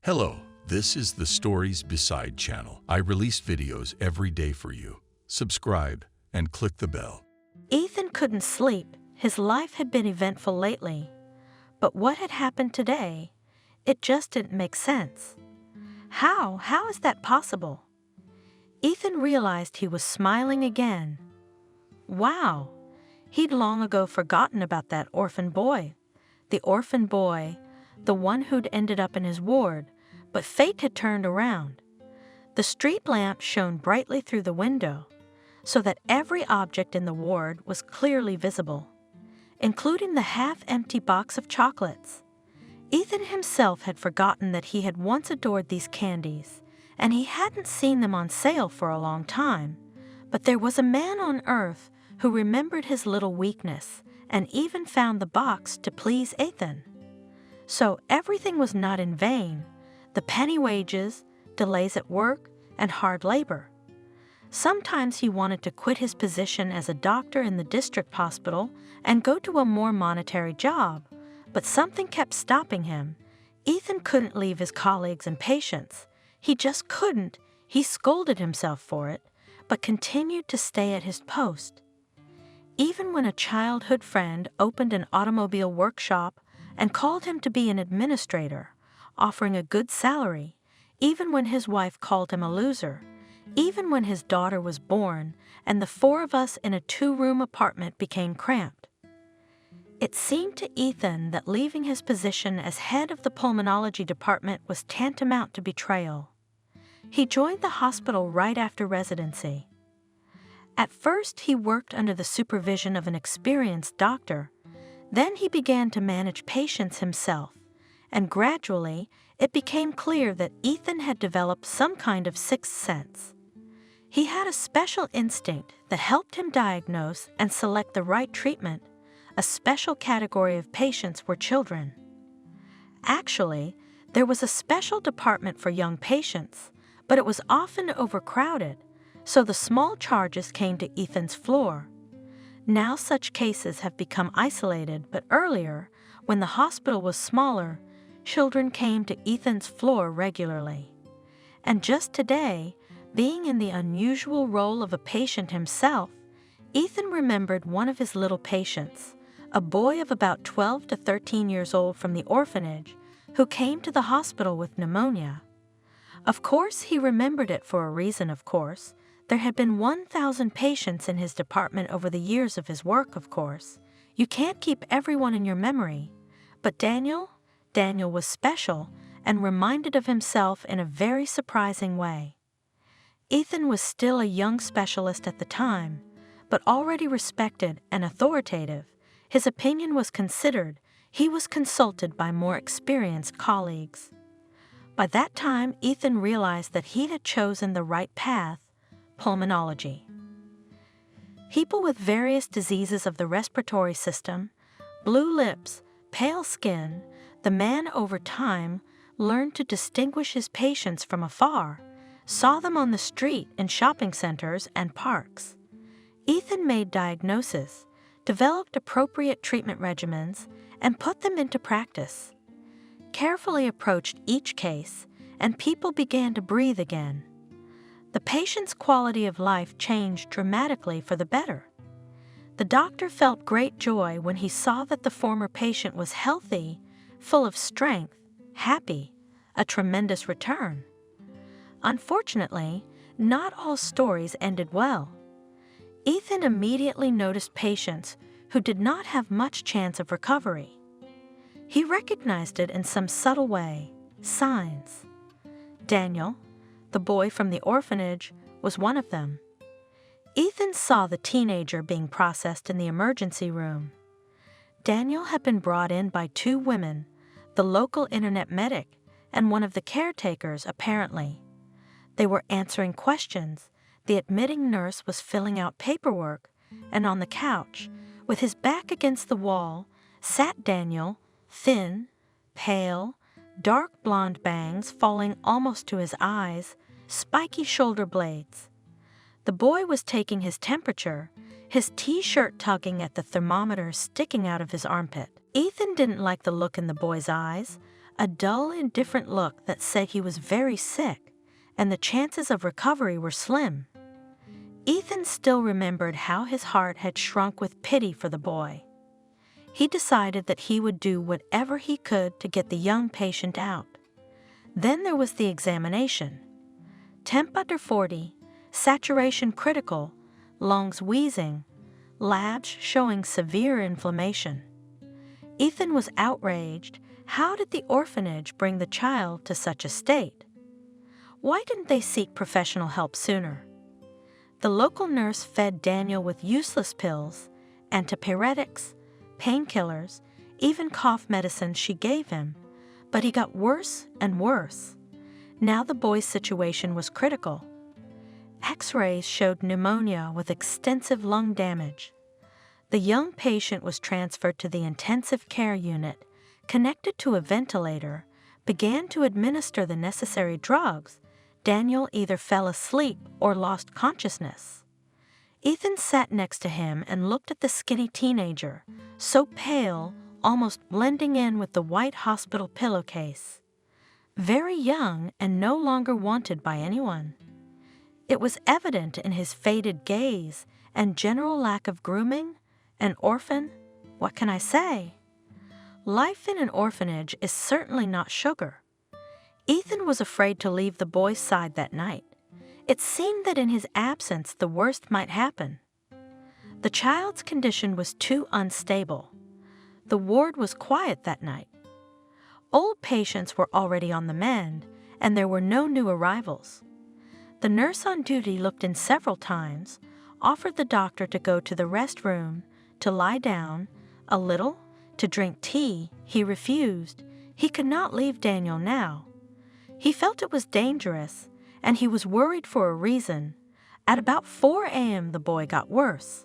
Hello, this is the Stories Beside channel. I release videos every day for you. Subscribe and click the bell. Ethan couldn't sleep. His life had been eventful lately. But what had happened today? It just didn't make sense. How is that possible? Ethan realized he was smiling again. Wow! He'd long ago forgotten about that orphan boy. The orphan boy, the one who'd ended up in his ward, but fate had turned around. The street lamp shone brightly through the window, so that every object in the ward was clearly visible, including the half-empty box of chocolates. Ethan himself had forgotten that he had once adored these candies, and he hadn't seen them on sale for a long time. But there was a man on earth who remembered his little weakness and even found the box to please Ethan. So everything was not in vain: the penny wages, delays at work, and hard labor. Sometimes he wanted to quit his position as a doctor in the district hospital and go to a more monetary job, but something kept stopping him. Ethan couldn't leave his colleagues and patients. He just couldn't. He scolded himself for it, but continued to stay at his post. Even when a childhood friend opened an automobile workshop and called him to be an administrator, offering a good salary, even when his wife called him a loser, even when his daughter was born and the four of us in a two-room apartment became cramped. It seemed to Ethan that leaving his position as head of the pulmonology department was tantamount to betrayal. He joined the hospital right after residency. At first, he worked under the supervision of an experienced doctor. Then he began to manage patients himself, and gradually it became clear that Ethan had developed some kind of sixth sense. He had a special instinct that helped him diagnose and select the right treatment. A special category of patients were children. Actually, there was a special department for young patients, but it was often overcrowded, so the small charges came to Ethan's floor. Now such cases have become isolated, but earlier, when the hospital was smaller, children came to Ethan's floor regularly. And just today, being in the unusual role of a patient himself, Ethan remembered one of his little patients, a boy of about 12 to 13 years old from the orphanage, who came to the hospital with pneumonia. Of course, he remembered it for a reason, of course. There had been 1,000 patients in his department over the years of his work, of course. You can't keep everyone in your memory. But Daniel was special and reminded of himself in a very surprising way. Ethan was still a young specialist at the time, but already respected and authoritative. His opinion was considered. He was consulted by more experienced colleagues. By that time, Ethan realized that he had chosen the right path: pulmonology. People with various diseases of the respiratory system, blue lips, pale skin, the man over time learned to distinguish his patients from afar, saw them on the street in shopping centers and parks. Ethan made diagnoses, developed appropriate treatment regimens, and put them into practice. Carefully approached each case, and people began to breathe again. The patient's quality of life changed dramatically for the better. The doctor felt great joy when he saw that the former patient was healthy, full of strength, happy, a tremendous return. Unfortunately, not all stories ended well. Ethan immediately noticed patients who did not have much chance of recovery. He recognized it in some subtle way: signs. Daniel, the boy from the orphanage, was one of them. Ethan saw the teenager being processed in the emergency room. Daniel had been brought in by two women, the local internet medic and one of the caretakers, apparently. They were answering questions. The admitting nurse was filling out paperwork, and on the couch, with his back against the wall, sat Daniel, thin, pale, dark blonde bangs falling almost to his eyes, spiky shoulder blades. The boy was taking his temperature, his t-shirt tugging at the thermometer sticking out of his armpit. Ethan didn't like the look in the boy's eyes. a dull, indifferent look that said he was very sick and the chances of recovery were slim. Ethan still remembered how his heart had shrunk with pity for the boy. He decided that he would do whatever he could to get the young patient out. Then there was the examination. Temp under 40, saturation critical, lungs wheezing, labs showing severe inflammation. Ethan was outraged. How did the orphanage bring the child to such a state? Why didn't they seek professional help sooner? The local nurse fed Daniel with useless pills, antipyretics, painkillers, even cough medicine she gave him, but he got worse and worse. Now the boy's situation was critical. X-rays showed pneumonia with extensive lung damage. The young patient was transferred to the intensive care unit, connected to a ventilator, began to administer the necessary drugs. Daniel either fell asleep or lost consciousness. Ethan sat next to him and looked at the skinny teenager, so pale, almost blending in with the white hospital pillowcase. Very young and no longer wanted by anyone. It was evident in his faded gaze and general lack of grooming. An orphan? What can I say? Life in an orphanage is certainly not sugar. Ethan was afraid to leave the boy's side that night. It seemed that in his absence the worst might happen. The child's condition was too unstable. The ward was quiet that night. Old patients were already on the mend, and there were no new arrivals. The nurse on duty looked in several times, offered the doctor to go to the restroom, to lie down, a little, to drink tea. He refused. He could not leave Daniel now. He felt it was dangerous, and he was worried for a reason. At about 4 a.m. the boy got worse.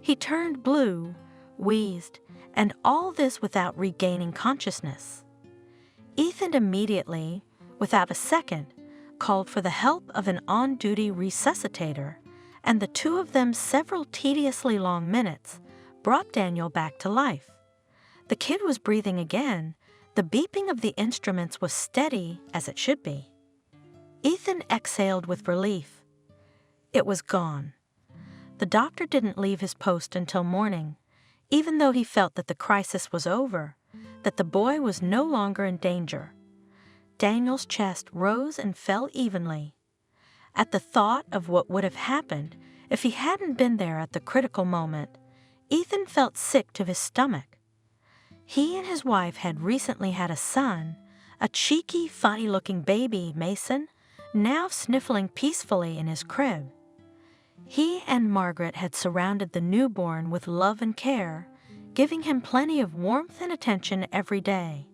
He turned blue, wheezed, and all this without regaining consciousness. Ethan immediately, without a second, called for the help of an on-duty resuscitator, and the two of them several tediously long minutes brought Daniel back to life. The kid was breathing again. The beeping of the instruments was steady as it should be. Ethan exhaled with relief. It was gone. The doctor didn't leave his post until morning, even though he felt that the crisis was over, that the boy was no longer in danger. Daniel's chest rose and fell evenly. At the thought of what would have happened if he hadn't been there at the critical moment, Ethan felt sick to his stomach. He and his wife had recently had a son, a cheeky, funny-looking baby, Mason, now sniffling peacefully in his crib. He and Margaret had surrounded the newborn with love and care, giving him plenty of warmth and attention every day.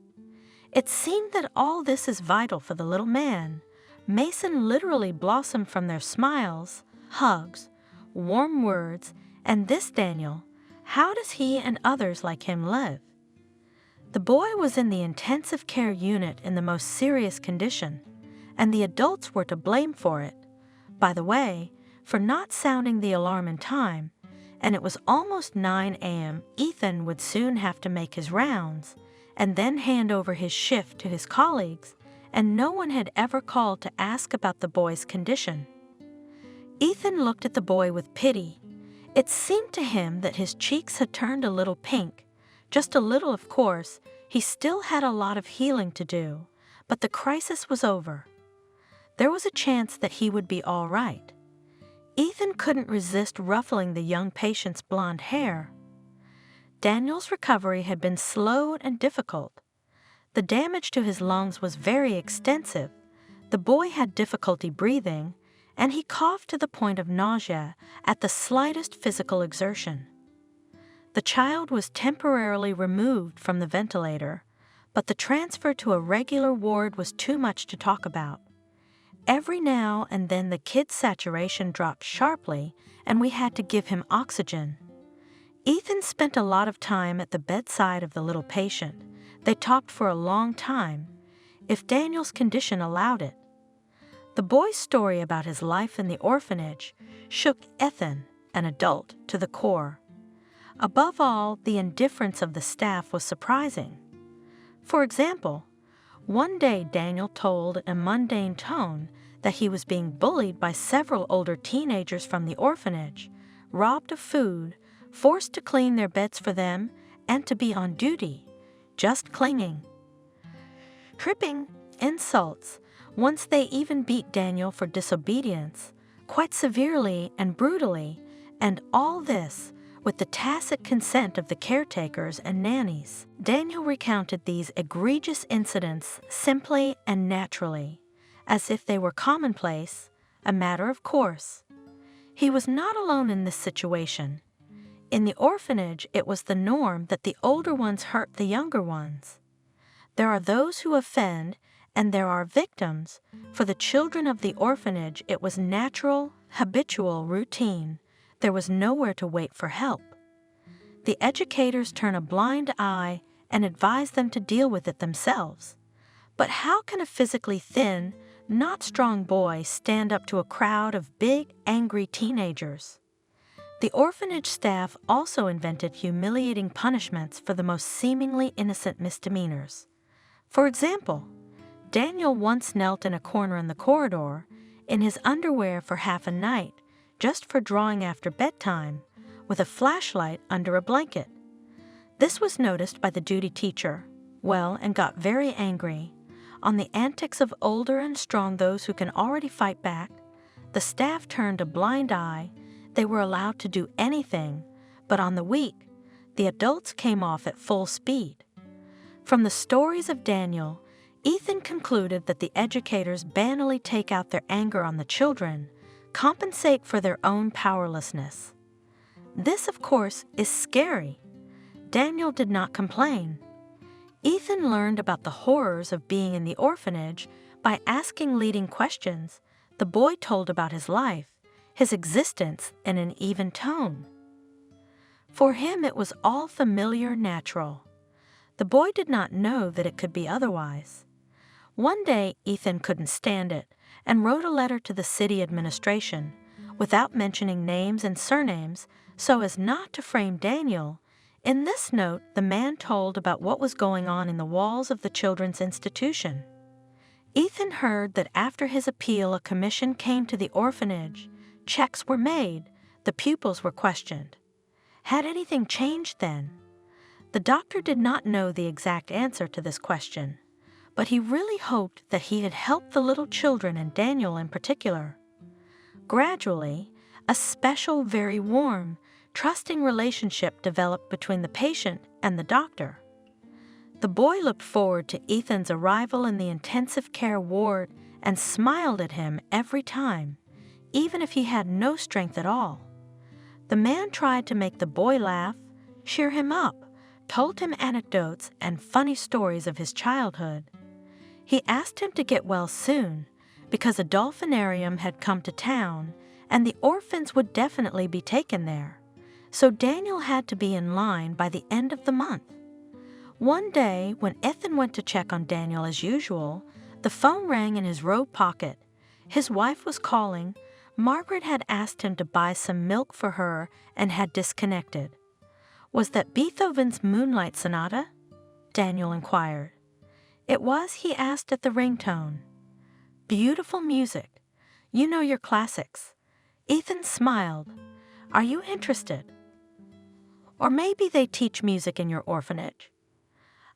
It seemed that all this is vital for the little man. Mason literally blossomed from their smiles, hugs, warm words, and this Daniel, how does he and others like him live? The boy was in the intensive care unit in the most serious condition, and the adults were to blame for it. By the way, for not sounding the alarm in time, and it was almost 9 a.m. Ethan would soon have to make his rounds, and then hand over his shift to his colleagues, and no one had ever called to ask about the boy's condition. Ethan looked at the boy with pity. It seemed to him that his cheeks had turned a little pink. Just a little, of course. He still had a lot of healing to do, but the crisis was over. There was a chance that he would be all right. Ethan couldn't resist ruffling the young patient's blonde hair. Daniel's recovery had been slow and difficult. The damage to his lungs was very extensive. The boy had difficulty breathing, and he coughed to the point of nausea at the slightest physical exertion. The child was temporarily removed from the ventilator, but the transfer to a regular ward was too much to talk about. Every now and then the kid's saturation dropped sharply, and we had to give him oxygen. Ethan spent a lot of time at the bedside of the little patient. They talked for a long time, if Daniel's condition allowed it. The boy's story about his life in the orphanage shook Ethan, an adult, to the core. Above all, the indifference of the staff was surprising. For example, One day, Daniel told in a mundane tone that he was being bullied by several older teenagers from the orphanage, robbed of food, forced to clean their beds for them, and to be on duty, just clinging. Tripping, insults. Once they even beat Daniel for disobedience, quite severely and brutally, and all this with the tacit consent of the caretakers and nannies. Daniel recounted these egregious incidents simply and naturally, as if they were commonplace, a matter of course. He was not alone in this situation. In the orphanage, it was the norm that the older ones hurt the younger ones. There are those who offend, and there are victims. For the children of the orphanage, it was natural, habitual routine. There was nowhere to wait for help. The educators turn a blind eye and advise them to deal with it themselves. But how can a physically thin, not strong boy stand up to a crowd of big, angry teenagers? The orphanage staff also invented humiliating punishments for the most seemingly innocent misdemeanors. For example, Daniel once knelt in a corner in the corridor, in his underwear for half a night, just for drawing after bedtime, with a flashlight under a blanket. This was noticed by the duty teacher, and got very angry. On the antics of older and strong those who can already fight back, the staff turned a blind eye. They were allowed to do anything, but on the weak, the adults came off at full speed. From the stories of Daniel, Ethan concluded that the educators banally take out their anger on the children, compensate for their own powerlessness. This, of course, is scary. Daniel did not complain. Ethan learned about the horrors of being in the orphanage by asking leading questions. The boy told about his life, his existence, in an even tone. For him, it was all familiar, natural. The boy did not know that it could be otherwise. One day, Ethan couldn't stand it and wrote a letter to the city administration, without mentioning names and surnames, so as not to frame Daniel. In this note, the man told about what was going on in the walls of the children's institution. Ethan heard that after his appeal, a commission came to the orphanage. Checks were made. The pupils were questioned. Had anything changed then? The doctor did not know the exact answer to this question, but he really hoped that he had helped the little children and Daniel in particular. Gradually, a special, very warm, trusting relationship developed between the patient and the doctor. The boy looked forward to Ethan's arrival in the intensive care ward and smiled at him every time, even if he had no strength at all. The man tried to make the boy laugh, cheer him up, told him anecdotes and funny stories of his childhood. He asked him to get well soon, because a dolphinarium had come to town, and the orphans would definitely be taken there. So Daniel had to be in line by the end of the month. One day, when Ethan went to check on Daniel as usual, the phone rang in his robe pocket. His wife was calling. Margaret had asked him to buy some milk for her and had disconnected. Was that Beethoven's Moonlight Sonata? Daniel inquired. It was, he asked at the ringtone. Beautiful music. You know your classics. Ethan smiled. Are you interested? Or maybe they teach music in your orphanage.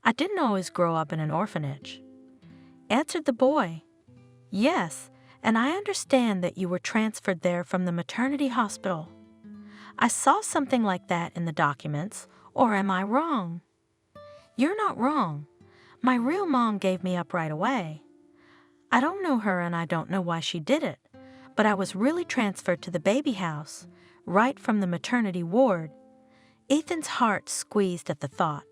I didn't always grow up in an orphanage. Answered the boy. Yes, and I understand that you were transferred there from the maternity hospital. I saw something like that in the documents, or am I wrong? You're not wrong. My real mom gave me up right away. I don't know her and I don't know why she did it, but I was really transferred to the baby house, right from the maternity ward. Ethan's heart squeezed at the thought.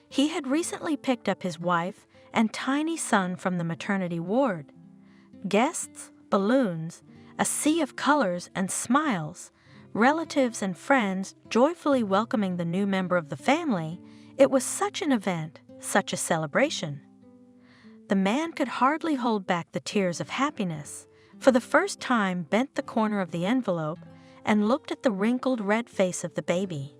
He had recently picked up his wife and tiny son from the maternity ward. Guests, balloons, a sea of colors and smiles, relatives and friends joyfully welcoming the new member of the family. It was such an event, such a celebration. The man could hardly hold back the tears of happiness. For the first time, bent the corner of the envelope and looked at the wrinkled red face of the baby.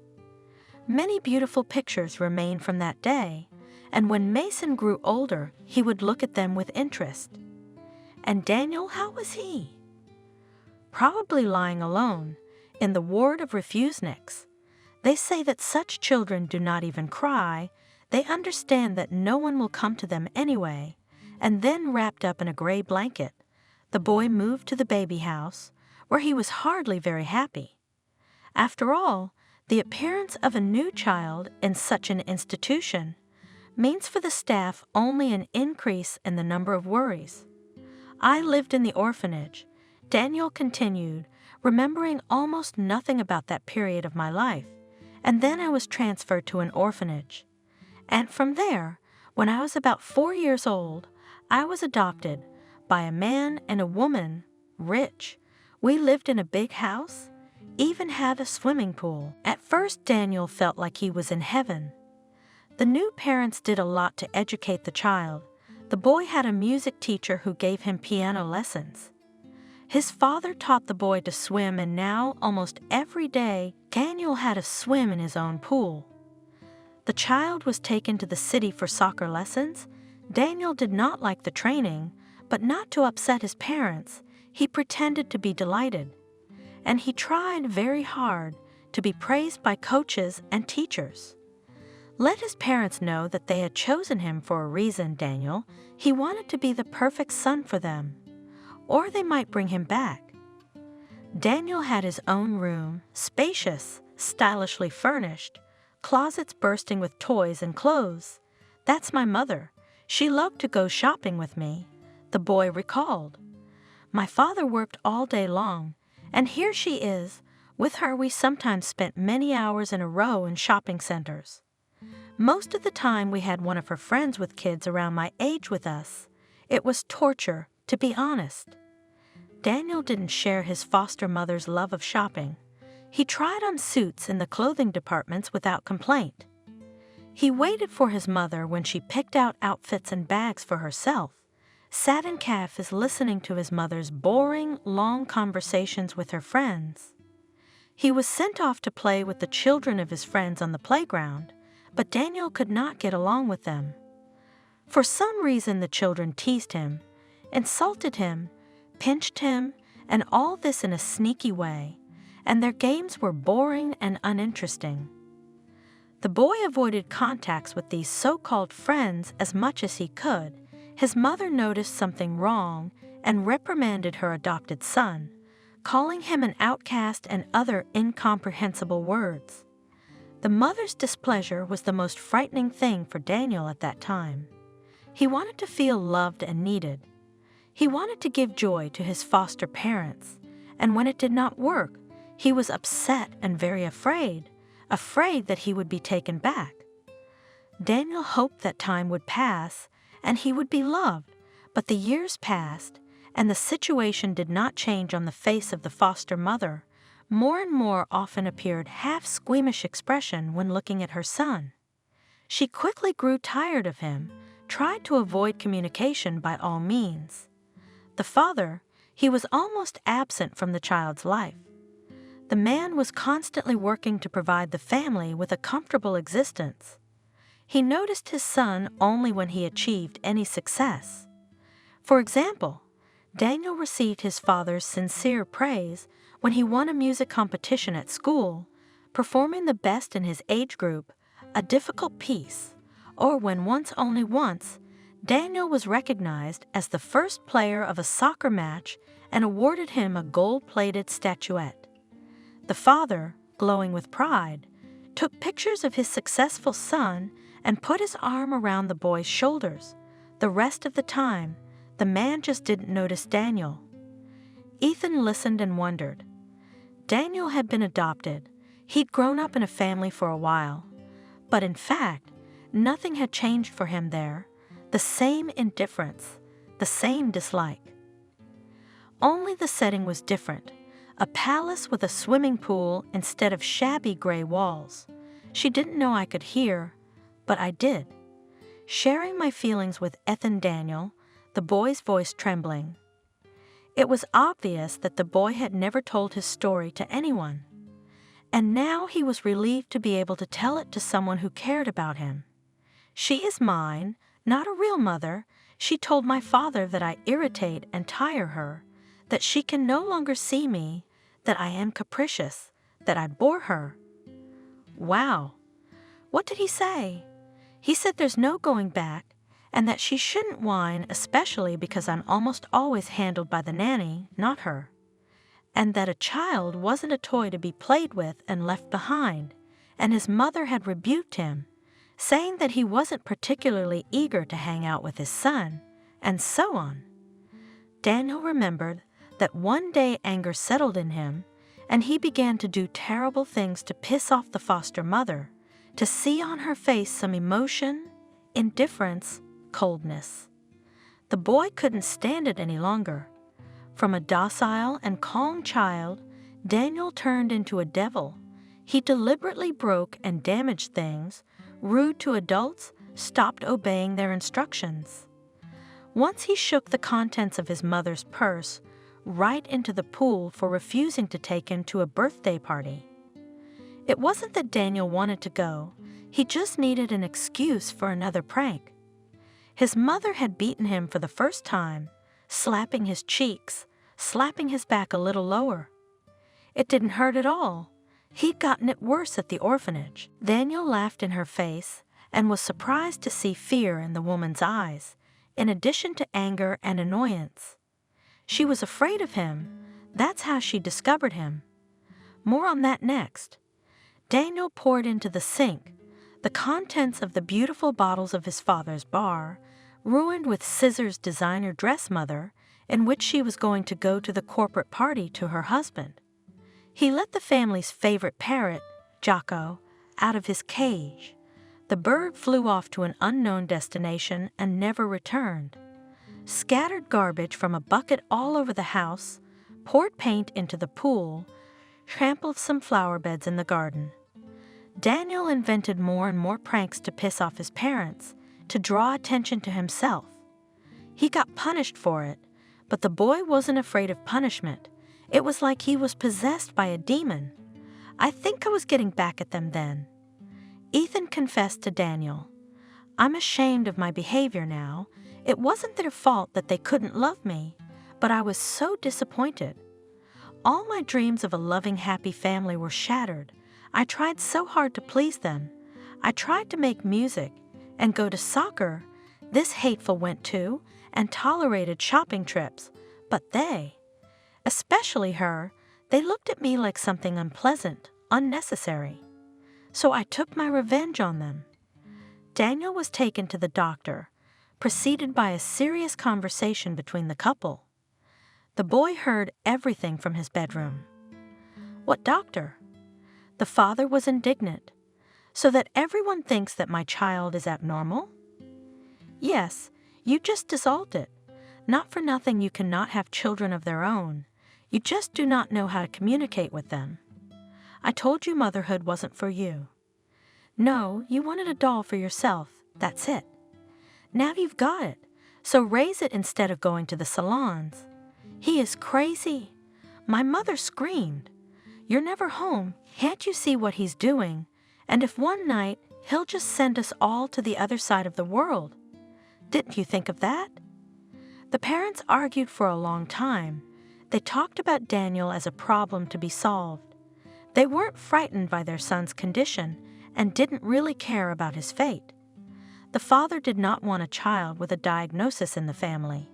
Many beautiful pictures remain from that day, and when Mason grew older, he would look at them with interest. And Daniel, how was he? Probably lying alone, in the ward of refuseniks. They say that such children do not even cry. They understand that no one will come to them anyway, and then wrapped up in a gray blanket, the boy moved to the baby house, where he was hardly very happy. After all, the appearance of a new child in such an institution means for the staff only an increase in the number of worries. I lived in the orphanage, Daniel continued, remembering almost nothing about that period of my life, and then I was transferred to an orphanage. And from there, when I was about 4 years old, I was adopted by a man and a woman, rich. We lived in a big house, even had a swimming pool. At first, Daniel felt like he was in heaven. The new parents did a lot to educate the child. The boy had a music teacher who gave him piano lessons. His father taught the boy to swim, and now, almost every day, Daniel had a swim in his own pool. The child was taken to the city for soccer lessons. Daniel did not like the training, but not to upset his parents, he pretended to be delighted. And he tried very hard to be praised by coaches and teachers. Let his parents know that they had chosen him for a reason, Daniel. He wanted to be the perfect son for them, or they might bring him back. Daniel had his own room, spacious, stylishly furnished, closets bursting with toys and clothes. That's my mother. She loved to go shopping with me, the boy recalled. My father worked all day long, and here she is. With her we sometimes spent many hours in a row in shopping centers. Most of the time we had one of her friends with kids around my age with us. It was torture, to be honest. Daniel didn't share his foster mother's love of shopping. He tried on suits in the clothing departments without complaint. He waited for his mother when she picked out outfits and bags for herself, sat in cafes listening to his mother's boring, long conversations with her friends. He was sent off to play with the children of his friends on the playground, but Daniel could not get along with them. For some reason the children teased him, insulted him, pinched him, and all this in a sneaky way, and their games were boring and uninteresting. The boy avoided contacts with these so-called friends as much as he could. His mother noticed something wrong and reprimanded her adopted son, calling him an outcast and other incomprehensible words. The mother's displeasure was the most frightening thing for Daniel at that time. He wanted to feel loved and needed. He wanted to give joy to his foster parents, and when it did not work, he was upset and very afraid that he would be taken back. Daniel hoped that time would pass and he would be loved, but the years passed and the situation did not change on the face of the foster mother. More and more often appeared half-squeamish expression when looking at her son. She quickly grew tired of him, tried to avoid communication by all means. The father, he was almost absent from the child's life. The man was constantly working to provide the family with a comfortable existence. He noticed his son only when he achieved any success. For example, Daniel received his father's sincere praise when he won a music competition at school, performing the best in his age group, a difficult piece, or when only once, Daniel was recognized as the first player of a soccer match and awarded him a gold-plated statuette. The father, glowing with pride, took pictures of his successful son and put his arm around the boy's shoulders. The rest of the time, the man just didn't notice Daniel. Ethan listened and wondered. Daniel had been adopted. He'd grown up in a family for a while. But in fact, nothing had changed for him there. The same indifference, the same dislike. Only the setting was different. A palace with a swimming pool instead of shabby gray walls. She didn't know I could hear, but I did. Sharing my feelings with Ethan Daniel, the boy's voice trembling. It was obvious that the boy had never told his story to anyone, and now he was relieved to be able to tell it to someone who cared about him. She is mine, not a real mother. She told my father that I irritate and tire her, that she can no longer see me, that I am capricious, that I bore her. Wow. What did he say? He said there's no going back, and that she shouldn't whine, especially because I'm almost always handled by the nanny, not her. And that a child wasn't a toy to be played with and left behind, and his mother had rebuked him, saying that he wasn't particularly eager to hang out with his son, and so on. Daniel remembered that one day anger settled in him, and he began to do terrible things to piss off the foster mother, to see on her face some emotion, indifference, coldness. The boy couldn't stand it any longer. From a docile and calm child, Daniel turned into a devil. He deliberately broke and damaged things, rude to adults, stopped obeying their instructions. Once he shook the contents of his mother's purse right into the pool for refusing to take him to a birthday party. It wasn't that Daniel wanted to go, he just needed an excuse for another prank. His mother had beaten him for the first time, slapping his cheeks, slapping his back a little lower. It didn't hurt at all. He'd gotten it worse at the orphanage. Daniel laughed in her face and was surprised to see fear in the woman's eyes, in addition to anger and annoyance. She was afraid of him. That's how she discovered him. More on that next. Daniel poured into the sink the contents of the beautiful bottles of his father's bar, ruined with Scissor's designer dress mother, in which she was going to go to the corporate party to her husband. He let the family's favorite parrot, Jocko, out of his cage. The bird flew off to an unknown destination and never returned. Scattered garbage from a bucket all over the house, poured paint into the pool, trampled some flower beds in the garden. Daniel invented more and more pranks to piss off his parents, to draw attention to himself. He got punished for it, but the boy wasn't afraid of punishment. It was like he was possessed by a demon. I think I was getting back at them then. Ethan confessed to Daniel, "I'm ashamed of my behavior now. It wasn't their fault that they couldn't love me, but I was so disappointed. All my dreams of a loving, happy family were shattered. I tried so hard to please them. I tried to make music and go to soccer. This hateful went too, and tolerated shopping trips. But they, especially her, they looked at me like something unpleasant, unnecessary. So I took my revenge on them." Daniel was taken to the doctor, preceded by a serious conversation between the couple. The boy heard everything from his bedroom. "What doctor?" The father was indignant. "So that everyone thinks that my child is abnormal?" "Yes, you just dissolved it. Not for nothing you cannot have children of their own. You just do not know how to communicate with them. I told you motherhood wasn't for you. No, you wanted a doll for yourself. That's it. Now you've got it, so raise it instead of going to the salons. He is crazy. My mother screamed. You're never home. Can't you see what he's doing? And if one night he'll just send us all to the other side of the world. Didn't you think of that?" The parents argued for a long time. They talked about Daniel as a problem to be solved. They weren't frightened by their son's condition and didn't really care about his fate. The father did not want a child with a diagnosis in the family.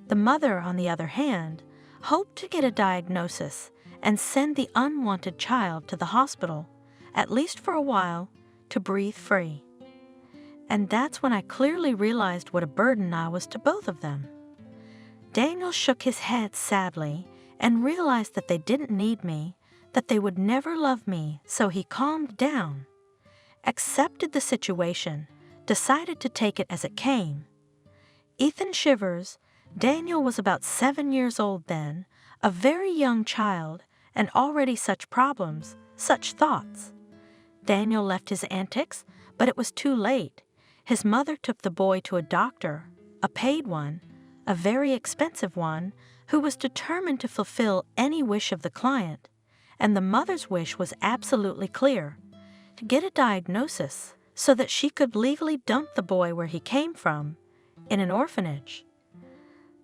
The mother, on the other hand, hoped to get a diagnosis and send the unwanted child to the hospital, at least for a while, to breathe free. And that's when I clearly realized what a burden I was to both of them. Daniel shook his head sadly and realized that they didn't need me, that they would never love me, so he calmed down, accepted the situation, decided to take it as it came. Ethan Shivers, Daniel was about 7 years old then, a very young child, and already such problems, such thoughts. Daniel left his antics, but it was too late. His mother took the boy to a doctor, a paid one, a very expensive one, who was determined to fulfill any wish of the client, and the mother's wish was absolutely clear: to get a diagnosis, so that she could legally dump the boy where he came from, in an orphanage.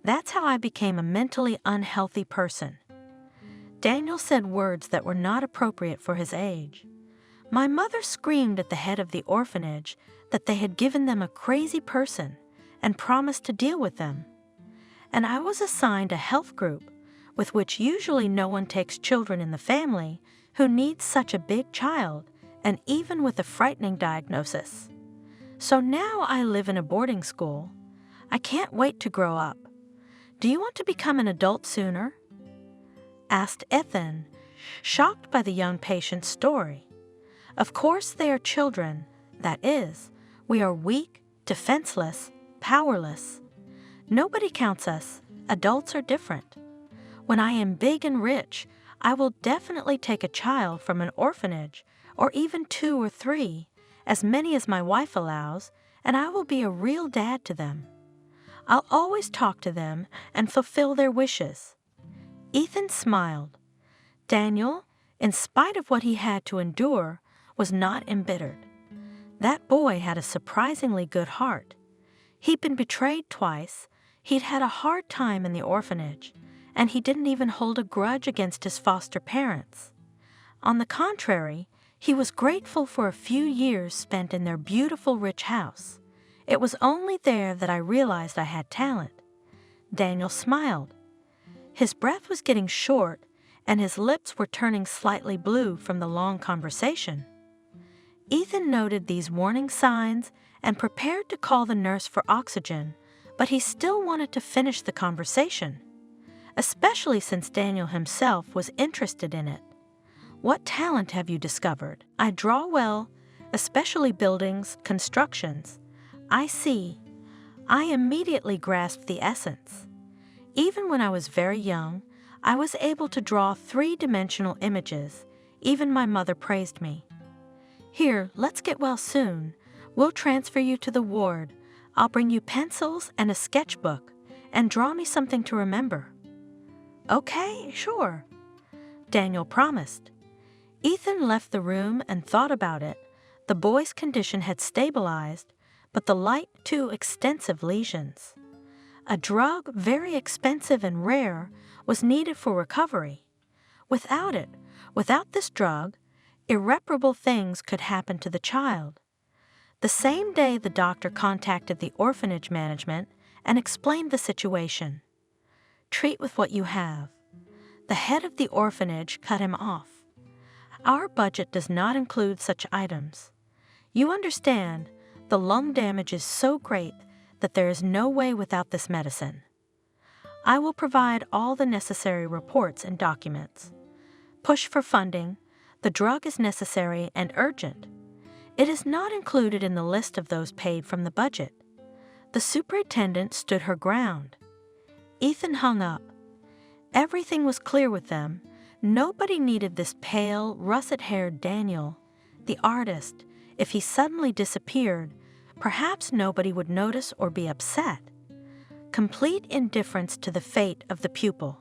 That's how I became a mentally unhealthy person. Daniel said words that were not appropriate for his age. My mother screamed at the head of the orphanage that they had given them a crazy person and promised to deal with them. And I was assigned a health group, with which usually no one takes children in the family who needs such a big child, and even with a frightening diagnosis. So now I live in a boarding school. I can't wait to grow up. Do you want to become an adult sooner? Asked Ethan, shocked by the young patient's story. Of course they are children. That is, we are weak, defenseless, powerless. Nobody counts us. Adults are different. When I am big and rich, I will definitely take a child from an orphanage, or even 2 or 3, as many as my wife allows, and I will be a real dad to them. I'll always talk to them and fulfill their wishes. Ethan smiled. Daniel, in spite of what he had to endure, was not embittered. That boy had a surprisingly good heart. He'd been betrayed twice, he'd had a hard time in the orphanage, and he didn't even hold a grudge against his foster parents. On the contrary, he was grateful for a few years spent in their beautiful rich house. It was only there that I realized I had talent. Daniel smiled. His breath was getting short, and his lips were turning slightly blue from the long conversation. Ethan noted these warning signs and prepared to call the nurse for oxygen, but he still wanted to finish the conversation, especially since Daniel himself was interested in it. What talent have you discovered? I draw well, especially buildings, constructions. I see. I immediately grasped the essence. Even when I was very young, I was able to draw 3-dimensional images. Even my mother praised me. Here, let's get well soon. We'll transfer you to the ward. I'll bring you pencils and a sketchbook, and draw me something to remember. Okay, sure, Daniel promised. Ethan left the room and thought about it. The boy's condition had stabilized, but the light, too extensive lesions. A drug, very expensive and rare, was needed for recovery. Without this drug, irreparable things could happen to the child. The same day, the doctor contacted the orphanage management and explained the situation. Treat with what you have. The head of the orphanage cut him off. Our budget does not include such items. You understand, the lung damage is so great that there is no way without this medicine. I will provide all the necessary reports and documents. Push for funding. The drug is necessary and urgent. It is not included in the list of those paid from the budget. The superintendent stood her ground. Ethan hung up. Everything was clear with them. Nobody needed this pale, russet-haired Daniel, the artist. If he suddenly disappeared, perhaps nobody would notice or be upset. Complete indifference to the fate of the pupil.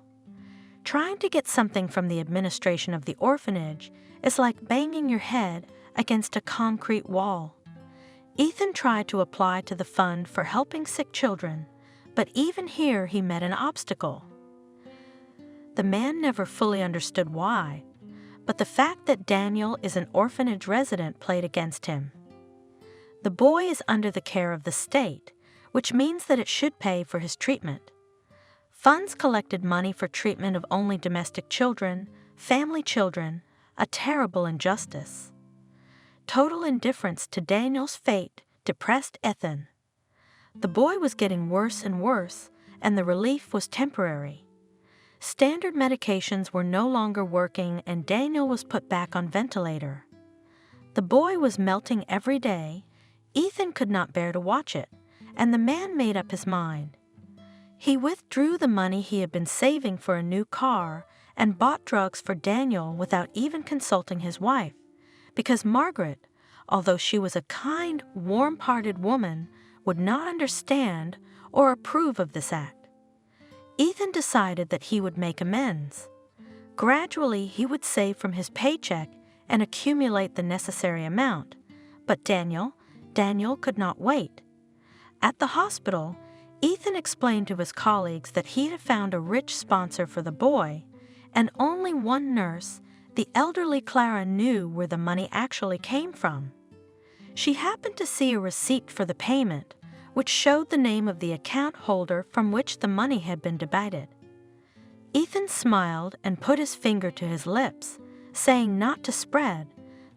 Trying to get something from the administration of the orphanage is like banging your head against a concrete wall. Ethan tried to apply to the fund for helping sick children, but even here he met an obstacle. The man never fully understood why, but the fact that Daniel is an orphanage resident played against him. The boy is under the care of the state, which means that it should pay for his treatment. Funds collected money for treatment of only domestic children, family children, a terrible injustice. Total indifference to Daniel's fate depressed Ethan. The boy was getting worse and worse, and the relief was temporary. Standard medications were no longer working, and Daniel was put back on ventilator. The boy was melting every day. Ethan could not bear to watch it, and the man made up his mind. He withdrew the money he had been saving for a new car and bought drugs for Daniel without even consulting his wife, because Margaret, although she was a kind, warm-hearted woman, would not understand or approve of this act. Ethan decided that he would make amends. Gradually, he would save from his paycheck and accumulate the necessary amount, but Daniel, Daniel could not wait. At the hospital, Ethan explained to his colleagues that he had found a rich sponsor for the boy, and only one nurse, the elderly Clara, knew where the money actually came from. She happened to see a receipt for the payment, which showed the name of the account holder from which the money had been debited. Ethan smiled and put his finger to his lips, saying not to spread.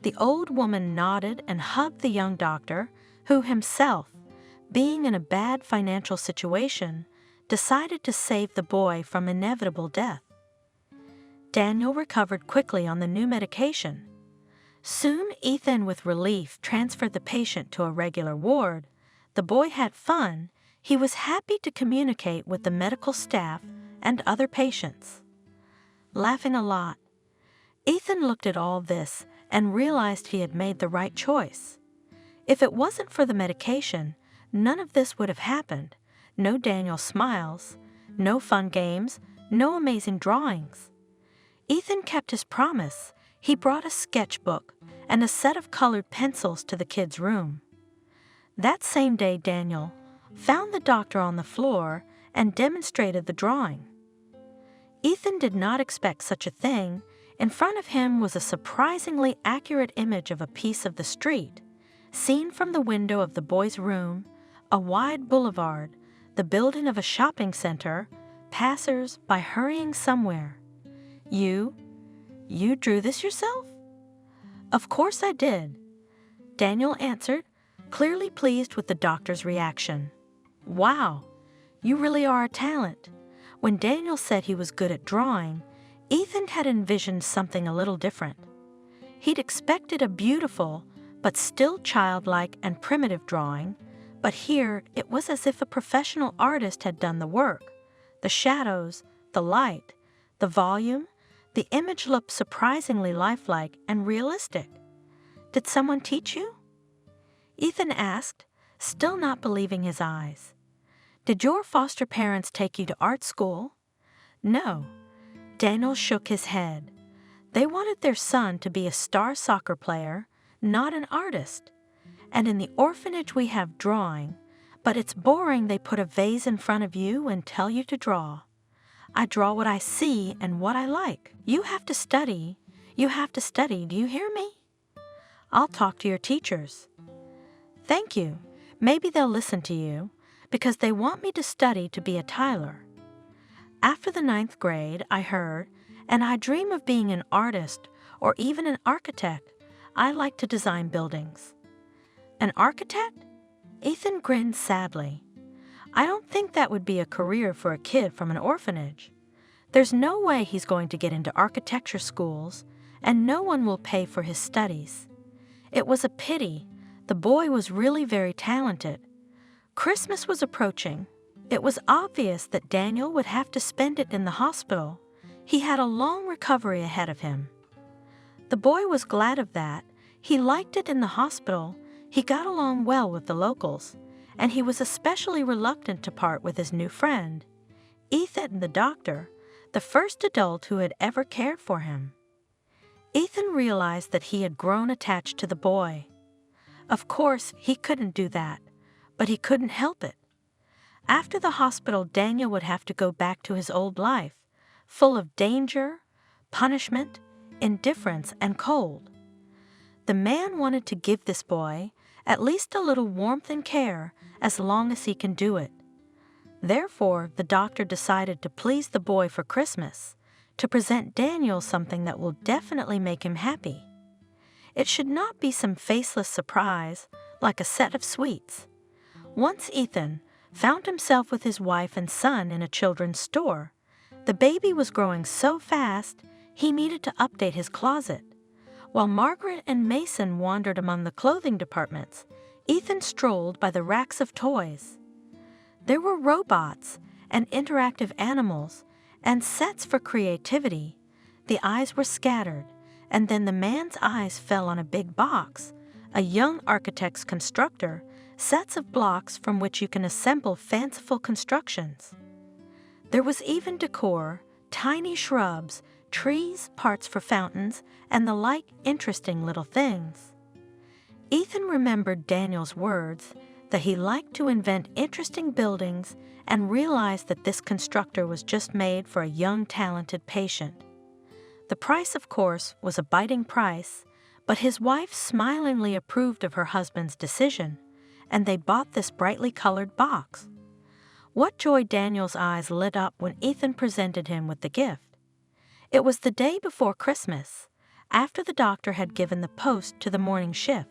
The old woman nodded and hugged the young doctor, who himself, being in a bad financial situation, decided to save the boy from inevitable death. Daniel recovered quickly on the new medication. Soon Ethan, with relief, transferred the patient to a regular ward. The boy had fun. He was happy to communicate with the medical staff and other patients. Laughing a lot, Ethan looked at all this and realized he had made the right choice. If it wasn't for the medication, none of this would have happened. No Daniel smiles, no fun games, no amazing drawings. Ethan kept his promise. He brought a sketchbook and a set of colored pencils to the kid's room. That same day, Daniel found the doctor on the floor and demonstrated the drawing. Ethan did not expect such a thing. In front of him was a surprisingly accurate image of a piece of the street, seen from the window of the boy's room, a wide boulevard, the building of a shopping center, passers-by hurrying somewhere. You drew this yourself? Of course I did, Daniel answered, clearly pleased with the doctor's reaction. Wow, you really are a talent. When Daniel said he was good at drawing, Ethan had envisioned something a little different. He'd expected a beautiful, but still childlike and primitive drawing, but here it was as if a professional artist had done the work. The shadows, the light, the volume, the image looked surprisingly lifelike and realistic. Did someone teach you? Ethan asked, still not believing his eyes. Did your foster parents take you to art school? No. Daniel shook his head. They wanted their son to be a star soccer player, not an artist. And in the orphanage we have drawing, but it's boring. They put a vase in front of you and tell you to draw. I draw what I see and what I like. You have to study. You have to study. Do you hear me? I'll talk to your teachers. Thank you. Maybe they'll listen to you, because they want me to study to be a tiler. After the 9th grade, I heard, and I dream of being an artist or even an architect. I like to design buildings. An architect? Ethan grinned sadly. I don't think that would be a career for a kid from an orphanage. There's no way he's going to get into architecture schools, and no one will pay for his studies. It was a pity. The boy was really very talented. Christmas was approaching. It was obvious that Daniel would have to spend it in the hospital. He had a long recovery ahead of him. The boy was glad of that. He liked it in the hospital. He got along well with the locals, and he was especially reluctant to part with his new friend, Ethan the doctor, the first adult who had ever cared for him. Ethan realized that he had grown attached to the boy. Of course, he couldn't do that, but he couldn't help it. After the hospital, Daniel would have to go back to his old life, full of danger, punishment, indifference, and cold. The man wanted to give this boy at least a little warmth and care as long as he can do it. Therefore, the doctor decided to please the boy for Christmas, to present Daniel something that will definitely make him happy. It should not be some faceless surprise like a set of sweets. Once Ethan found himself with his wife and son in a children's store. The baby was growing so fast, he needed to update his closet. While Margaret and Mason wandered among the clothing departments, Ethan strolled by the racks of toys. There were robots and interactive animals and sets for creativity. The eyes were scattered, and then the man's eyes fell on a big box, a young architect's constructor, sets of blocks from which you can assemble fanciful constructions. There was even decor, tiny shrubs, trees, parts for fountains, and the like interesting little things. Ethan remembered Daniel's words that he liked to invent interesting buildings and realized that this constructor was just made for a young, talented patient. The price, of course, was a biting price, but his wife smilingly approved of her husband's decision, and they bought this brightly colored box. What joy Daniel's eyes lit up when Ethan presented him with the gift. It was the day before Christmas, after the doctor had given the post to the morning shift.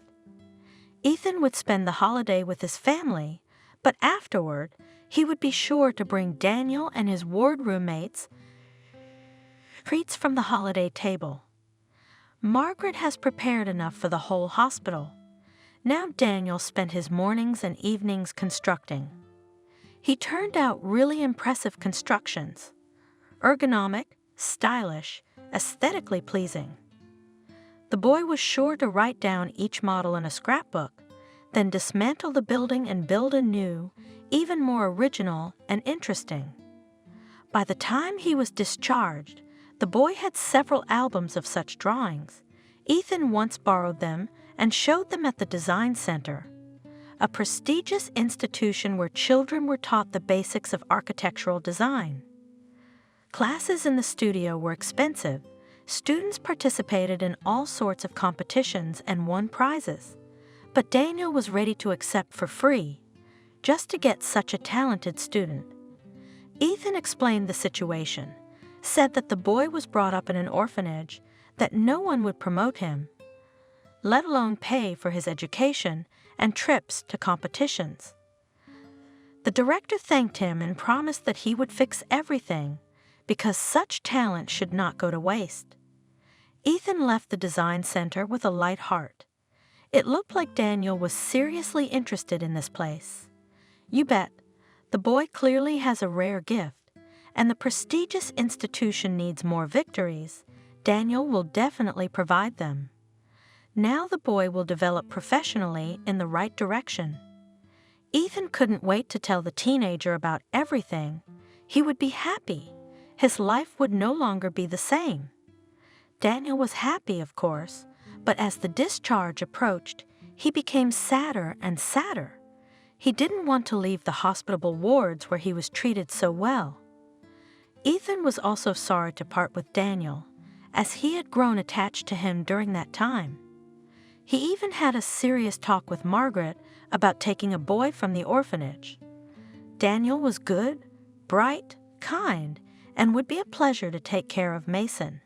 Ethan would spend the holiday with his family, but afterward, he would be sure to bring Daniel and his ward roommates treats from the holiday table. Margaret has prepared enough for the whole hospital. Now Daniel spent his mornings and evenings constructing. He turned out really impressive constructions, ergonomic, stylish, aesthetically pleasing. The boy was sure to write down each model in a scrapbook, then dismantle the building and build a new, even more original and interesting. By the time he was discharged, the boy had several albums of such drawings. Ethan once borrowed them and showed them at the Design Center, a prestigious institution where children were taught the basics of architectural design. Classes in the studio were expensive. Students participated in all sorts of competitions and won prizes, but Daniel was ready to accept for free, just to get such a talented student. Ethan explained the situation, said that the boy was brought up in an orphanage, that no one would promote him, let alone pay for his education and trips to competitions. The director thanked him and promised that he would fix everything, because such talent should not go to waste. Ethan left the Design Center with a light heart. It looked like Daniel was seriously interested in this place. You bet, the boy clearly has a rare gift, and the prestigious institution needs more victories. Daniel will definitely provide them. Now the boy will develop professionally in the right direction. Ethan couldn't wait to tell the teenager about everything. He would be happy. His life would no longer be the same. Daniel was happy, of course, but as the discharge approached, he became sadder and sadder. He didn't want to leave the hospitable wards where he was treated so well. Ethan was also sorry to part with Daniel, as he had grown attached to him during that time. He even had a serious talk with Margaret about taking a boy from the orphanage. Daniel was good, bright, kind, and would be a pleasure to take care of Mason.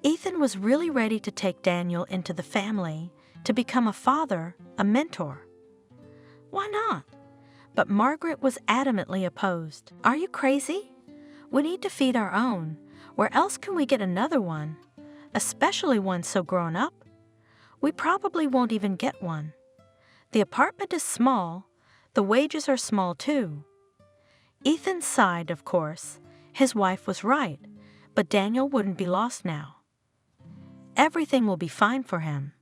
Ethan was really ready to take Daniel into the family, to become a father, a mentor. Why not? But Margaret was adamantly opposed. Are you crazy? We need to feed our own. Where else can we get another one, especially one so grown up? We probably won't even get one. The apartment is small. The wages are small too. Ethan sighed, of course. His wife was right, but Daniel wouldn't be lost now. Everything will be fine for him.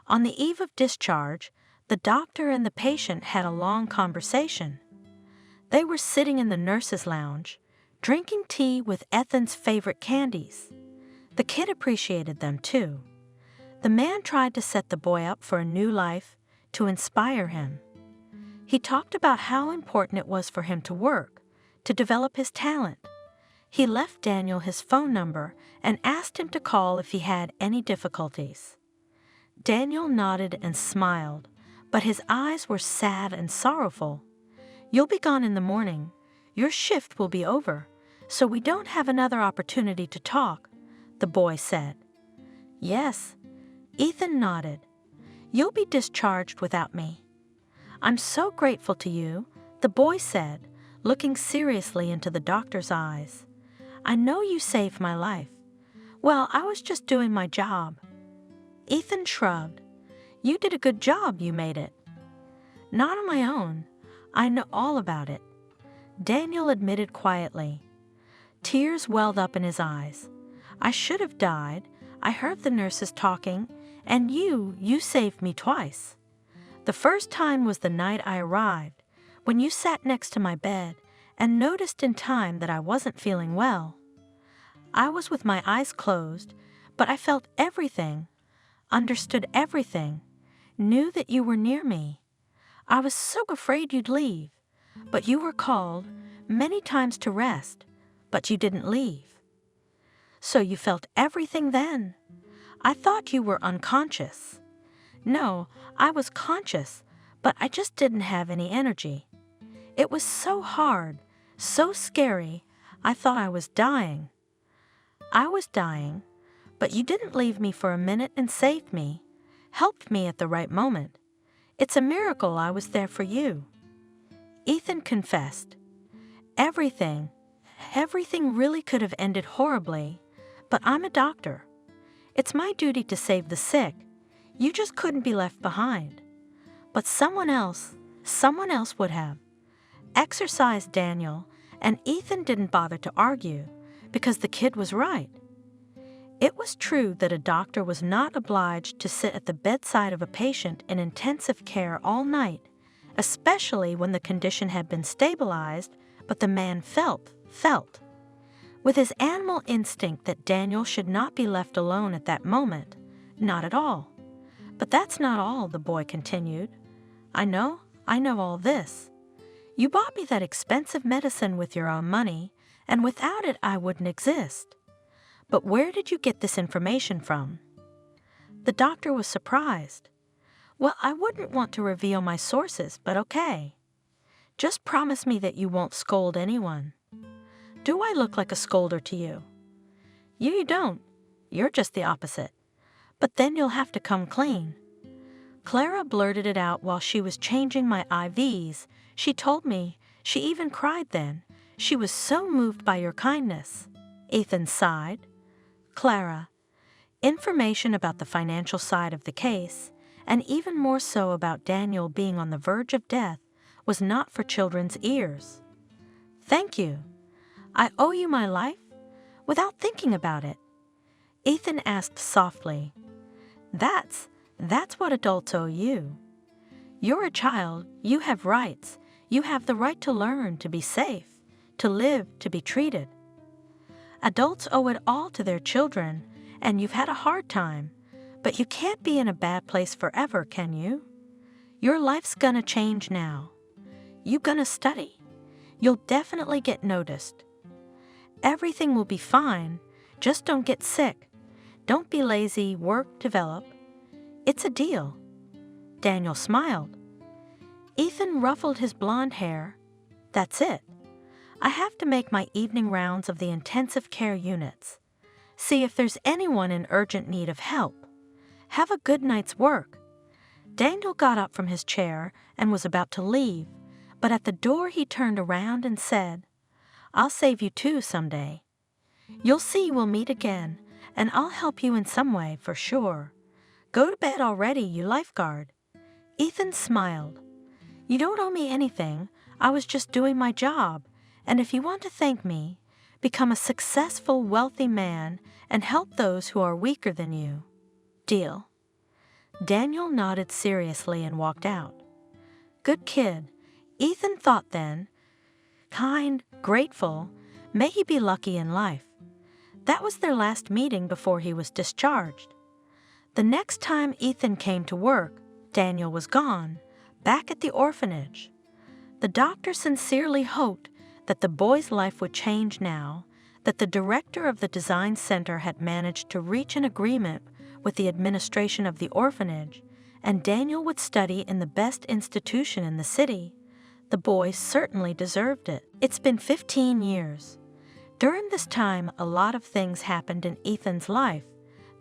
On the eve of discharge, the doctor and the patient had a long conversation. They were sitting in the nurse's lounge, drinking tea with Ethan's favorite candies. The kid appreciated them too. The man tried to set the boy up for a new life, to inspire him. He talked about how important it was for him to work, to develop his talent. He left Daniel his phone number and asked him to call if he had any difficulties. Daniel nodded and smiled, but his eyes were sad and sorrowful. You'll be gone in the morning. Your shift will be over, so we don't have another opportunity to talk, the boy said. Yes, Ethan nodded. You'll be discharged without me. I'm so grateful to you, the boy said, looking seriously into the doctor's eyes. I know you saved my life. Well, I was just doing my job. Ethan shrugged. You did a good job, you made it. Not on my own. I know all about it, Daniel admitted quietly. Tears welled up in his eyes. I should have died. I heard the nurses talking, and you saved me twice. The first time was the night I arrived, when you sat next to my bed and noticed in time that I wasn't feeling well. I was with my eyes closed, but I felt everything, understood everything. knew that you were near me. I was so afraid you'd leave, but you were called many times to rest, but you didn't leave. So you felt everything then? I thought you were unconscious. No, I was conscious, but I just didn't have any energy. It was so hard, so scary, I thought I was dying. I was dying, but you didn't leave me for a minute and saved me, helped me at the right moment. It's a miracle I was there for you. Ethan confessed. Everything really could have ended horribly, but I'm a doctor. It's my duty to save the sick. You just couldn't be left behind. But someone else would have. Exorcised Daniel, and Ethan didn't bother to argue because the kid was right. It was true that a doctor was not obliged to sit at the bedside of a patient in intensive care all night, especially when the condition had been stabilized, but the man felt. With his animal instinct that Daniel should not be left alone at that moment, not at all. But that's not all, the boy continued. I know all this. You bought me that expensive medicine with your own money, and without it I wouldn't exist. But where did you get this information from? The doctor was surprised. Well, I wouldn't want to reveal my sources, but okay. Just promise me that you won't scold anyone. Do I look like a scolder to you? You don't. You're just the opposite. But then you'll have to come clean. Clara blurted it out while she was changing my IVs. She told me, she even cried then. She was so moved by your kindness. Ethan sighed. Clara, information about the financial side of the case, and even more so about Daniel being on the verge of death, was not for children's ears. Thank you. I owe you my life? Without thinking about it. Ethan asked softly. That's what adults owe you. You're a child, you have rights. You have the right to learn, to be safe, to live, to be treated. Adults owe it all to their children, and you've had a hard time, but you can't be in a bad place forever, can you? Your life's gonna change now. You gonna study. You'll definitely get noticed. Everything will be fine, just don't get sick. Don't be lazy, work, develop. It's a deal. Daniel smiled. Ethan ruffled his blonde hair. That's it. I have to make my evening rounds of the intensive care units. See if there's anyone in urgent need of help. Have a good night's work. Daniel got up from his chair and was about to leave, but at the door he turned around and said, I'll save you too someday. You'll see we'll meet again, and I'll help you in some way for sure. Go to bed already, you lifeguard. Ethan smiled. You don't owe me anything. I was just doing my job, and if you want to thank me, become a successful, wealthy man and help those who are weaker than you. Deal. Daniel nodded seriously and walked out. Good kid. Ethan thought then. Kind, grateful, may he be lucky in life. That was their last meeting before he was discharged. The next time Ethan came to work, Daniel was gone, back at the orphanage. The doctor sincerely hoped that the boy's life would change now, that the director of the design center had managed to reach an agreement with the administration of the orphanage, and Daniel would study in the best institution in the city. The boy certainly deserved it. It's been 15 years. During this time, a lot of things happened in Ethan's life.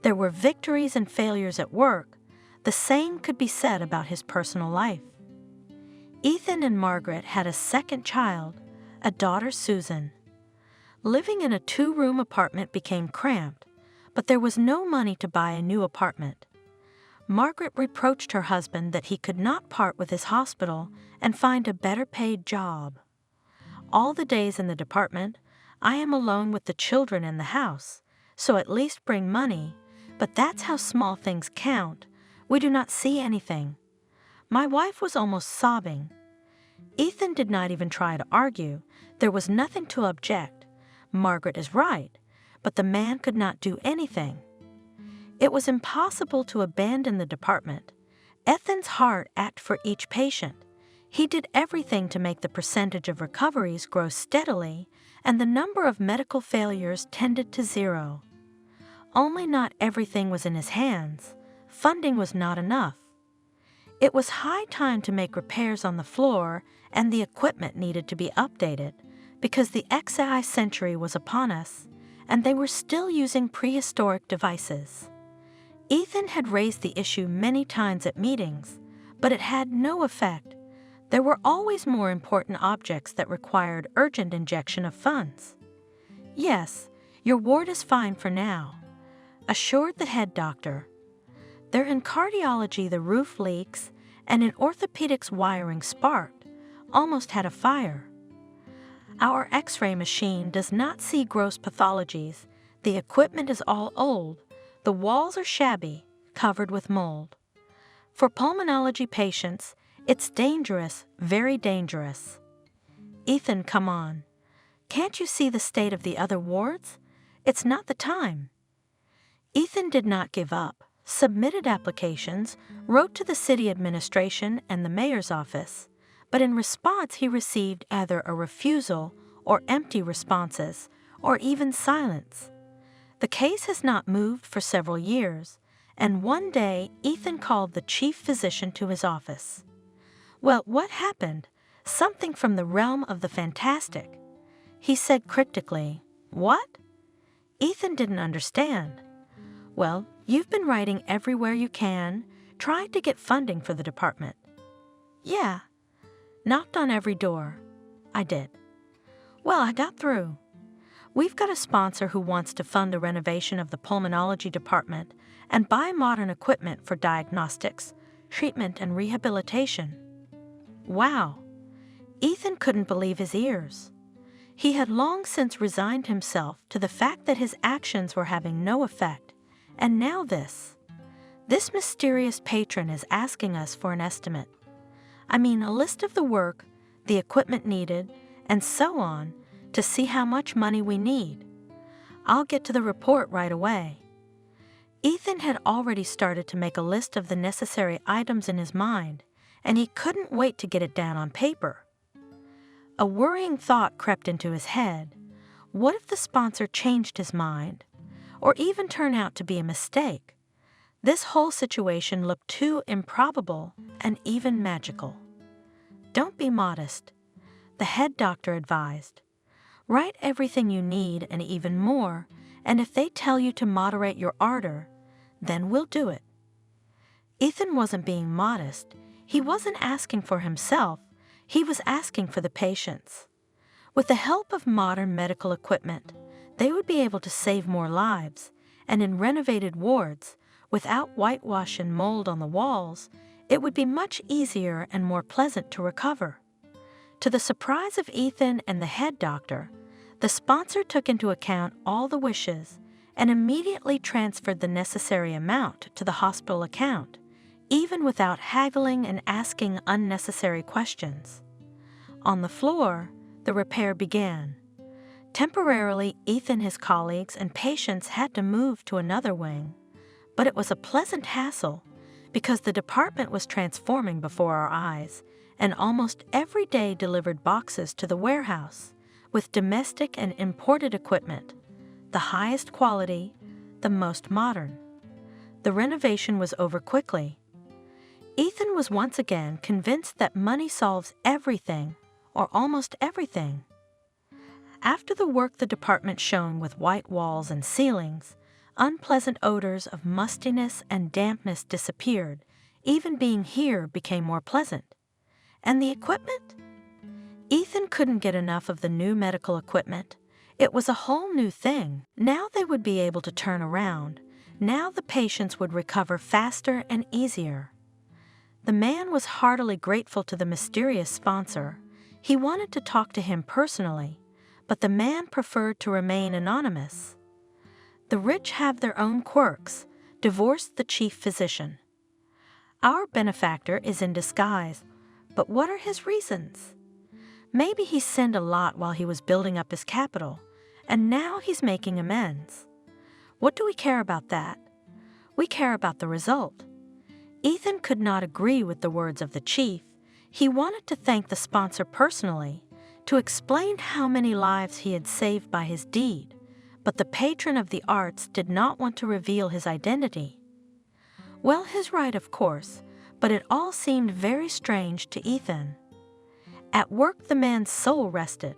There were victories and failures at work. The same could be said about his personal life. Ethan and Margaret had a second child, a daughter, Susan. Living in a 2-room apartment became cramped, but there was no money to buy a new apartment. Margaret reproached her husband that he could not part with his hospital and find a better-paid job. All the days in the department, I am alone with the children in the house, so at least bring money, but that's how small things count. We do not see anything. My wife was almost sobbing. Ethan did not even try to argue. There was nothing to object. Margaret is right, but the man could not do anything. It was impossible to abandon the department. Ethan's heart ached for each patient. He did everything to make the percentage of recoveries grow steadily, and the number of medical failures tended to zero. Only not everything was in his hands. Funding was not enough. It was high time to make repairs on the floor, and the equipment needed to be updated, because the XI century was upon us, and they were still using prehistoric devices. Ethan had raised the issue many times at meetings, but it had no effect. There were always more important objects that required urgent injection of funds. "Yes, your ward is fine for now," assured the head doctor. "There in cardiology the roof leaks, and in orthopedics wiring sparked, almost had a fire. Our X-ray machine does not see gross pathologies. The equipment is all old. The walls are shabby, covered with mold. For pulmonology patients, it's dangerous, very dangerous." "Ethan, come on. Can't you see the state of the other wards? It's not the time." Ethan did not give up, submitted applications, wrote to the city administration and the mayor's office, but in response he received either a refusal or empty responses, or even silence. The case has not moved for several years, and one day Ethan called the chief physician to his office. "Well, what happened? Something from the realm of the fantastic." He said cryptically, "What?" Ethan didn't understand. "Well, you've been writing everywhere you can, tried to get funding for the department." "Yeah. Knocked on every door." "I did." "Well, I got through. We've got a sponsor who wants to fund the renovation of the pulmonology department and buy modern equipment for diagnostics, treatment, and rehabilitation." Wow! Ethan couldn't believe his ears. He had long since resigned himself to the fact that his actions were having no effect, and now this. This mysterious patron is asking us for an estimate. I mean, a list of the work, the equipment needed, and so on, to see how much money we need. I'll get to the report right away. Ethan had already started to make a list of the necessary items in his mind, and he couldn't wait to get it down on paper. A worrying thought crept into his head. What if the sponsor changed his mind, or even turned out to be a mistake? This whole situation looked too improbable and even magical. "Don't be modest," the head doctor advised. "Write everything you need and even more, and if they tell you to moderate your ardor, then we'll do it." Ethan wasn't being modest. He wasn't asking for himself. He was asking for the patients. With the help of modern medical equipment, they would be able to save more lives, and in renovated wards, without whitewash and mold on the walls, it would be much easier and more pleasant to recover. To the surprise of Ethan and the head doctor, the sponsor took into account all the wishes and immediately transferred the necessary amount to the hospital account, even without haggling and asking unnecessary questions. On the floor, the repair began. Temporarily, Ethan, his colleagues, and patients had to move to another wing, but it was a pleasant hassle because the department was transforming before our eyes, and almost every day delivered boxes to the warehouse with domestic and imported equipment, the highest quality, the most modern. The renovation was over quickly. Ethan was once again convinced that money solves everything, or almost everything. After the work the department shone with white walls and ceilings, unpleasant odors of mustiness and dampness disappeared. Even being here became more pleasant. And the equipment? Ethan couldn't get enough of the new medical equipment. It was a whole new thing. Now they would be able to turn around. Now the patients would recover faster and easier. The man was heartily grateful to the mysterious sponsor. He wanted to talk to him personally, but the man preferred to remain anonymous. The rich have their own quirks, divorced the chief physician. Our benefactor is in disguise, but what are his reasons? Maybe he sinned a lot while he was building up his capital, and now he's making amends. What do we care about that? We care about the result. Ethan could not agree with the words of the chief. He wanted to thank the sponsor personally, to explain how many lives he had saved by his deed, but the patron of the arts did not want to reveal his identity. Well, his right, of course, but it all seemed very strange to Ethan. At work, the man's soul rested.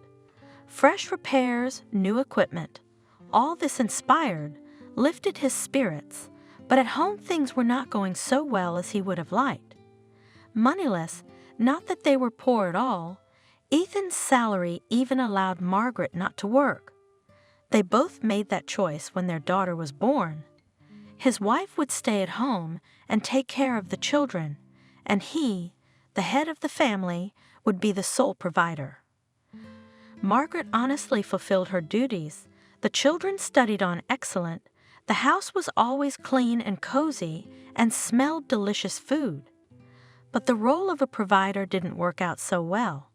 Fresh repairs, new equipment, all this inspired, lifted his spirits, but at home things were not going so well as he would have liked. Moneyless, not that they were poor at all, Ethan's salary even allowed Margaret not to work. They both made that choice when their daughter was born. His wife would stay at home and take care of the children, and he, the head of the family, would be the sole provider. Margaret honestly fulfilled her duties. The children studied on excellent. The house was always clean and cozy and smelled delicious food. But the role of a provider didn't work out so well.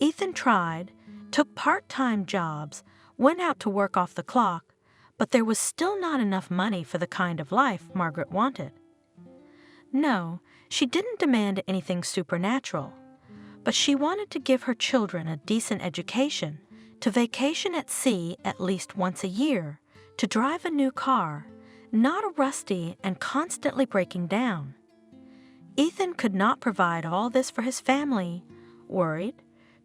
Ethan tried, took part-time jobs, went out to work off the clock, but there was still not enough money for the kind of life Margaret wanted. No, she didn't demand anything supernatural, but she wanted to give her children a decent education, to vacation at sea at least once a year, to drive a new car, not a rusty and constantly breaking down. Ethan could not provide all this for his family, worried,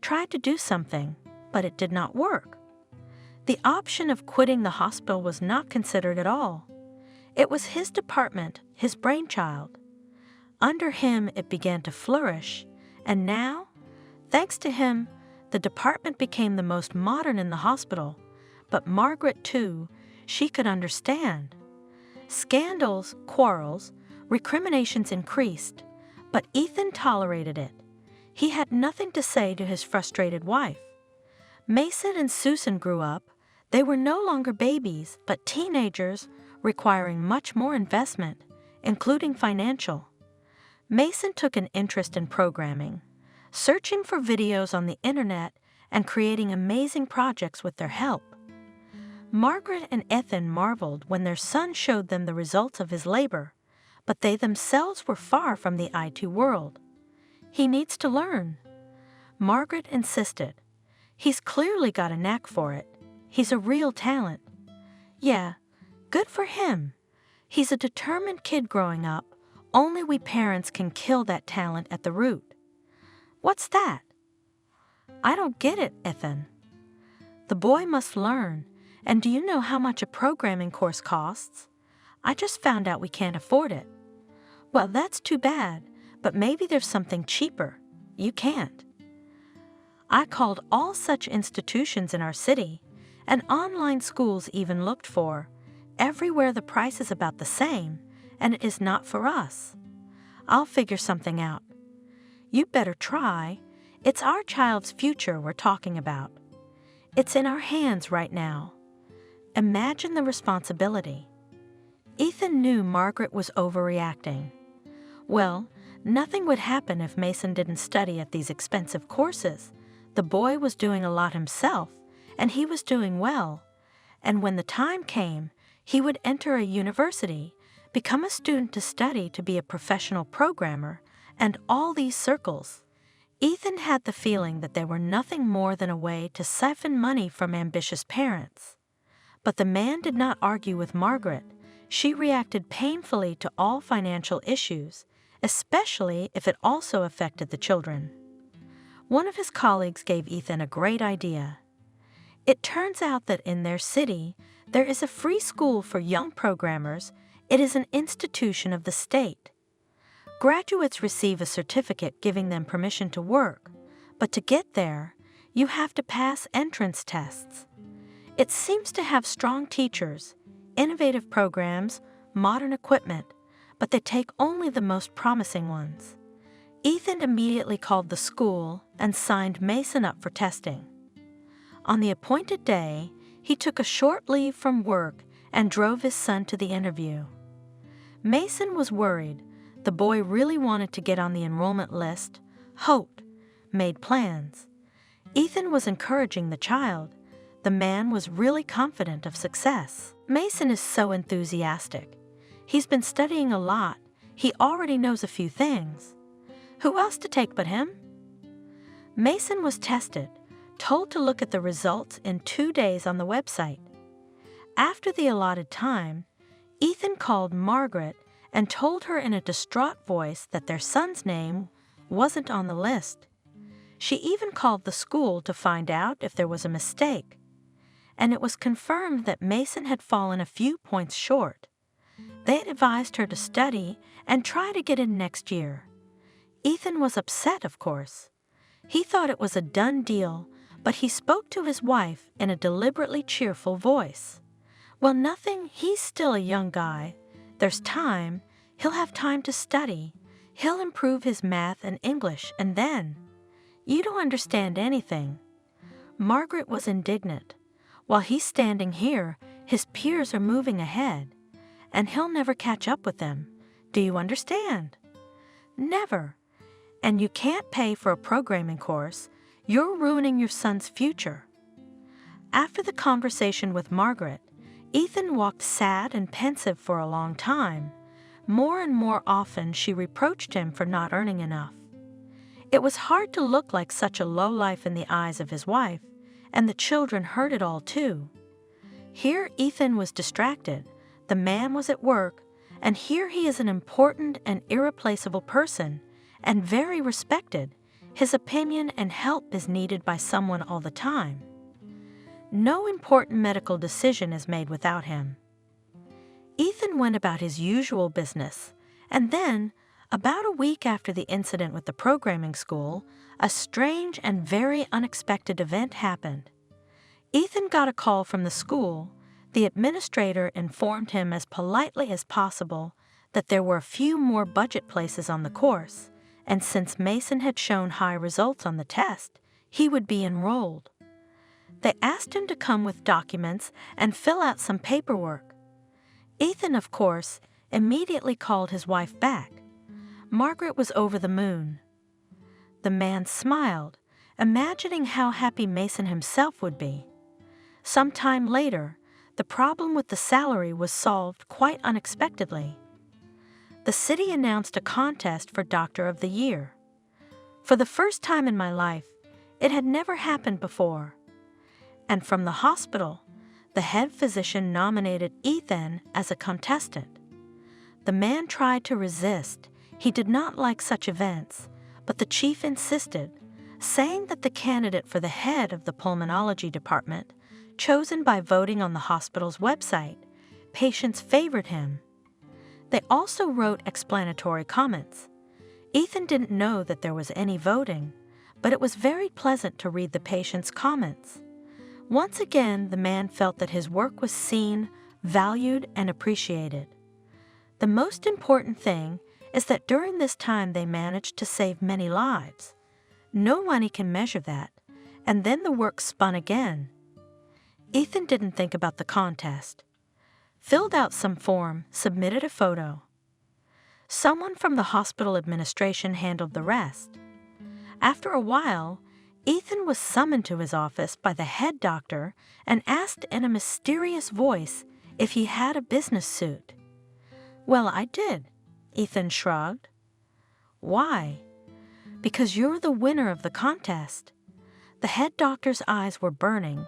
tried to do something, but it did not work. The option of quitting the hospital was not considered at all. It was his department, his brainchild. Under him it began to flourish, and now, thanks to him, the department became the most modern in the hospital. But Margaret, too, she could understand. Scandals, quarrels, recriminations increased, but Ethan tolerated it. He had nothing to say to his frustrated wife. Mason and Susan grew up. They were no longer babies, but teenagers requiring much more investment, including financial. Mason took an interest in programming, searching for videos on the internet and creating amazing projects with their help. Margaret and Ethan marveled when their son showed them the results of his labor, but they themselves were far from the IT world. He needs to learn. Margaret insisted. He's clearly got a knack for it. He's a real talent. Yeah, good for him. He's a determined kid growing up. Only we parents can kill that talent at the root. What's that? I don't get it, Ethan. The boy must learn. And do you know how much a programming course costs? I just found out we can't afford it. Well, that's too bad, but maybe there's something cheaper. You can't. I called all such institutions in our city, and online schools even looked for. Everywhere the price is about the same, and it is not for us. I'll figure something out. You better try. It's our child's future we're talking about. It's in our hands right now. Imagine the responsibility. Ethan knew Margaret was overreacting. Well, nothing would happen if Mason didn't study at these expensive courses. The boy was doing a lot himself, and he was doing well. And when the time came, he would enter a university, become a student to study to be a professional programmer, and all these circles. Ethan had the feeling that they were nothing more than a way to siphon money from ambitious parents. But the man did not argue with Margaret. She reacted painfully to all financial issues, especially if it also affected the children. One of his colleagues gave Ethan a great idea. It turns out that in their city, there is a free school for young programmers. It is an institution of the state. Graduates receive a certificate giving them permission to work, but to get there, you have to pass entrance tests. It seems to have strong teachers, innovative programs, modern equipment, but they take only the most promising ones. Ethan immediately called the school and signed Mason up for testing. On the appointed day, he took a short leave from work and drove his son to the interview. Mason was worried. The boy really wanted to get on the enrollment list, hoped, made plans. Ethan was encouraging the child. The man was really confident of success. Mason is so enthusiastic. He's been studying a lot. He already knows a few things. Who else to take but him? Mason was tested, told to look at the results in 2 days on the website. After the allotted time, Ethan called Margaret and told her in a distraught voice that their son's name wasn't on the list. She even called the school to find out if there was a mistake, and it was confirmed that Mason had fallen a few points short. They had advised her to study and try to get in next year. Ethan was upset, of course. He thought it was a done deal, but he spoke to his wife in a deliberately cheerful voice. Well, nothing, he's still a young guy. There's time. He'll have time to study. He'll improve his math and English, and then... You don't understand anything. Margaret was indignant. While he's standing here, his peers are moving ahead, and he'll never catch up with them. Do you understand? Never. And you can't pay for a programming course. You're ruining your son's future. After the conversation with Margaret, Ethan walked sad and pensive for a long time. More and more often she reproached him for not earning enough. It was hard to look like such a lowlife in the eyes of his wife, and the children heard it all too. Here Ethan was distracted, the man was at work, and here he is an important and irreplaceable person, and very respected. His opinion and help is needed by someone all the time. No important medical decision is made without him. Ethan went about his usual business, and then, about a week after the incident with the programming school, a strange and very unexpected event happened. Ethan got a call from the school. The administrator informed him as politely as possible that there were a few more budget places on the course, and since Mason had shown high results on the test, he would be enrolled. They asked him to come with documents and fill out some paperwork. Ethan, of course, immediately called his wife back. Margaret was over the moon. The man smiled, imagining how happy Mason himself would be. Some time later, the problem with the salary was solved quite unexpectedly. The city announced a contest for Doctor of the Year. For the first time in my life, it had never happened before. And from the hospital, the head physician nominated Ethan as a contestant. The man tried to resist. He did not like such events, but the chief insisted, saying that the candidate for the head of the pulmonology department, chosen by voting on the hospital's website, patients favored him. They also wrote explanatory comments. Ethan didn't know that there was any voting, but it was very pleasant to read the patients' comments. Once again, the man felt that his work was seen, valued, and appreciated. The most important thing is that during this time they managed to save many lives. No money can measure that, and then the work spun again. Ethan didn't think about the contest. Filled out some form, submitted a photo. Someone from the hospital administration handled the rest. After a while, Ethan was summoned to his office by the head doctor and asked in a mysterious voice if he had a business suit. "Well, I did," Ethan shrugged. "Why?" "Because you're the winner of the contest." The head doctor's eyes were burning.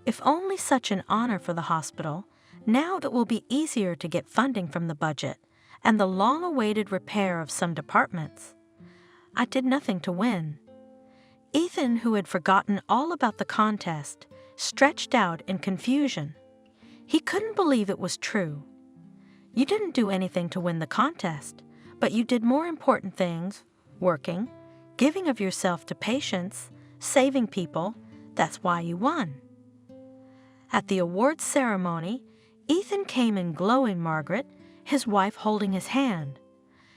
If only such an honor for the hospital. Now it will be easier to get funding from the budget and the long-awaited repair of some departments. I did nothing to win. Ethan, who had forgotten all about the contest, stretched out in confusion. He couldn't believe it was true. You didn't do anything to win the contest, but you did more important things, working, giving of yourself to patients, saving people. That's why you won. At the awards ceremony, Ethan came in glowing Margaret, his wife holding his hand.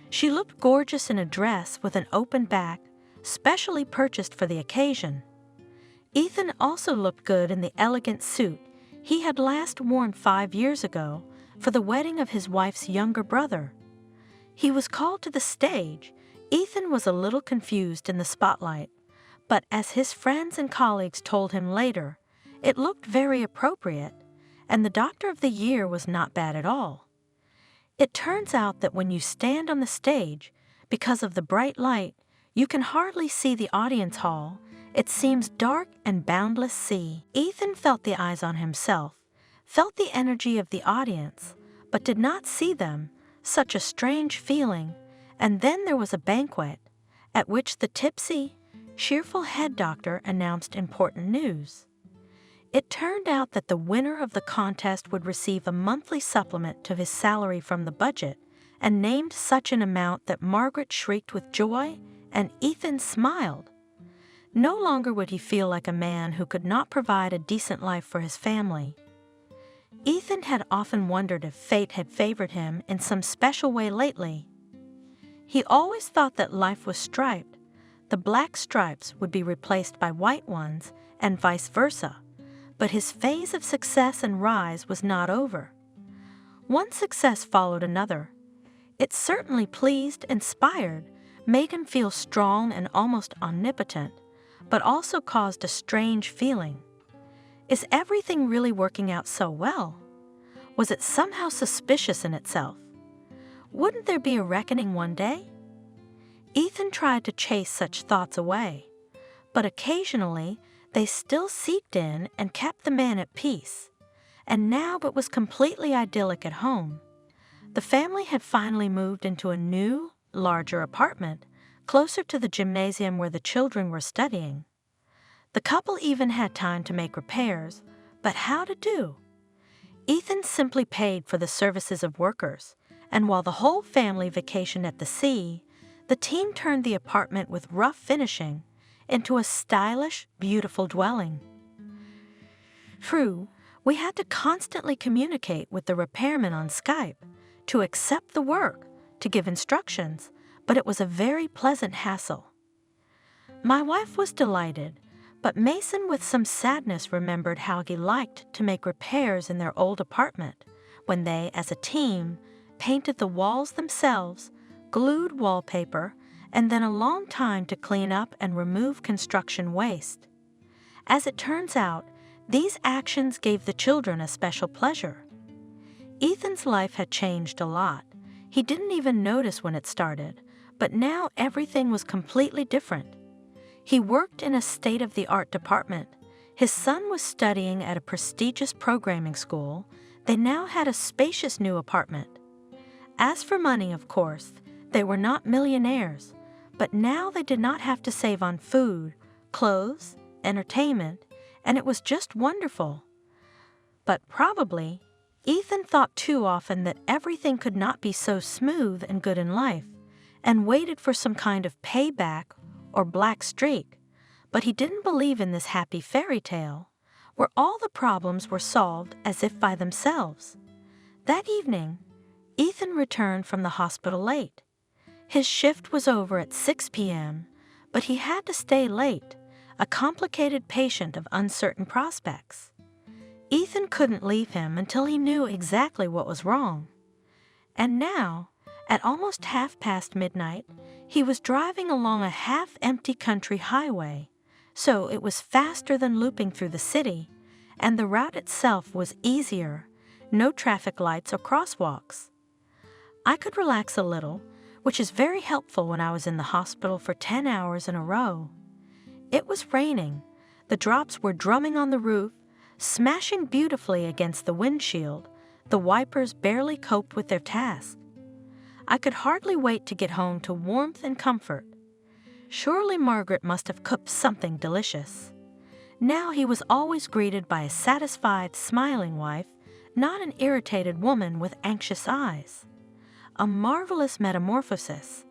She looked gorgeous in a dress with an open back, specially purchased for the occasion. Ethan also looked good in the elegant suit he had last worn 5 years ago for the wedding of his wife's younger brother. He was called to the stage. Ethan was a little confused in the spotlight, but as his friends and colleagues told him later, it looked very appropriate, and the Doctor of the Year was not bad at all. It turns out that when you stand on the stage, because of the bright light, you can hardly see the audience hall. It seems dark and boundless sea. Ethan felt the eyes on himself, felt the energy of the audience, but did not see them. Such a strange feeling. And then there was a banquet, at which the tipsy, cheerful head doctor announced important news. It turned out that the winner of the contest would receive a monthly supplement to his salary from the budget, and named such an amount that Margaret shrieked with joy, and Ethan smiled. No longer would he feel like a man who could not provide a decent life for his family. Ethan had often wondered if fate had favored him in some special way lately. He always thought that life was striped. The black stripes would be replaced by white ones, and vice versa. But his phase of success and rise was not over. One success followed another. It certainly pleased, inspired, made him feel strong and almost omnipotent, but also caused a strange feeling. Is everything really working out so well? Was it somehow suspicious in itself? Wouldn't there be a reckoning one day? Ethan tried to chase such thoughts away, but occasionally they still seeped in and kept the man at peace. And now it was completely idyllic at home. The family had finally moved into a new, larger apartment, closer to the gymnasium where the children were studying. The couple even had time to make repairs, but how to do? Ethan simply paid for the services of workers, and while the whole family vacationed at the sea, the team turned the apartment with rough finishing into a stylish, beautiful dwelling. True, we had to constantly communicate with the repairman on Skype, to accept the work, to give instructions, but it was a very pleasant hassle. My wife was delighted, but Mason with some sadness remembered how he liked to make repairs in their old apartment when they, as a team, painted the walls themselves, glued wallpaper, and then a long time to clean up and remove construction waste. As it turns out, these actions gave the children a special pleasure. Ethan's life had changed a lot. He didn't even notice when it started, but now everything was completely different. He worked in a state-of-the-art department. His son was studying at a prestigious programming school. They now had a spacious new apartment. As for money, of course, they were not millionaires, but now they did not have to save on food, clothes, entertainment, and it was just wonderful. But probably, Ethan thought too often that everything could not be so smooth and good in life, and waited for some kind of payback or black streak. But he didn't believe in this happy fairy tale, where all the problems were solved as if by themselves. That evening, Ethan returned from the hospital late. His shift was over at 6 p.m., but he had to stay late, a complicated patient of uncertain prospects. Ethan couldn't leave him until he knew exactly what was wrong. And now, at almost midnight, he was driving along a half-empty country highway, so it was faster than looping through the city, and the route itself was easier, no traffic lights or crosswalks. I could relax a little, which is very helpful when I was in the hospital for 10 hours in a row. It was raining. The drops were drumming on the roof, smashing beautifully against the windshield. The wipers barely coped with their task. I could hardly wait to get home to warmth and comfort. Surely Margaret must have cooked something delicious. Now he was always greeted by a satisfied, smiling wife, not an irritated woman with anxious eyes. A marvelous metamorphosis.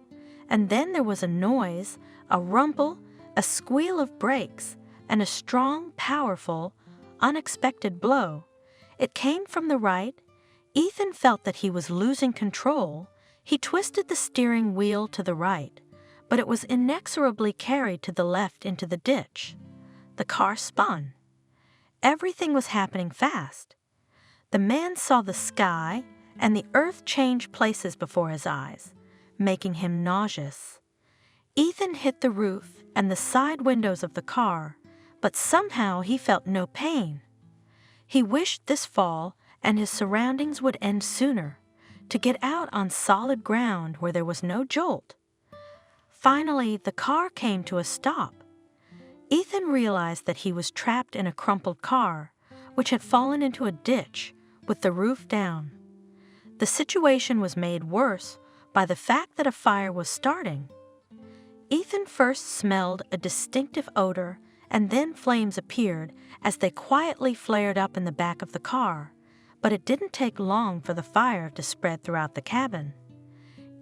And then there was a noise, a rumble, a squeal of brakes, and a strong, powerful, unexpected blow. It came from the right. Ethan felt that he was losing control. He twisted the steering wheel to the right, but it was inexorably carried to the left into the ditch. The car spun. Everything was happening fast. The man saw the sky and the earth change places before his eyes, making him nauseous. Ethan hit the roof and the side windows of the car, but somehow he felt no pain. He wished this fall and his surroundings would end sooner, to get out on solid ground where there was no jolt. Finally, the car came to a stop. Ethan realized that he was trapped in a crumpled car, which had fallen into a ditch with the roof down. The situation was made worse by the fact that a fire was starting. Ethan first smelled a distinctive odor, and then flames appeared as they quietly flared up in the back of the car, but it didn't take long for the fire to spread throughout the cabin.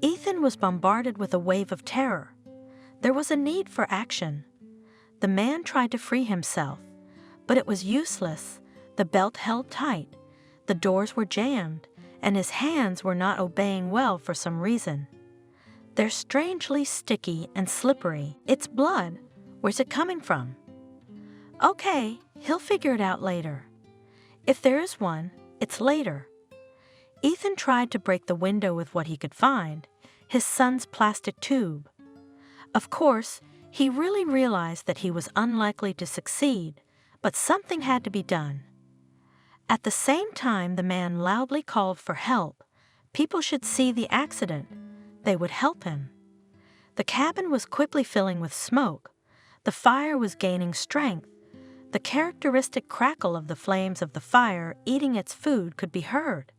Ethan was bombarded with a wave of terror. There was a need for action. The man tried to free himself, but it was useless. The belt held tight, the doors were jammed, and his hands were not obeying well for some reason. They're strangely sticky and slippery. It's blood. Where's it coming from? Okay, he'll figure it out later. If there is one, it's later. Ethan tried to break the window with what he could find, his son's plastic tube. Of course, he really realized that he was unlikely to succeed, but something had to be done. At the same time, the man loudly called for help. People should see the accident. They would help him. The cabin was quickly filling with smoke. The fire was gaining strength. The characteristic crackle of the flames of the fire eating its food could be heard.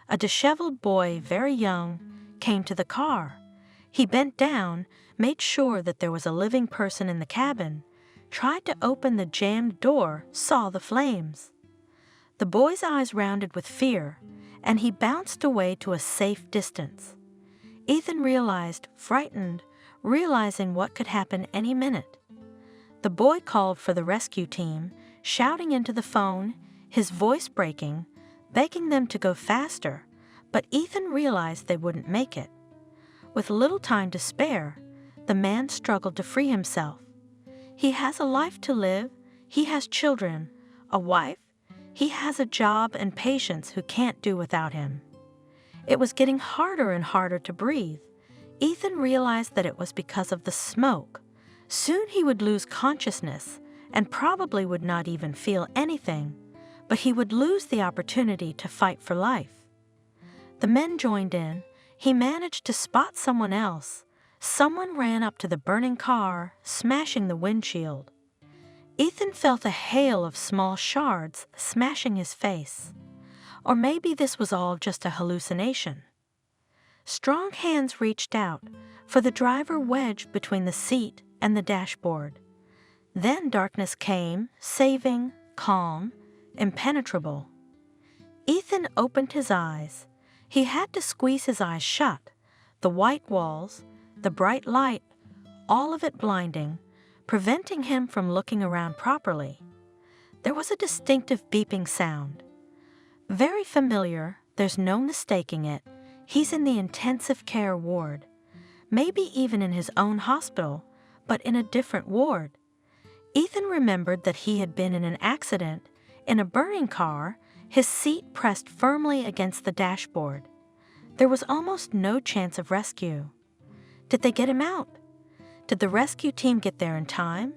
A disheveled boy, very young, came to the car. He bent down, made sure that there was a living person in the cabin, tried to open the jammed door, saw the flames. The boy's eyes rounded with fear, and he bounced away to a safe distance. Ethan realized, frightened, realizing what could happen any minute. The boy called for the rescue team, shouting into the phone, his voice breaking, begging them to go faster, but Ethan realized they wouldn't make it. With little time to spare, the man struggled to free himself. He has a life to live, he has children, a wife, he has a job and patients who can't do without him. It was getting harder and harder to breathe. Ethan realized that it was because of the smoke. Soon he would lose consciousness and probably would not even feel anything, but he would lose the opportunity to fight for life. The men joined in. He managed to spot someone else. Someone ran up to the burning car, smashing the windshield. Ethan felt a hail of small shards smashing his face. Or maybe this was all just a hallucination. Strong hands reached out, for the driver wedged between the seat and the dashboard. Then darkness came, saving, calm, impenetrable. Ethan opened his eyes. He had to squeeze his eyes shut. The white walls, the bright light, all of it blinding, preventing him from looking around properly. There was a distinctive beeping sound. Very familiar, there's no mistaking it. He's in the intensive care ward. Maybe even in his own hospital, but in a different ward. Ethan remembered that he had been in an accident, in a burning car, his seat pressed firmly against the dashboard. There was almost no chance of rescue. Did they get him out? Did the rescue team get there in time?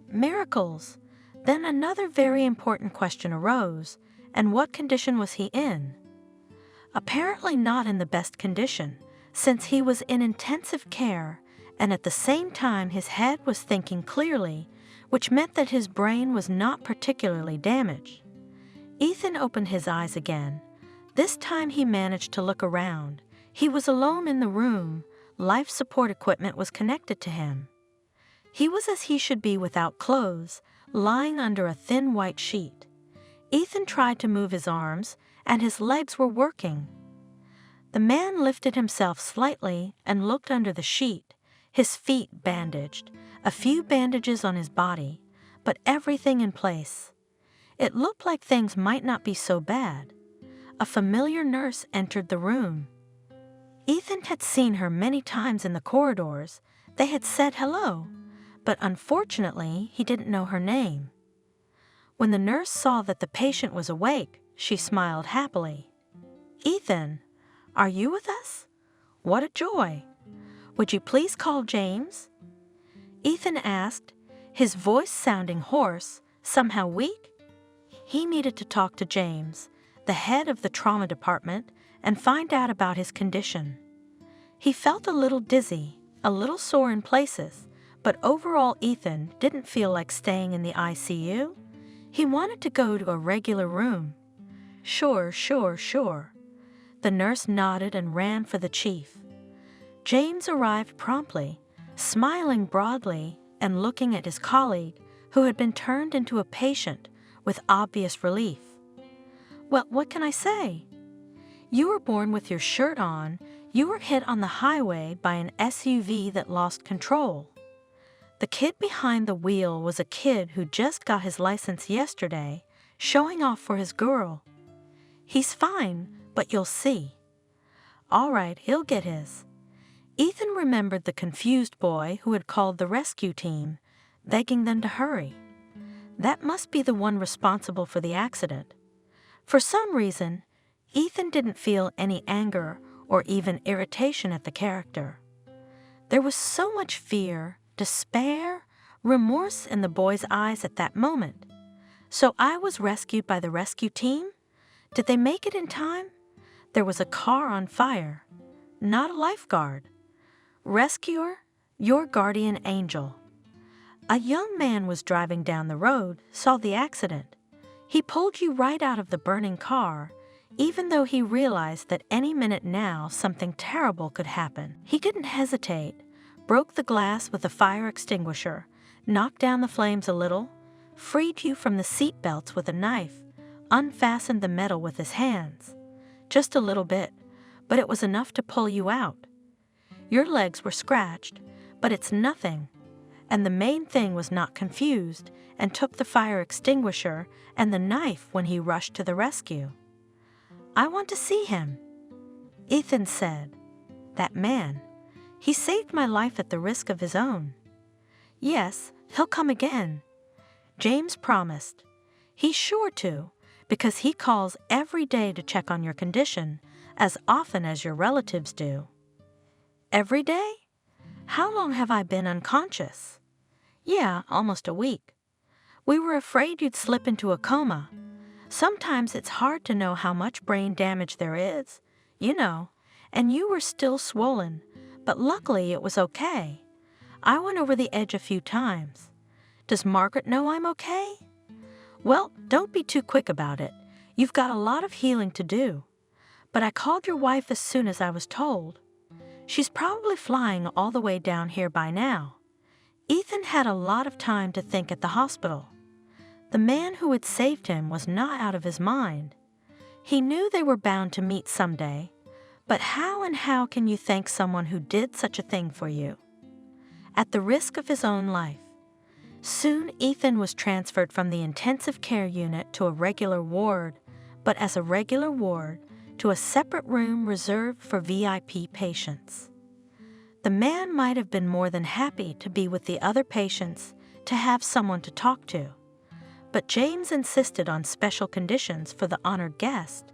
Miracles! Then another very important question arose. And what condition was he in? Apparently not in the best condition, since he was in intensive care, and at the same time his head was thinking clearly, which meant that his brain was not particularly damaged. Ethan opened his eyes again. This time he managed to look around. He was alone in the room. Life support equipment was connected to him. He was as he should be without clothes, lying under a thin white sheet. Ethan tried to move his arms, and his legs were working. The man lifted himself slightly and looked under the sheet, his feet bandaged, a few bandages on his body, but everything in place. It looked like things might not be so bad. A familiar nurse entered the room. Ethan had seen her many times in the corridors. They had said hello, but unfortunately he didn't know her name. When the nurse saw that the patient was awake, she smiled happily. "Ethan, are you with us? What a joy! Would you please call James?" Ethan asked, his voice sounding hoarse, somehow weak. He needed to talk to James, the head of the trauma department, and find out about his condition. He felt a little dizzy, a little sore in places, but overall Ethan didn't feel like staying in the ICU. He wanted to go to a regular room. Sure. The nurse nodded and ran for the chief. James arrived promptly, smiling broadly and looking at his colleague, who had been turned into a patient, with obvious relief. Well, what can I say? You were born with your shirt on. You were hit on the highway by an SUV that lost control. The kid behind the wheel was a kid who just got his license yesterday, showing off for his girl. He's fine, but you'll see. All right, he'll get his. Ethan remembered the confused boy who had called the rescue team, begging them to hurry. That must be the one responsible for the accident. For some reason, Ethan didn't feel any anger or even irritation at the character. There was so much fear, despair, remorse in the boy's eyes at that moment. So I was rescued by the rescue team? Did they make it in time? There was a car on fire, not a lifeguard. Rescuer, your guardian angel. A young man was driving down the road, saw the accident. He pulled you right out of the burning car, even though he realized that any minute now something terrible could happen. He didn't hesitate, broke the glass with a fire extinguisher, knocked down the flames a little, freed you from the seat belts with a knife, unfastened the metal with his hands. Just a little bit, but it was enough to pull you out. Your legs were scratched, but it's nothing. And the main thing was not confused and took the fire extinguisher and the knife when he rushed to the rescue. I want to see him. Ethan said, that man, he saved my life at the risk of his own. Yes, he'll come again. James promised. He's sure to, because he calls every day to check on your condition, as often as your relatives do. Every day? How long have I been unconscious? Yeah, almost a week. We were afraid you'd slip into a coma. Sometimes it's hard to know how much brain damage there is, and you were still swollen, but luckily it was okay. I went over the edge a few times. Does Margaret know I'm okay? Well, don't be too quick about it. You've got a lot of healing to do. But I called your wife as soon as I was told. She's probably flying all the way down here by now. Ethan had a lot of time to think at the hospital. The man who had saved him was not out of his mind. He knew they were bound to meet someday, but how can you thank someone who did such a thing for you? At the risk of his own life. Soon Ethan was transferred from the intensive care unit to a regular ward, but as a regular ward, to a separate room reserved for VIP patients. The man might have been more than happy to be with the other patients, to have someone to talk to. But James insisted on special conditions for the honored guest.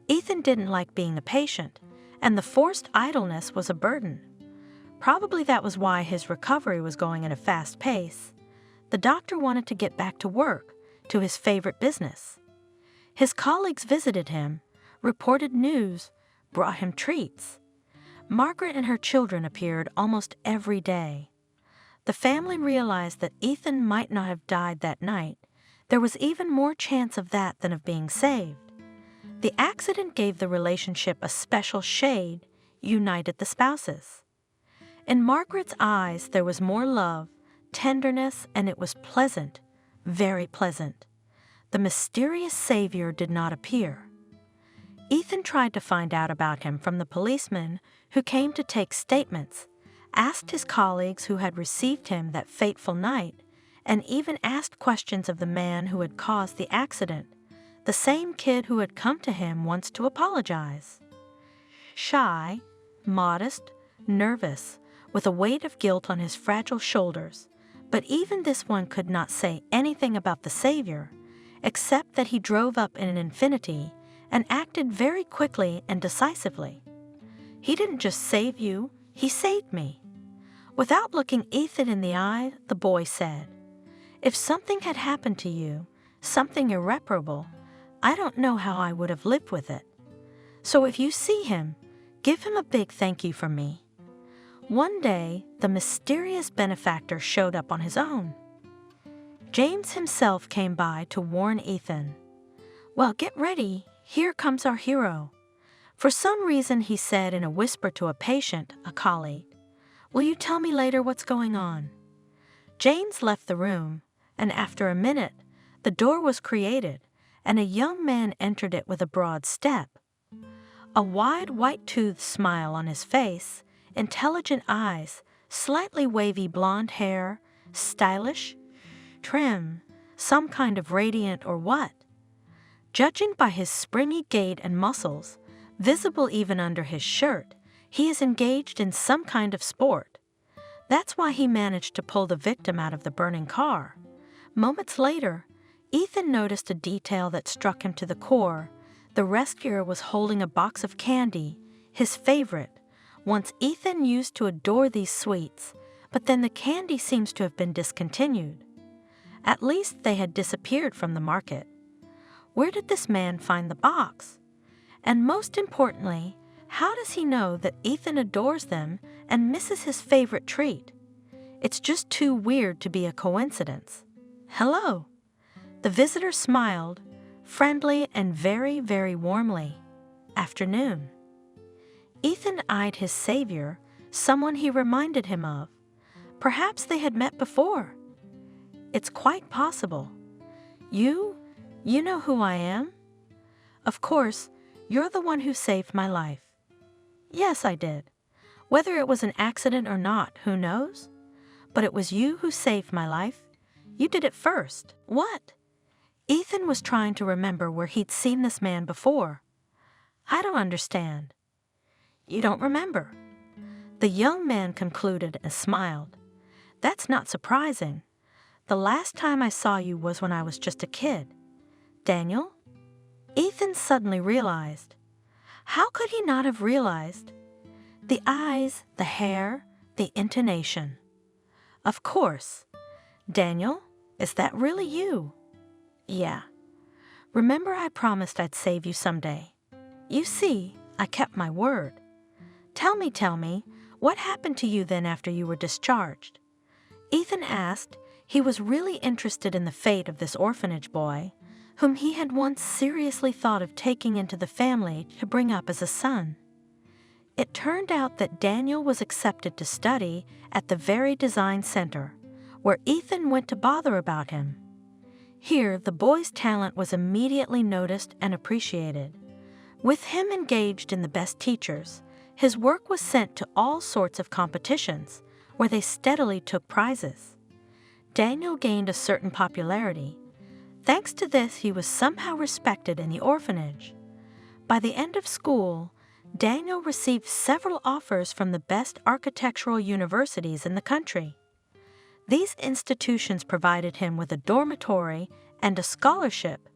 Ethan didn't like being a patient, and the forced idleness was a burden. Probably that was why his recovery was going at a fast pace. The doctor wanted to get back to work, to his favorite business. His colleagues visited him, reported news, brought him treats. Margaret and her children appeared almost every day. The family realized that Ethan might not have died that night. There was even more chance of that than of being saved. The accident gave the relationship a special shade, united the spouses. In Margaret's eyes there was more love, tenderness, and it was pleasant, very pleasant. The mysterious savior did not appear. Ethan tried to find out about him from the policeman who came to take statements, asked his colleagues who had received him that fateful night, and even asked questions of the man who had caused the accident, the same kid who had come to him once to apologize. Shy, modest, nervous, with a weight of guilt on his fragile shoulders, but even this one could not say anything about the Savior, except that he drove up in an Infiniti and acted very quickly and decisively. He didn't just save you, he saved me. Without looking Ethan in the eye, the boy said, "If something had happened to you, something irreparable, I don't know how I would have lived with it. So if you see him, give him a big thank you from me." One day, the mysterious benefactor showed up on his own. James himself came by to warn Ethan. "Well, get ready. Here comes our hero." For some reason, he said in a whisper to a patient, a colleague, "Will you tell me later what's going on?" James left the room, and after a minute, the door was created, and a young man entered it with a broad step. A wide, white-toothed smile on his face, intelligent eyes, slightly wavy blonde hair, stylish, trim, some kind of radiant or what? Judging by his springy gait and muscles, visible even under his shirt, he is engaged in some kind of sport. That's why he managed to pull the victim out of the burning car. Moments later, Ethan noticed a detail that struck him to the core. The rescuer was holding a box of candy, his favorite. Once Ethan used to adore these sweets, but then the candy seems to have been discontinued. At least they had disappeared from the market. Where did this man find the box? And most importantly, how does he know that Ethan adores them and misses his favorite treat? It's just too weird to be a coincidence. "Hello." The visitor smiled, friendly and very, very warmly. "Afternoon." Ethan eyed his savior, someone he reminded him of. Perhaps they had met before. It's quite possible. You know who I am? Of course, you're the one who saved my life." "Yes, I did. Whether it was an accident or not, who knows? But it was you who saved my life. You did it first." "What?" Ethan was trying to remember where he'd seen this man before. "I don't understand." "You don't remember?" The young man concluded and smiled. "That's not surprising. The last time I saw you was when I was just a kid. Daniel?" Ethan suddenly realized. How could he not have realized? The eyes, the hair, the intonation. Of course. "Daniel, is that really you?" "Yeah. Remember I promised I'd save you someday. You see, I kept my word. Tell me, what happened to you then after you were discharged?" Ethan asked. He was really interested in the fate of this orphanage boy, whom he had once seriously thought of taking into the family to bring up as a son. It turned out that Daniel was accepted to study at the very design center, where Ethan went to bother about him. Here, the boy's talent was immediately noticed and appreciated. With him engaged in the best teachers, his work was sent to all sorts of competitions, where they steadily took prizes. Daniel gained a certain popularity. Thanks to this, he was somehow respected in the orphanage. By the end of school, Daniel received several offers from the best architectural universities in the country. These institutions provided him with a dormitory and a scholarship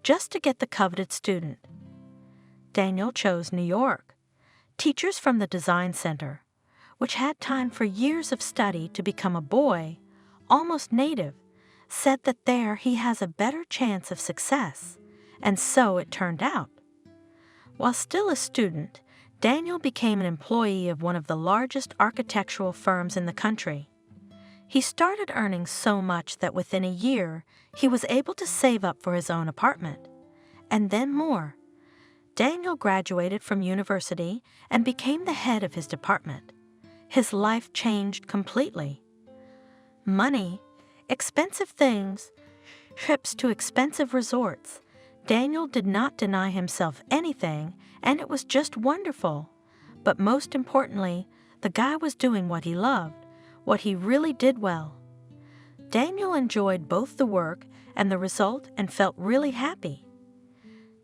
just to get the coveted student. Daniel chose New York. Teachers from the Design Center, which had time for years of study to become a boy, almost native, said that there he has a better chance of success, and so it turned out. While still a student, Daniel became an employee of one of the largest architectural firms in the country. He started earning so much that within a year, he was able to save up for his own apartment, and then more. Daniel graduated from university and became the head of his department. His life changed completely. Money, expensive things, trips to expensive resorts. Daniel did not deny himself anything, and it was just wonderful. But most importantly, the guy was doing what he loved, what he really did well. Daniel enjoyed both the work and the result and felt really happy.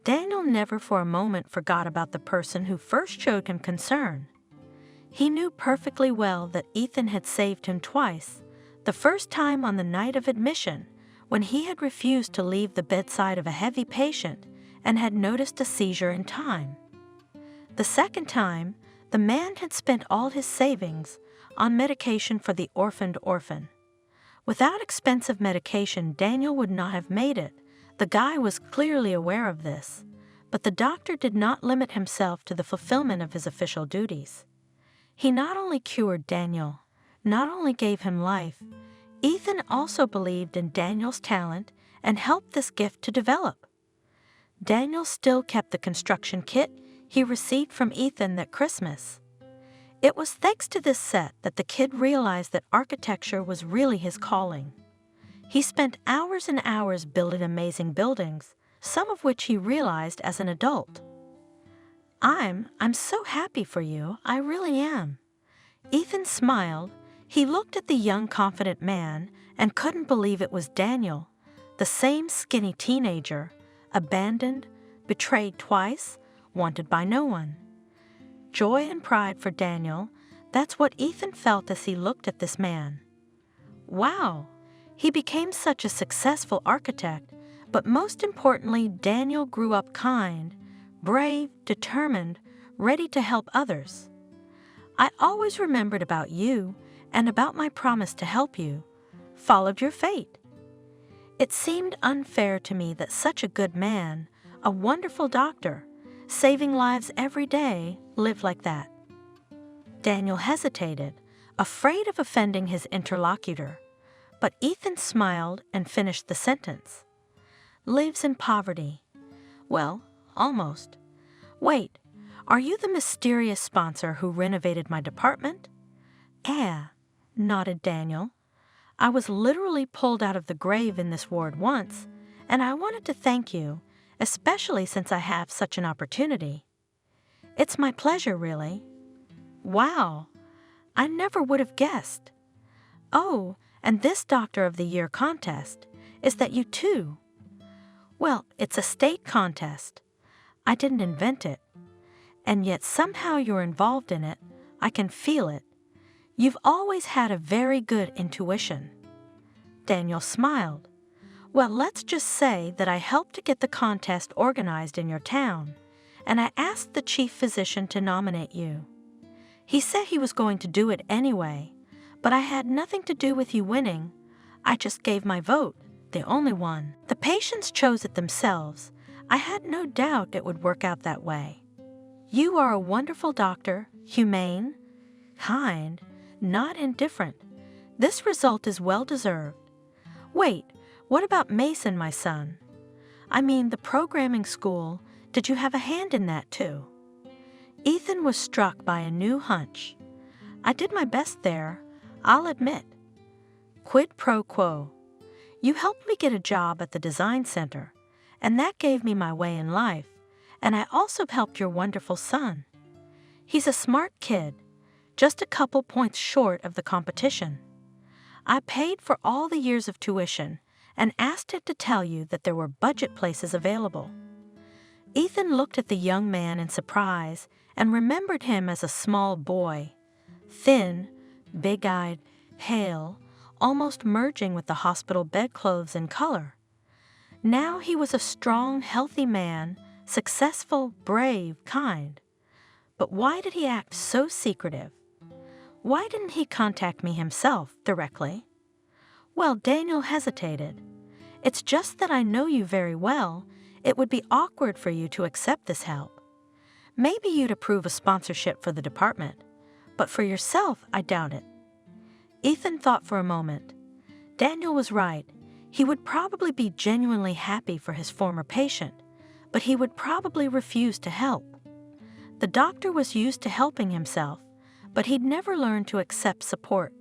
Daniel never for a moment forgot about the person who first showed him concern. He knew perfectly well that Ethan had saved him twice, the first time on the night of admission, when he had refused to leave the bedside of a heavy patient and had noticed a seizure in time. The second time, the man had spent all his savings on medication for the orphaned orphan. Without expensive medication, Daniel would not have made it. The guy was clearly aware of this, But the doctor did not limit himself to the fulfillment of his official duties. He not only cured Daniel, not only gave him life, Ethan also believed in Daniel's talent and helped this gift to develop. Daniel still kept the construction kit he received from Ethan that Christmas. It was thanks to this set that the kid realized that architecture was really his calling. He spent hours and hours building amazing buildings, some of which he realized as an adult. I'm so happy for you, I really am. Ethan smiled. He looked at the young, confident man and couldn't believe it was Daniel, the same skinny teenager, abandoned, betrayed twice, wanted by no one. Joy and pride for Daniel, that's what Ethan felt as he looked at this man. Wow, he became such a successful architect, but most importantly, Daniel grew up kind, brave, determined, ready to help others. I always remembered about you and about my promise to help you, followed your fate. It seemed unfair to me that such a good man, a wonderful doctor, saving lives every day, lived like that. Daniel hesitated, afraid of offending his interlocutor, but Ethan smiled and finished the sentence. Lives in poverty. Well, almost. Wait, are you the mysterious sponsor who renovated my department? Yeah, nodded Daniel. I was literally pulled out of the grave in this ward once, and I wanted to thank you, especially since I have such an opportunity. It's my pleasure, really. Wow, I never would have guessed. Oh, and this Doctor of the Year contest, is that you too? Well, it's a state contest. I didn't invent it. And yet somehow you're involved in it. I can feel it. You've always had a very good intuition. Daniel smiled. Well, let's just say that I helped to get the contest organized in your town, and I asked the chief physician to nominate you. He said he was going to do it anyway, but I had nothing to do with you winning. I just gave my vote, the only one. The patients chose it themselves. I had no doubt it would work out that way. You are a wonderful doctor, humane, kind, not indifferent. This result is well-deserved. Wait, what about Mason, my son? I mean, the programming school, did you have a hand in that too? Ethan was struck by a new hunch. I did my best there, I'll admit. Quid pro quo. You helped me get a job at the design center, and that gave me my way in life, and I also helped your wonderful son. He's a smart kid, just a couple points short of the competition. I paid for all the years of tuition and asked it to tell you that there were budget places available. Ethan looked at the young man in surprise and remembered him as a small boy, thin, big-eyed, pale, almost merging with the hospital bedclothes in color. Now he was a strong, healthy man, successful, brave, kind. But why did he act so secretive? Why didn't he contact me himself directly? Well, Daniel hesitated. It's just that I know you very well. It would be awkward for you to accept this help. Maybe you'd approve a sponsorship for the department, but for yourself, I doubt it. Ethan thought for a moment. Daniel was right. He would probably be genuinely happy for his former patient, but he would probably refuse to help. The doctor was used to helping himself, but he'd never learned to accept support.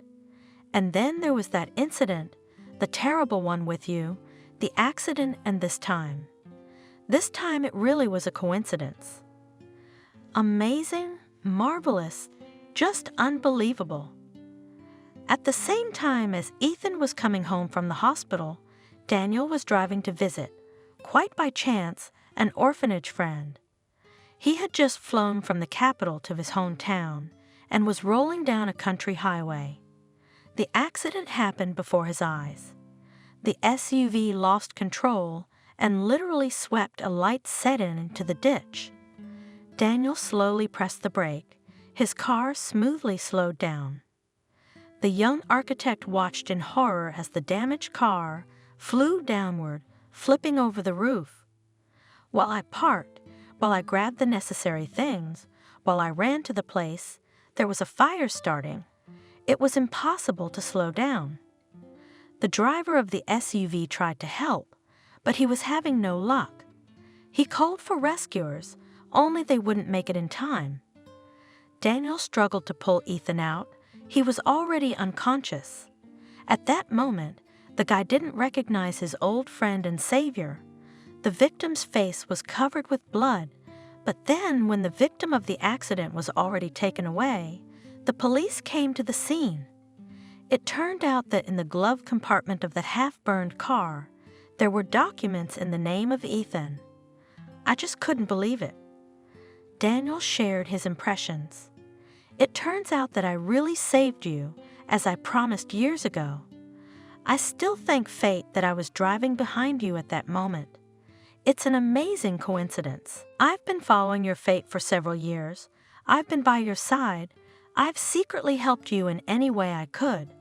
And then there was that incident, the terrible one with you, the accident, and this time. This time it really was a coincidence. Amazing, marvelous, just unbelievable. At the same time as Ethan was coming home from the hospital, Daniel was driving to visit, quite by chance, an orphanage friend. He had just flown from the capital to his hometown and was rolling down a country highway. The accident happened before his eyes. The SUV lost control and literally swept a light sedan into the ditch. Daniel slowly pressed the brake. His car smoothly slowed down. The young architect watched in horror as the damaged car flew downward, flipping over the roof. While I parked, while I grabbed the necessary things, while I ran to the place, there was a fire starting. It was impossible to slow down. The driver of the SUV tried to help, but he was having no luck. He called for rescuers, only they wouldn't make it in time. Daniel struggled to pull Ethan out. He was already unconscious. At that moment, the guy didn't recognize his old friend and savior. The victim's face was covered with blood, but then when the victim of the accident was already taken away, the police came to the scene. It turned out that in the glove compartment of that half-burned car, there were documents in the name of Ethan. I just couldn't believe it. Daniel shared his impressions. It turns out that I really saved you, as I promised years ago. I still thank fate that I was driving behind you at that moment. It's an amazing coincidence. I've been following your fate for several years. I've been by your side. I've secretly helped you in any way I could,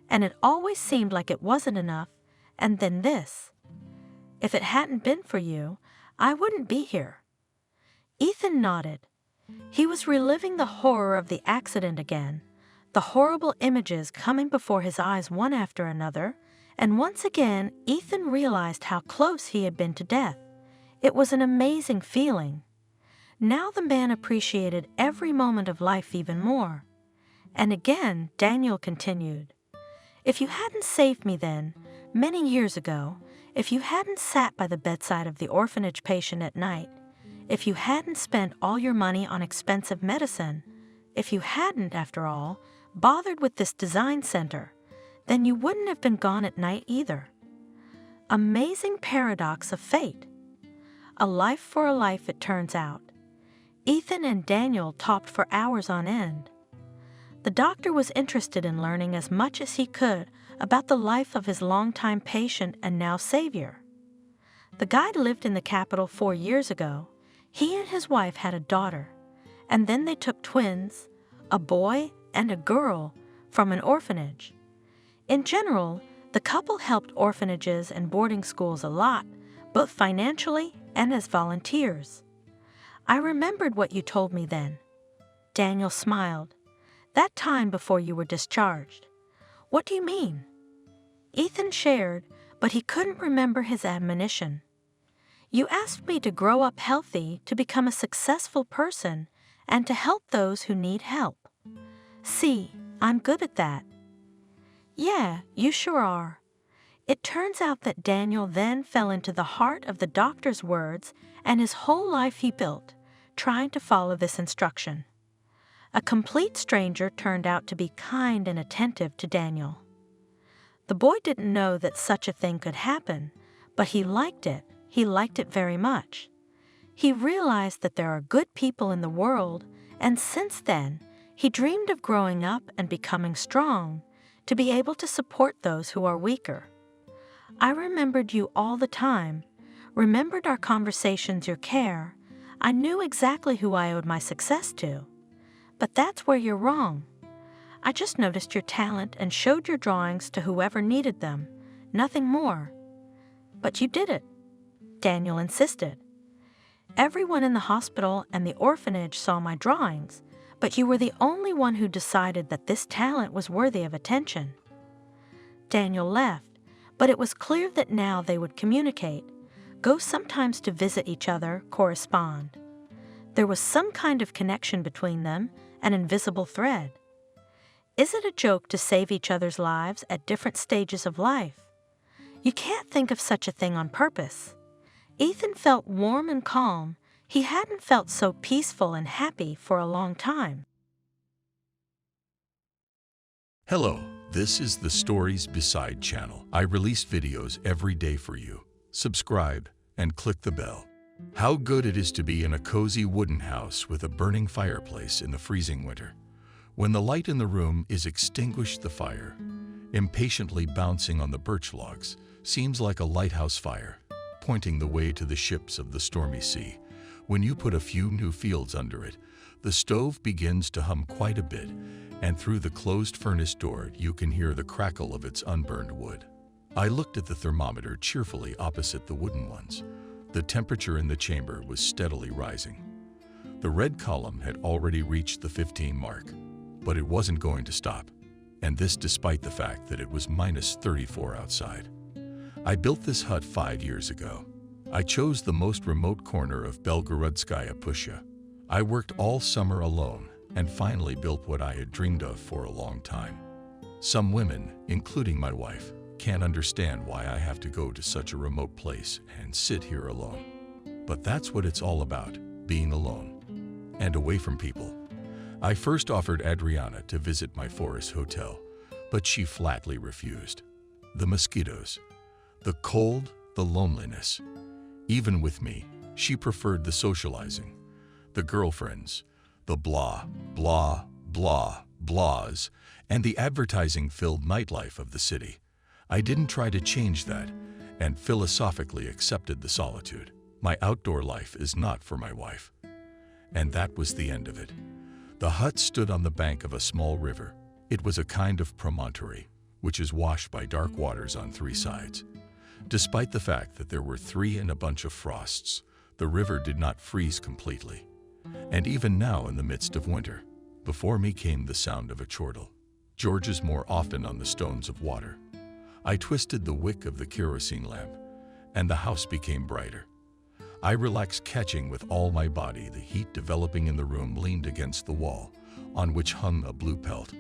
and it always seemed like it wasn't enough, and then this. If it hadn't been for you, I wouldn't be here. Ethan nodded. He was reliving the horror of the accident again, the horrible images coming before his eyes one after another, and once again Ethan realized how close he had been to death. It was an amazing feeling. Now the man appreciated every moment of life even more. And again, Daniel continued, "If you hadn't saved me then, many years ago, if you hadn't sat by the bedside of the orphanage patient at night, if you hadn't spent all your money on expensive medicine, if you hadn't, after all, bothered with this design center, then you wouldn't have been gone at night either." Amazing paradox of fate. A life for a life, it turns out. Ethan and Daniel talked for hours on end. The doctor was interested in learning as much as he could about the life of his longtime patient and now savior. The guy lived in the capital 4 years ago. He and his wife had a daughter, and then they took twins, a boy and a girl, from an orphanage. In general, the couple helped orphanages and boarding schools a lot, both financially and as volunteers. I remembered what you told me then. Daniel smiled. That time before you were discharged. What do you mean? Ethan shared, but he couldn't remember his admonition. You asked me to grow up healthy, to become a successful person, and to help those who need help. See, I'm good at that. Yeah, you sure are. It turns out that Daniel then fell into the heart of the doctor's words, and his whole life he built, trying to follow this instruction. A complete stranger turned out to be kind and attentive to Daniel. The boy didn't know that such a thing could happen, but he liked it. He liked it very much. He realized that there are good people in the world, and since then, he dreamed of growing up and becoming strong, to be able to support those who are weaker. I remembered you all the time, remembered our conversations, your care. I knew exactly who I owed my success to. But that's where you're wrong. I just noticed your talent and showed your drawings to whoever needed them, nothing more. But you did it, Daniel insisted. Everyone in the hospital and the orphanage saw my drawings, but you were the only one who decided that this talent was worthy of attention. Daniel left, but it was clear that now they would communicate, go sometimes to visit each other, correspond. There was some kind of connection between them, an invisible thread. Is it a joke to save each other's lives at different stages of life? You can't think of such a thing on purpose. Ethan felt warm and calm. He hadn't felt so peaceful and happy for a long time. Hello, this is the Stories Beside channel. I release videos every day for you. Subscribe and click the bell. How good it is to be in a cozy wooden house with a burning fireplace in the freezing winter. When the light in the room is extinguished, the fire, impatiently bouncing on the birch logs, seems like a lighthouse fire, pointing the way to the ships of the stormy sea. When you put a few new fields under it, the stove begins to hum quite a bit, and through the closed furnace door you can hear the crackle of its unburned wood. I looked at the thermometer cheerfully opposite the wooden ones. The temperature in the chamber was steadily rising. The red column had already reached the 15 mark, but it wasn't going to stop, and this despite the fact that it was minus 34 outside. I built this hut 5 years ago. I chose the most remote corner of Belgorodskaya Pusha. I worked all summer alone and finally built what I had dreamed of for a long time. Some women, including my wife, can't understand why I have to go to such a remote place and sit here alone. But that's what it's all about, being alone and away from people. I first offered Adriana to visit my forest hotel, but she flatly refused. The mosquitoes, the cold, the loneliness. Even with me, she preferred the socializing, the girlfriends, the blah, blah, blah, blahs, and the advertising-filled nightlife of the city. I didn't try to change that and philosophically accepted the solitude. My outdoor life is not for my wife. And that was the end of it. The hut stood on the bank of a small river. It was a kind of promontory, which is washed by dark waters on 3 sides. Despite the fact that there were 3 and a bunch of frosts, the river did not freeze completely. And even now in the midst of winter, before me came the sound of a chortle. George's more often on the stones of water. I twisted the wick of the kerosene lamp, and the house became brighter. I relaxed, catching with all my body the heat developing in the room, leaned against the wall, on which hung a blue pelt.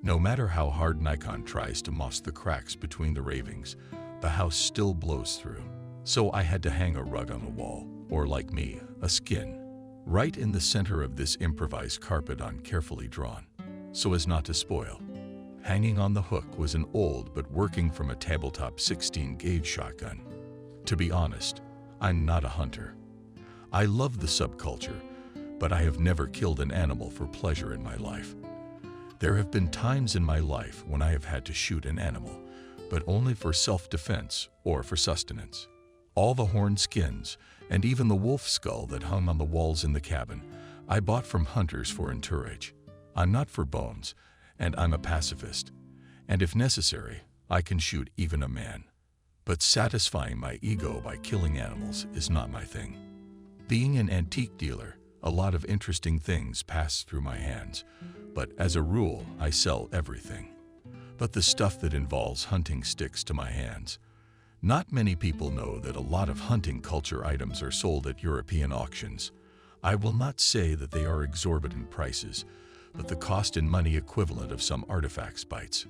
No matter how hard Nikon tries to moss the cracks between the ravings, the house still blows through. So I had to hang a rug on the wall, or like me, a skin, right in the center of this improvised carpet on carefully drawn, so as not to spoil. Hanging on the hook was an old but working from a tabletop 16-gauge shotgun. To be honest, I'm not a hunter. I love the subculture, but I have never killed an animal for pleasure in my life. There have been times in my life when I have had to shoot an animal, but only for self-defense or for sustenance. All the horn skins, and even the wolf skull that hung on the walls in the cabin, I bought from hunters for entourage. I'm not for bones, and I'm a pacifist. And if necessary, I can shoot even a man. But satisfying my ego by killing animals is not my thing. Being an antique dealer, a lot of interesting things pass through my hands, but as a rule, I sell everything. But the stuff that involves hunting sticks to my hands. Not many people know that a lot of hunting culture items are sold at European auctions. I will not say that they are exorbitant prices, but the cost in money equivalent of some artifacts bites.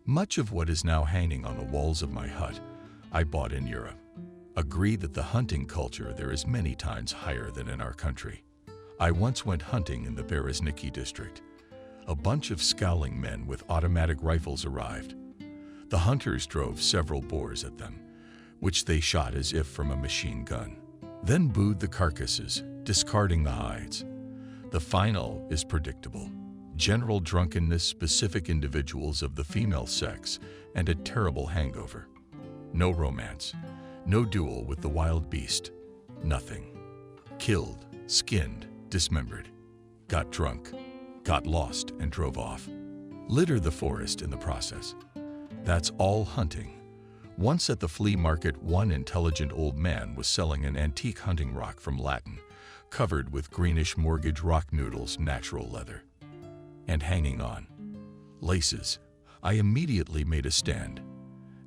Much of what is now hanging on the walls of my hut, I bought in Europe. Agree that the hunting culture there is many times higher than in our country. I once went hunting in the Berezniki district. A bunch of scowling men with automatic rifles arrived. The hunters drove several boars at them, which they shot as if from a machine gun, then booed the carcasses, discarding the hides. The final is predictable. General drunkenness, specific individuals of the female sex, and a terrible hangover. No romance, no duel with the wild beast, nothing. Killed, skinned, dismembered, got drunk, got lost and drove off. Litter the forest in the process. That's all hunting. Once at the flea market, one intelligent old man was selling an antique hunting rock from Latin, covered with greenish mortgage rock noodles, natural leather. And hanging on laces, I immediately made a stand.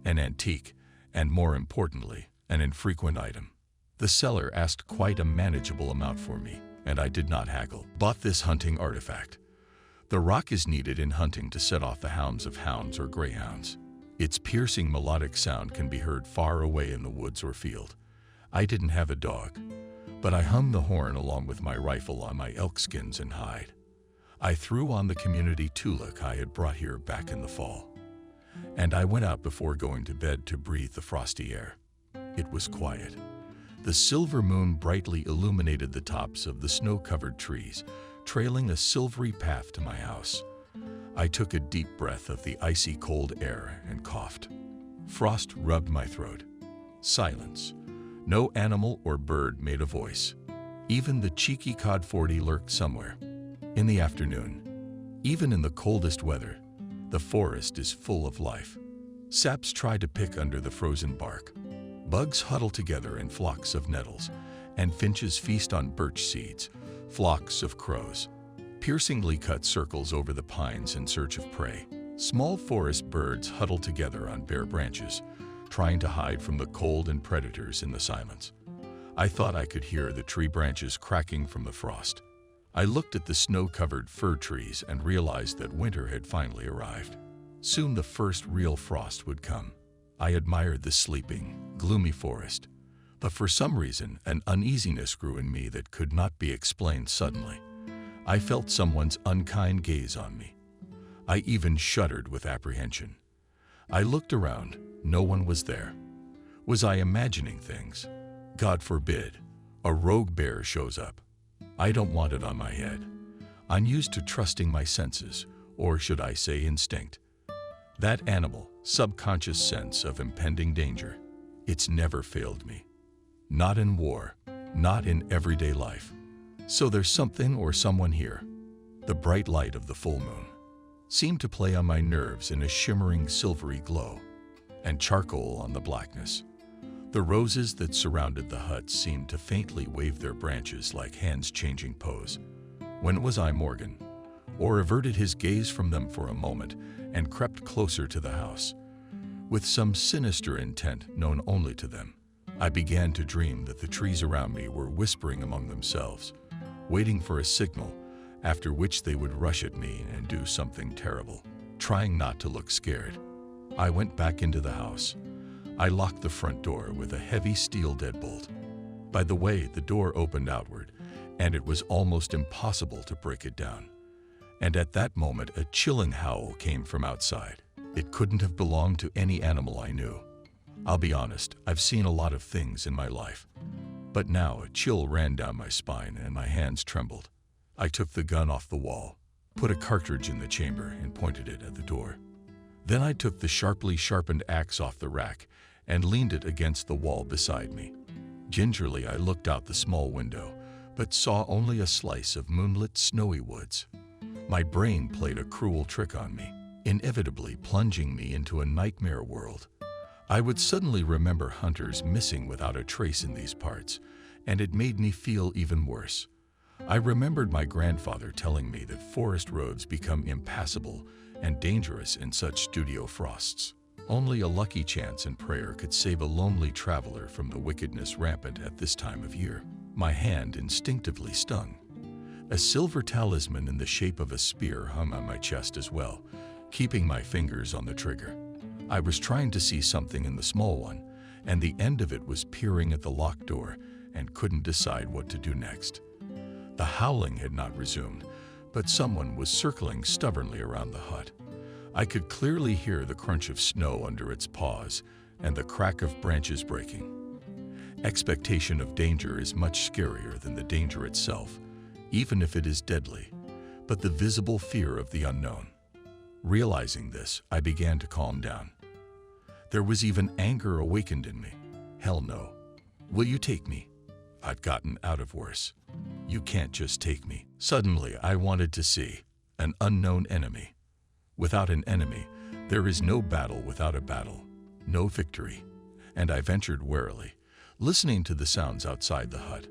An antique, and more importantly, an infrequent item. The seller asked quite a manageable amount for me, and I did not haggle. Bought this hunting artifact. The rock is needed in hunting to set off the hounds of hounds or greyhounds. Its piercing melodic sound can be heard far away in the woods or field. I didn't have a dog, but I hung the horn along with my rifle on my elk skins and hide. I threw on the community tulip I had brought here back in the fall, and I went out before going to bed to breathe the frosty air. It was quiet. The silver moon brightly illuminated the tops of the snow-covered trees, trailing a silvery path to my house. I took a deep breath of the icy cold air and coughed. Frost rubbed my throat. Silence. No animal or bird made a voice. Even the cheeky cod-40 lurked somewhere. In the afternoon, even in the coldest weather, the forest is full of life. Saps try to pick under the frozen bark. Bugs huddle together in flocks of nettles, and finches feast on birch seeds. Flocks of crows piercingly cut circles over the pines in search of prey. Small forest birds huddle together on bare branches, trying to hide from the cold and predators in the silence. I thought I could hear the tree branches cracking from the frost. I looked at the snow-covered fir trees and realized that winter had finally arrived. Soon the first real frost would come. I admired the sleeping, gloomy forest, but for some reason an uneasiness grew in me that could not be explained suddenly. I felt someone's unkind gaze on me. I even shuddered with apprehension. I looked around. No one was there. Was I imagining things? God forbid, a rogue bear shows up. I don't want it on my head. I'm used to trusting my senses, or should I say instinct. That animal, subconscious sense of impending danger, it's never failed me. Not in war, not in everyday life. So there's something or someone here. The bright light of the full moon seemed to play on my nerves in a shimmering silvery glow, and charcoal on the blackness. The roses that surrounded the hut seemed to faintly wave their branches like hands changing pose. When was I Morgan? Or averted his gaze from them for a moment and crept closer to the house. With some sinister intent known only to them, I began to dream that the trees around me were whispering among themselves, waiting for a signal, after which they would rush at me and do something terrible. Trying not to look scared, I went back into the house. I locked the front door with a heavy steel deadbolt. By the way, the door opened outward, and it was almost impossible to break it down. And at that moment, a chilling howl came from outside. It couldn't have belonged to any animal I knew. I'll be honest, I've seen a lot of things in my life. But now a chill ran down my spine and my hands trembled. I took the gun off the wall, put a cartridge in the chamber, and pointed it at the door. Then I took the sharply sharpened axe off the rack and leaned it against the wall beside me. Gingerly, I looked out the small window, but saw only a slice of moonlit, snowy woods. My brain played a cruel trick on me, inevitably plunging me into a nightmare world. I would suddenly remember hunters missing without a trace in these parts, and it made me feel even worse. I remembered my grandfather telling me that forest roads become impassable and dangerous in such studio frosts. Only a lucky chance and prayer could save a lonely traveler from the wickedness rampant at this time of year. My hand instinctively stung. A silver talisman in the shape of a spear hung on my chest as well, keeping my fingers on the trigger. I was trying to see something in the small one, and the end of it was peering at the locked door and couldn't decide what to do next. The howling had not resumed, but someone was circling stubbornly around the hut. I could clearly hear the crunch of snow under its paws and the crack of branches breaking. Expectation of danger is much scarier than the danger itself, even if it is deadly, but the visible fear of the unknown. Realizing this, I began to calm down. There was even anger awakened in me. Hell no. Will you take me? I'd gotten out of worse. You can't just take me. Suddenly, I wanted to see an unknown enemy. Without an enemy, there is no battle without a battle, no victory. And I ventured warily, listening to the sounds outside the hut.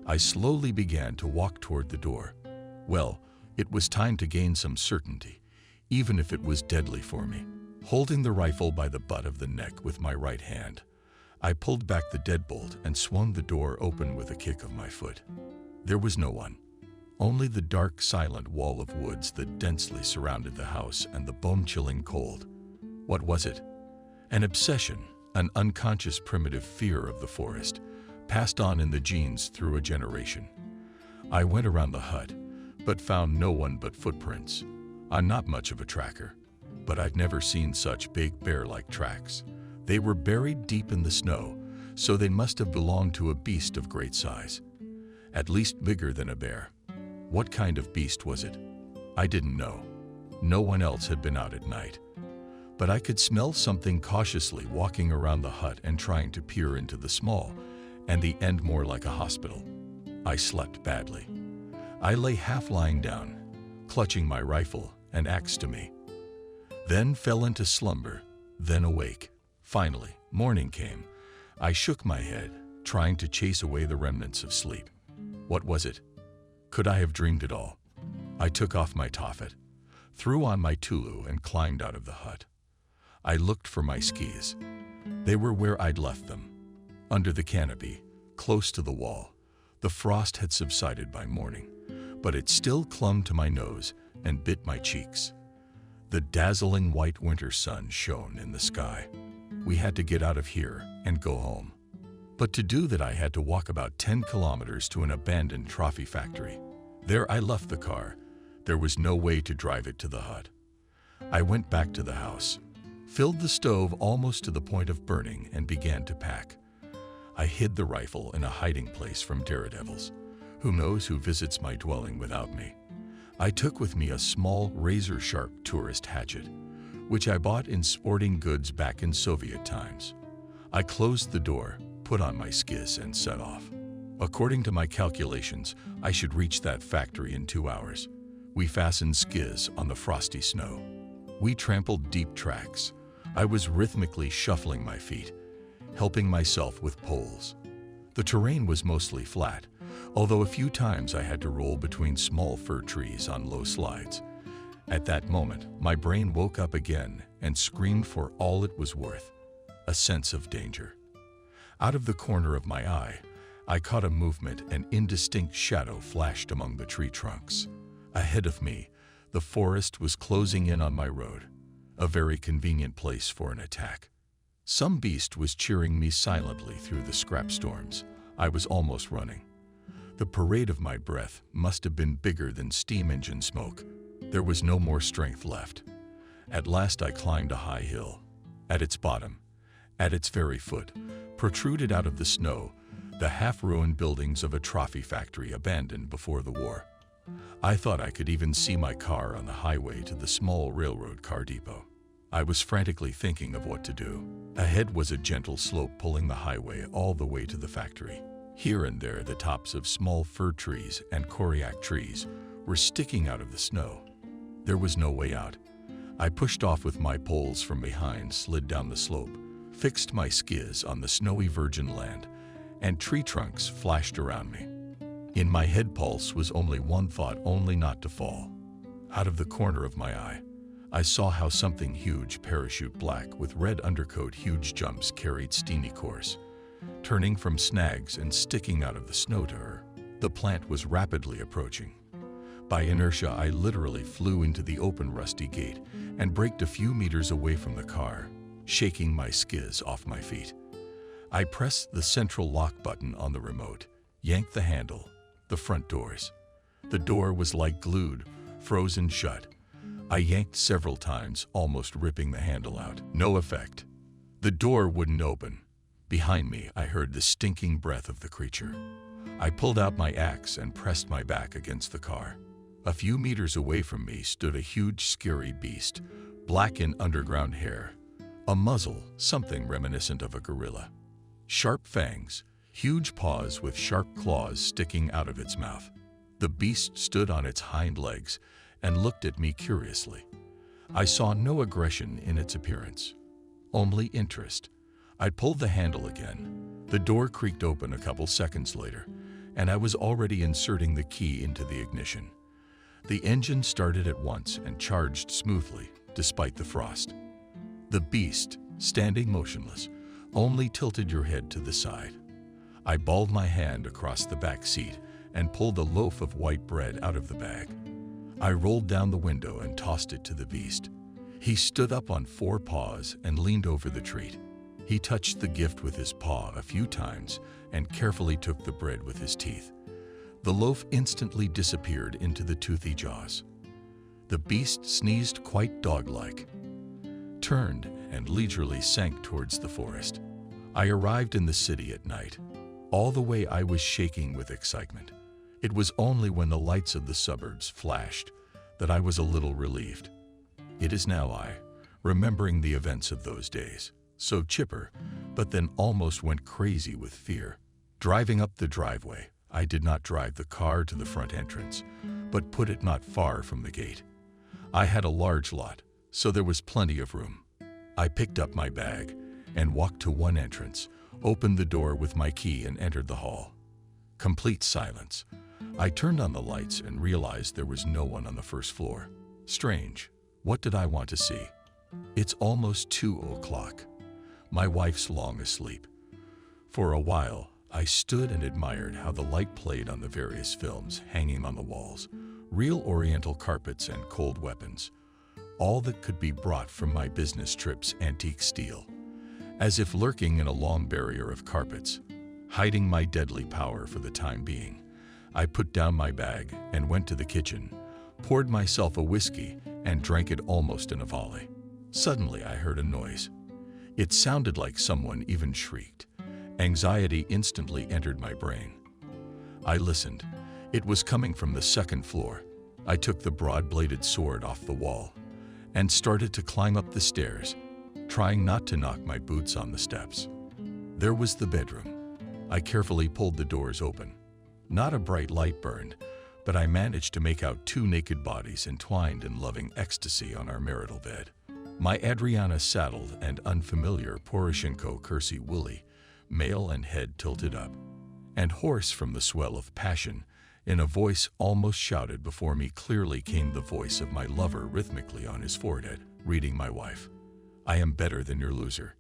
I slowly began to walk toward the door. Well, it was time to gain some certainty, even if it was deadly for me. Holding the rifle by the butt of the neck with my right hand, I pulled back the deadbolt and swung the door open with a kick of my foot. There was no one. Only the dark, silent wall of woods that densely surrounded the house and the bone-chilling cold. What was it? An obsession, an unconscious primitive fear of the forest, passed on in the genes through a generation. I went around the hut, but found no one but footprints. I'm not much of a tracker, but I've never seen such big bear-like tracks. They were buried deep in the snow, so they must have belonged to a beast of great size, at least bigger than a bear. What kind of beast was it? I didn't know. No one else had been out at night. But I could smell something cautiously walking around the hut and trying to peer into the small, and the end more like a hospital. I slept badly. I lay half lying down, clutching my rifle and axe to me. Then fell into slumber, then awake. Finally, morning came. I shook my head, trying to chase away the remnants of sleep. What was it? Could I have dreamed it all? I took off my toffet, threw on my tulu, and climbed out of the hut. I looked for my skis. They were where I'd left them, under the canopy, close to the wall. The frost had subsided by morning, but it still clung to my nose and bit my cheeks. The dazzling white winter sun shone in the sky. We had to get out of here and go home. But to do that, I had to walk about 10 kilometers to an abandoned trophy factory. There I left the car. There was no way to drive it to the hut. I went back to the house, filled the stove almost to the point of burning, and began to pack. I hid the rifle in a hiding place from daredevils. Who knows who visits my dwelling without me? I took with me a small, razor-sharp tourist hatchet, which I bought in sporting goods back in Soviet times. I closed the door, put on my skis, and set off. According to my calculations, I should reach that factory in 2 hours. We fastened skis on the frosty snow. We trampled deep tracks. I was rhythmically shuffling my feet, helping myself with poles. The terrain was mostly flat, although a few times I had to roll between small fir trees on low slides. At that moment, my brain woke up again and screamed for all it was worth, a sense of danger. Out of the corner of my eye, I caught a movement. An indistinct shadow flashed among the tree trunks. Ahead of me, the forest was closing in on my road, a very convenient place for an attack. Some beast was cheering me silently through the scrap storms. I was almost running. The parade of my breath must have been bigger than steam engine smoke. There was no more strength left. At last I climbed a high hill. At its bottom, at its very foot, protruded out of the snow, the half-ruined buildings of a trophy factory abandoned before the war. I thought I could even see my car on the highway to the small railroad car depot. I was frantically thinking of what to do. Ahead was a gentle slope pulling the highway all the way to the factory. Here and there, the tops of small fir trees and koryak trees were sticking out of the snow. There was no way out. I pushed off with my poles from behind, slid down the slope, fixed my skis on the snowy virgin land, and tree trunks flashed around me. In my head pulse was only one thought, only not to fall. Out of the corner of my eye, I saw how something huge, parachute black with red undercoat, huge jumps, carried Steenie course, turning from snags and sticking out of the snow to her. The plant was rapidly approaching. By inertia, I literally flew into the open rusty gate and braked a few meters away from the car, shaking my skis off my feet. I pressed the central lock button on the remote, yanked the handle. The front doors. The door was like glued, frozen shut. I yanked several times, almost ripping the handle out. No effect. The door wouldn't open. Behind me, I heard the stinking breath of the creature. I pulled out my axe and pressed my back against the car. A few meters away from me stood a huge, scary beast, black in underground hair, a muzzle, something reminiscent of a gorilla. Sharp fangs, huge paws with sharp claws sticking out of its mouth. The beast stood on its hind legs and looked at me curiously. I saw no aggression in its appearance, only interest. I pulled the handle again. The door creaked open a couple seconds later, and I was already inserting the key into the ignition. The engine started at once and charged smoothly, despite the frost. The beast, standing motionless, only tilted your head to the side. I balled my hand across the back seat and pulled a loaf of white bread out of the bag. I rolled down the window and tossed it to the beast. He stood up on 4 paws and leaned over the treat. He touched the gift with his paw a few times and carefully took the bread with his teeth. The loaf instantly disappeared into the toothy jaws. The beast sneezed quite dog-like, turned, and leisurely sank towards the forest. I arrived in the city at night. All the way I was shaking with excitement. It was only when the lights of the suburbs flashed that I was a little relieved. It is now I, remembering the events of those days, so chipper, but then almost went crazy with fear. Driving up the driveway, I did not drive the car to the front entrance, but put it not far from the gate. I had a large lot, so there was plenty of room. I picked up my bag and walked to one entrance, opened the door with my key and entered the hall. Complete silence. I turned on the lights and realized there was no one on the first floor. Strange. What did I want to see? It's almost 2 o'clock. My wife's long asleep. For a while, I stood and admired how the light played on the various films hanging on the walls, real Oriental carpets and cold weapons, all that could be brought from my business trip's antique steel. As if lurking in a long barrier of carpets, hiding my deadly power for the time being, I put down my bag and went to the kitchen, poured myself a whiskey, and drank it almost in a volley. Suddenly, I heard a noise. It sounded like someone even shrieked. Anxiety instantly entered my brain. I listened. It was coming from the second floor. I took the broad-bladed sword off the wall and started to climb up the stairs, trying not to knock my boots on the steps. There was the bedroom. I carefully pulled the doors open. Not a bright light burned, but I managed to make out 2 naked bodies entwined in loving ecstasy on our marital bed. My Adriana saddled and unfamiliar Poroshenko Kersey woolly, male and head tilted up, and hoarse from the swell of passion, in a voice almost shouted before me clearly came the voice of my lover rhythmically on his forehead, reading my wife. "I am better than your loser."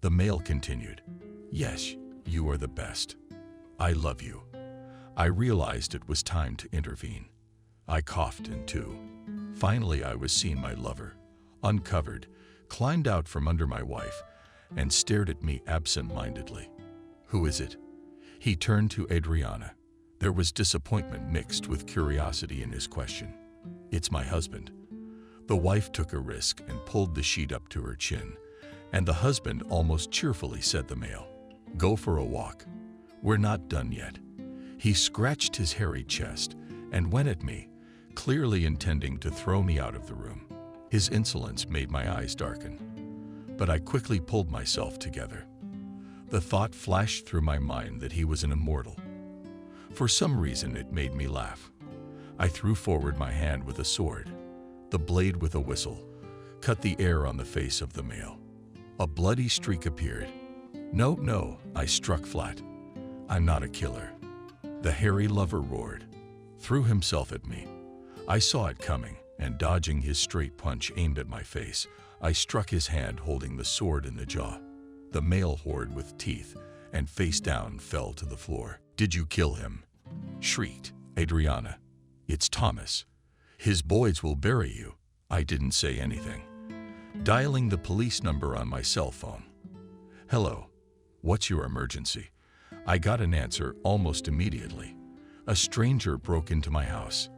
The male continued, "Yes, you are the best. I love you." I realized it was time to intervene. I coughed in 2. Finally, I was seeing my lover, uncovered, climbed out from under my wife, and stared at me absent-mindedly. "Who is it?" He turned to Adriana. There was disappointment mixed with curiosity in his question. "It's my husband." The wife took a risk and pulled the sheet up to her chin, and the husband almost cheerfully said the male, "Go for a walk. We're not done yet." He scratched his hairy chest and went at me, clearly intending to throw me out of the room. His insolence made my eyes darken, but I quickly pulled myself together. The thought flashed through my mind that he was an immortal. For some reason, it made me laugh. I threw forward my hand with a sword. The blade, with a whistle, cut the air on the face of the male. A bloody streak appeared. No, I struck flat. "I'm not a killer." The hairy lover roared, threw himself at me. I saw it coming, and dodging his straight punch aimed at my face, I struck his hand holding the sword in the jaw. The male roared with teeth, and face down fell to the floor. "Did you kill him?" shrieked Adriana. "It's Thomas. His boys will bury you." I didn't say anything. Dialing the police number on my cell phone. "Hello. What's your emergency?" I got an answer almost immediately. A stranger broke into my house.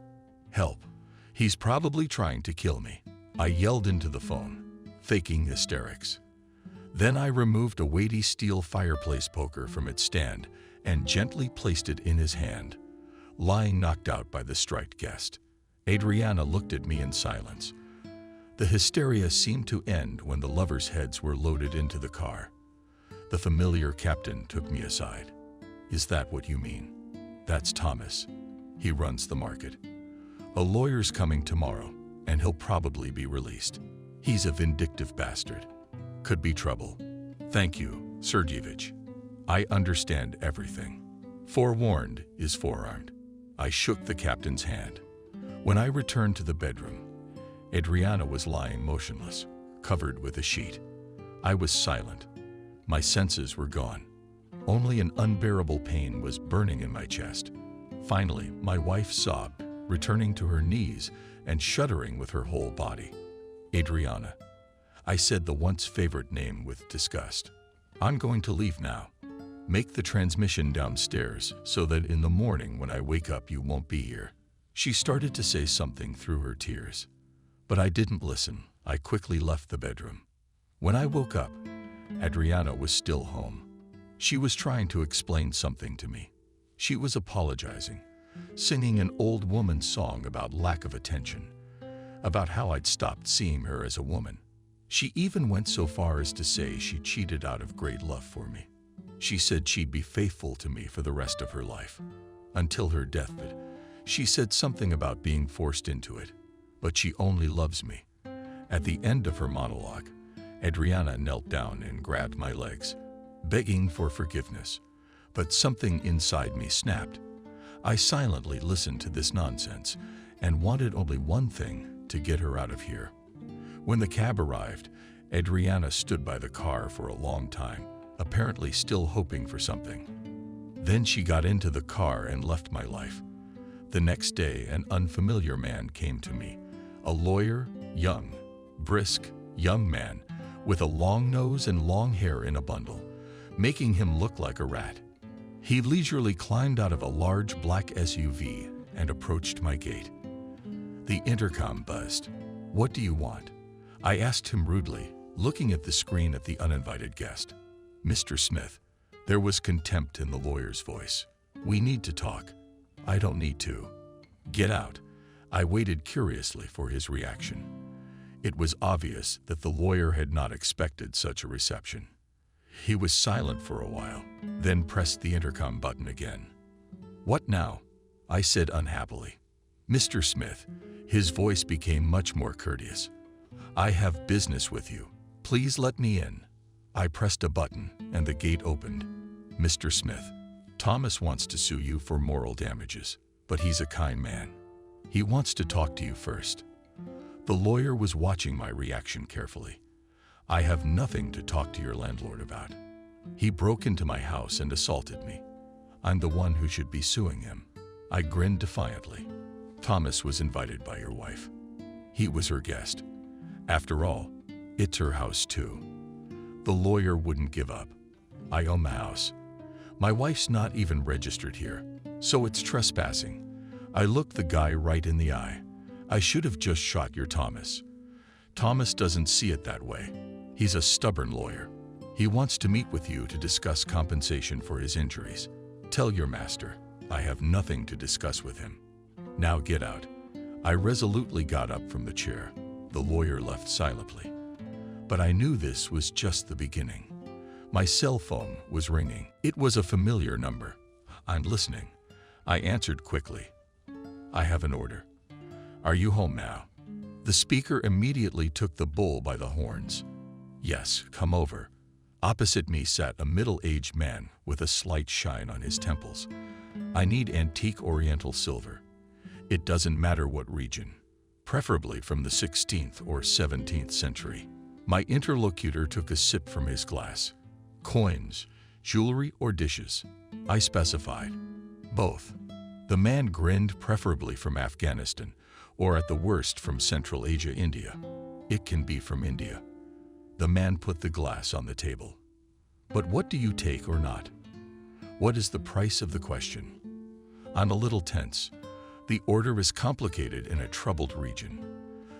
"Help. He's probably trying to kill me." I yelled into the phone, faking hysterics. Then I removed a weighty steel fireplace poker from its stand and gently placed it in his hand, lying knocked out by the striped guest. Adriana looked at me in silence. The hysteria seemed to end when the lovers' heads were loaded into the car. The familiar captain took me aside. "Is that what you mean?" "That's Thomas. He runs the market. A lawyer's coming tomorrow, and he'll probably be released. He's a vindictive bastard. Could be trouble." "Thank you, Sergeyevich. I understand everything. Forewarned is forearmed." I shook the captain's hand. When I returned to the bedroom, Adriana was lying motionless, covered with a sheet. I was silent. My senses were gone. Only an unbearable pain was burning in my chest. Finally, my wife sobbed, returning to her knees and shuddering with her whole body. "Adriana." I said the once favorite name with disgust. "I'm going to leave now. Make the transmission downstairs so that in the morning when I wake up you won't be here." She started to say something through her tears, but I didn't listen. I quickly left the bedroom. When I woke up, Adriana was still home. She was trying to explain something to me. She was apologizing, singing an old woman's song about lack of attention, about how I'd stopped seeing her as a woman. She even went so far as to say she cheated out of great love for me. She said she'd be faithful to me for the rest of her life, until her deathbed. She said something about being forced into it, but she only loves me. At the end of her monologue, Adriana knelt down and grabbed my legs. begging for forgiveness, but something inside me snapped. I silently listened to this nonsense and wanted only one thing: to get her out of here. When the cab arrived, Adriana stood by the car for a long time, apparently still hoping for something. Then she got into the car and left my life. The next day, an unfamiliar man came to me, a lawyer, young, brisk, young man, with a long nose and long hair in a bundle, making him look like a rat. He leisurely climbed out of a large black SUV and approached my gate. The intercom buzzed. "What do you want?" I asked him rudely, looking at the screen at the uninvited guest. "Mr. Smith." There was contempt in the lawyer's voice. "We need to talk." "I don't need to." "Get out." I waited curiously for his reaction. It was obvious that the lawyer had not expected such a reception. He was silent for a while, then pressed the intercom button again. "What now?" I said unhappily. "Mr. Smith." His voice became much more courteous. "I have business with you. Please let me in." I pressed a button and the gate opened. "Mr. Smith, Thomas wants to sue you for moral damages, but he's a kind man. He wants to talk to you first." The lawyer was watching my reaction carefully. "I have nothing to talk to your landlord about. He broke into my house and assaulted me. I'm the one who should be suing him." I grinned defiantly. "Thomas was invited by your wife. He was her guest. After all, it's her house too." The lawyer wouldn't give up. "I own the house. My wife's not even registered here, so it's trespassing." I looked the guy right in the eye. "I should have just shot your Thomas." "Thomas doesn't see it that way. He's a stubborn lawyer. He wants to meet with you to discuss compensation for his injuries. Tell your master I have nothing to discuss with him. Now get out." I resolutely got up from the chair. The lawyer left silently. But I knew this was just the beginning. My cell phone was ringing. It was a familiar number. "I'm listening." I answered quickly. "I have an order. Are you home now?" The speaker immediately took the bull by the horns. "Yes, come over." Opposite me sat a middle-aged man with a slight shine on his temples. "I need antique Oriental silver. It doesn't matter what region, preferably from the 16th or 17th century." My interlocutor took a sip from his glass. "Coins, jewelry, or dishes?" I specified. "Both." The man grinned. "Preferably from Afghanistan, or at the worst from Central Asia, India." "It can be from India." The man put the glass on the table. "But what do you take or not? What is the price of the question?" I'm a little tense. The order is complicated in a troubled region.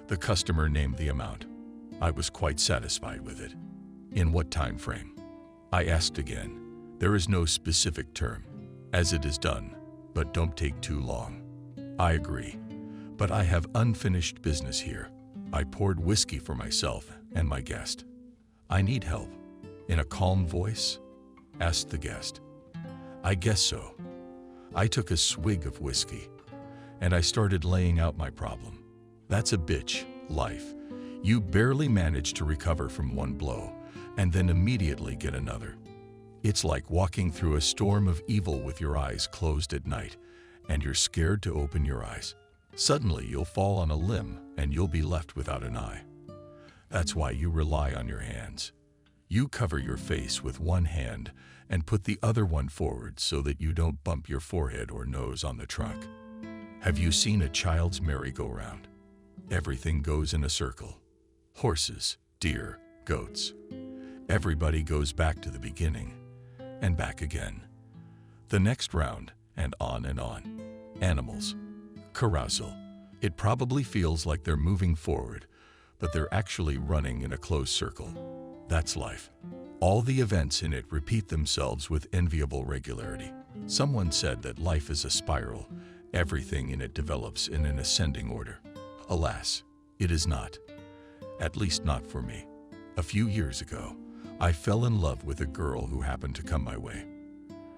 The customer named the amount. I was quite satisfied with it. "In what time frame?" I asked again. "There is no specific term. As it is done, but don't take too long." "I agree, but I have unfinished business here." I poured whiskey for myself and my guest. "I need help." In a calm voice, asked the guest. "I guess so." I took a swig of whiskey, and I started laying out my problem. "That's a bitch, life. You barely manage to recover from one blow, and then immediately get another. It's like walking through a storm of evil with your eyes closed at night, and you're scared to open your eyes. Suddenly you'll fall on a limb, and you'll be left without an eye. That's why you rely on your hands. You cover your face with one hand and put the other one forward so that you don't bump your forehead or nose on the trunk. Have you seen a child's merry-go-round? Everything goes in a circle. Horses, deer, goats. Everybody goes back to the beginning, and back again. The next round, and on and on. Animals. Carousel. It probably feels like they're moving forward, but they're actually running in a closed circle. That's life. All the events in it repeat themselves with enviable regularity. Someone said that life is a spiral. Everything in it develops in an ascending order. Alas, it is not. At least not for me. A few years ago, I fell in love with a girl who happened to come my way.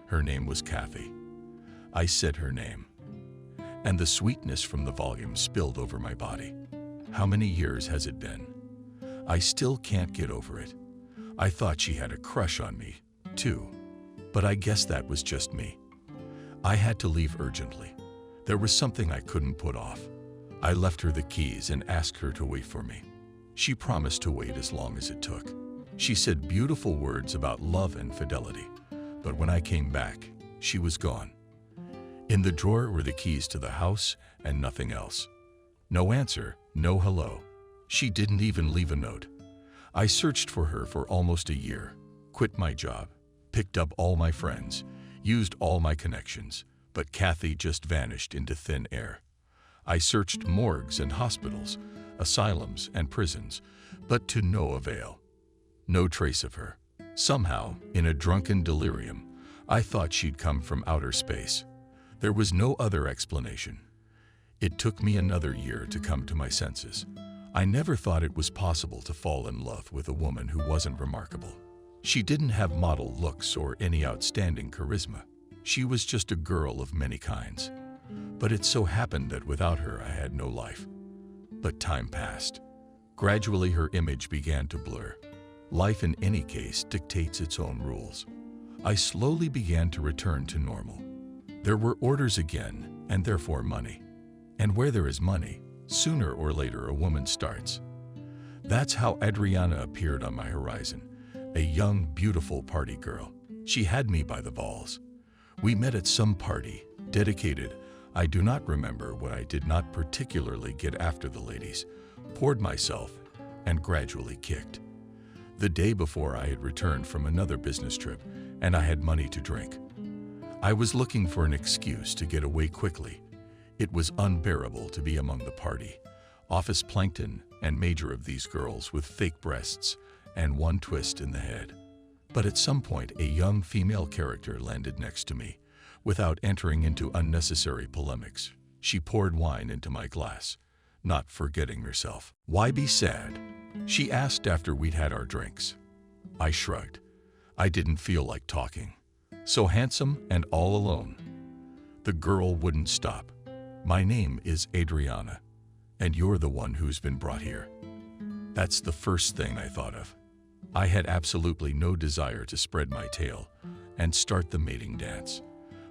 Her name was Kathy. I said her name, and the sweetness from the volume spilled over my body. How many years has it been? I still can't get over it. I thought she had a crush on me, too. But I guess that was just me. I had to leave urgently. There was something I couldn't put off. I left her the keys and asked her to wait for me. She promised to wait as long as it took. She said beautiful words about love and fidelity, but when I came back, she was gone. In the drawer were the keys to the house and nothing else. No answer, no hello. She didn't even leave a note. I searched for her for almost a year, quit my job, picked up all my friends, used all my connections, but Kathy just vanished into thin air. I searched morgues and hospitals, asylums and prisons, but to no avail. No trace of her. Somehow, in a drunken delirium, I thought she'd come from outer space. There was no other explanation. It took me another year to come to my senses. I never thought it was possible to fall in love with a woman who wasn't remarkable. She didn't have model looks or any outstanding charisma. She was just a girl of many kinds. But it so happened that without her, I had no life. But time passed. Gradually, her image began to blur. Life in any case dictates its own rules. I slowly began to return to normal. There were orders again, and therefore money. And where there is money, sooner or later a woman starts. That's how Adriana appeared on my horizon, a young, beautiful party girl. She had me by the balls. We met at some party, dedicated. I do not remember what I did not particularly get after the ladies, poured myself, and gradually kicked. The day before I had returned from another business trip, and I had money to drink. I was looking for an excuse to get away quickly. It was unbearable to be among the party, office plankton and major of these girls with fake breasts and one twist in the head. But at some point, a young female character landed next to me. Without entering into unnecessary polemics, she poured wine into my glass, not forgetting herself. "Why be sad?" she asked after we'd had our drinks. I shrugged. I didn't feel like talking. So handsome and all alone. The girl wouldn't stop. "My name is Adriana, and you're the one who's been brought here." That's the first thing I thought of. I had absolutely no desire to spread my tail and start the mating dance.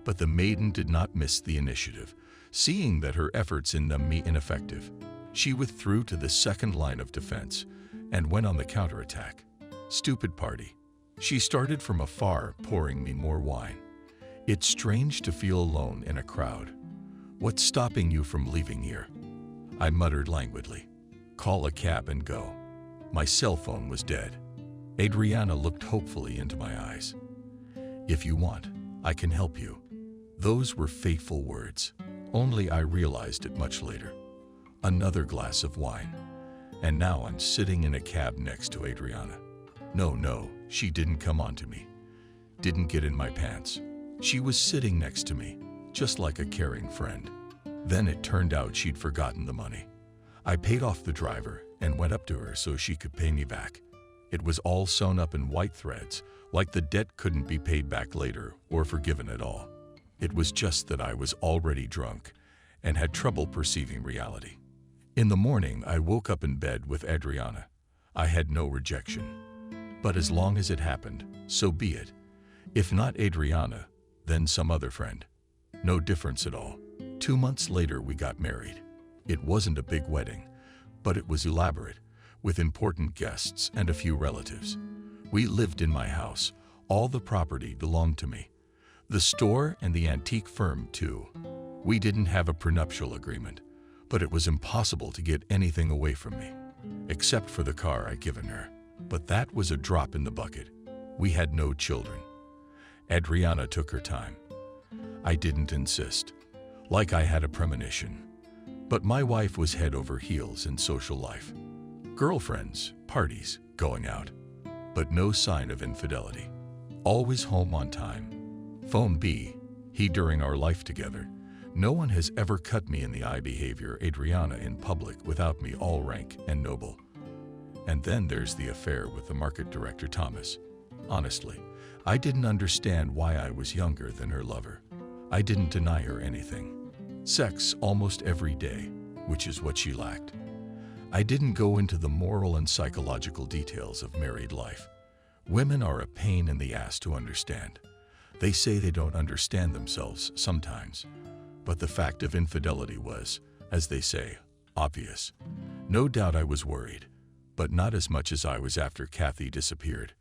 But the maiden did not miss the initiative. Seeing that her efforts in them me ineffective, she withdrew to the second line of defense and went on the counterattack. Stupid party. She started from afar, pouring me more wine. It's strange to feel alone in a crowd. "What's stopping you from leaving here?" I muttered languidly. "Call a cab and go." My cell phone was dead. Adriana looked hopefully into my eyes. "If you want, I can help you." Those were fateful words. Only I realized it much later. Another glass of wine. And now I'm sitting in a cab next to Adriana. No, she didn't come onto me. Didn't get in my pants. She was sitting next to me, just like a caring friend. Then it turned out she'd forgotten the money. I paid off the driver and went up to her so she could pay me back. It was all sewn up in white threads, like the debt couldn't be paid back later or forgiven at all. It was just that I was already drunk and had trouble perceiving reality. In the morning, I woke up in bed with Adriana. I had no rejection. But as long as it happened, so be it. If not Adriana, then some other friend. No difference at all. 2 months later, we got married. It wasn't a big wedding, but it was elaborate, with important guests and a few relatives. We lived in my house. All the property belonged to me. The store and the antique firm, too. We didn't have a prenuptial agreement, but it was impossible to get anything away from me, except for the car I'd given her. But that was a drop in the bucket. We had no children. Adriana took her time. I didn't insist, like I had a premonition. But my wife was head over heels in social life. Girlfriends, parties, going out. But no sign of infidelity. Always home on time. Phone B, he during our life together. No one has ever cut me in the eye behavior Adriana in public without me all rank and noble. And then there's the affair with the market director Thomas. Honestly, I didn't understand why I was younger than her lover. I didn't deny her anything. Sex almost every day, which is what she lacked. I didn't go into the moral and psychological details of married life. Women are a pain in the ass to understand. They say they don't understand themselves sometimes, but the fact of infidelity was, as they say, obvious. No doubt I was worried, but not as much as I was after Kathy disappeared.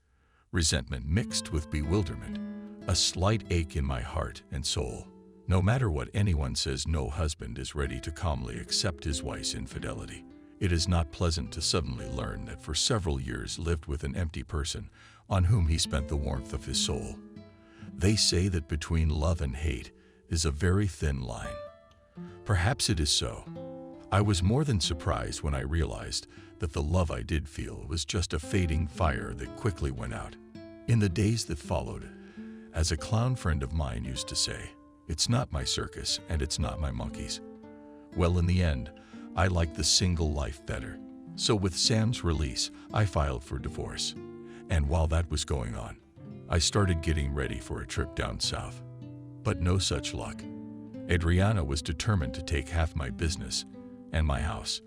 Resentment mixed with bewilderment, a slight ache in my heart and soul. No matter what anyone says, no husband is ready to calmly accept his wife's infidelity. It is not pleasant to suddenly learn that for several years lived with an empty person on whom he spent the warmth of his soul. They say that between love and hate is a very thin line. Perhaps it is so. I was more than surprised when I realized that the love I did feel was just a fading fire that quickly went out. In the days that followed, as a clown friend of mine used to say, it's not my circus and it's not my monkeys. Well, in the end, I liked the single life better. So with Sam's release, I filed for divorce. And while that was going on, I started getting ready for a trip down south. But no such luck. Adriana was determined to take half my business and my house.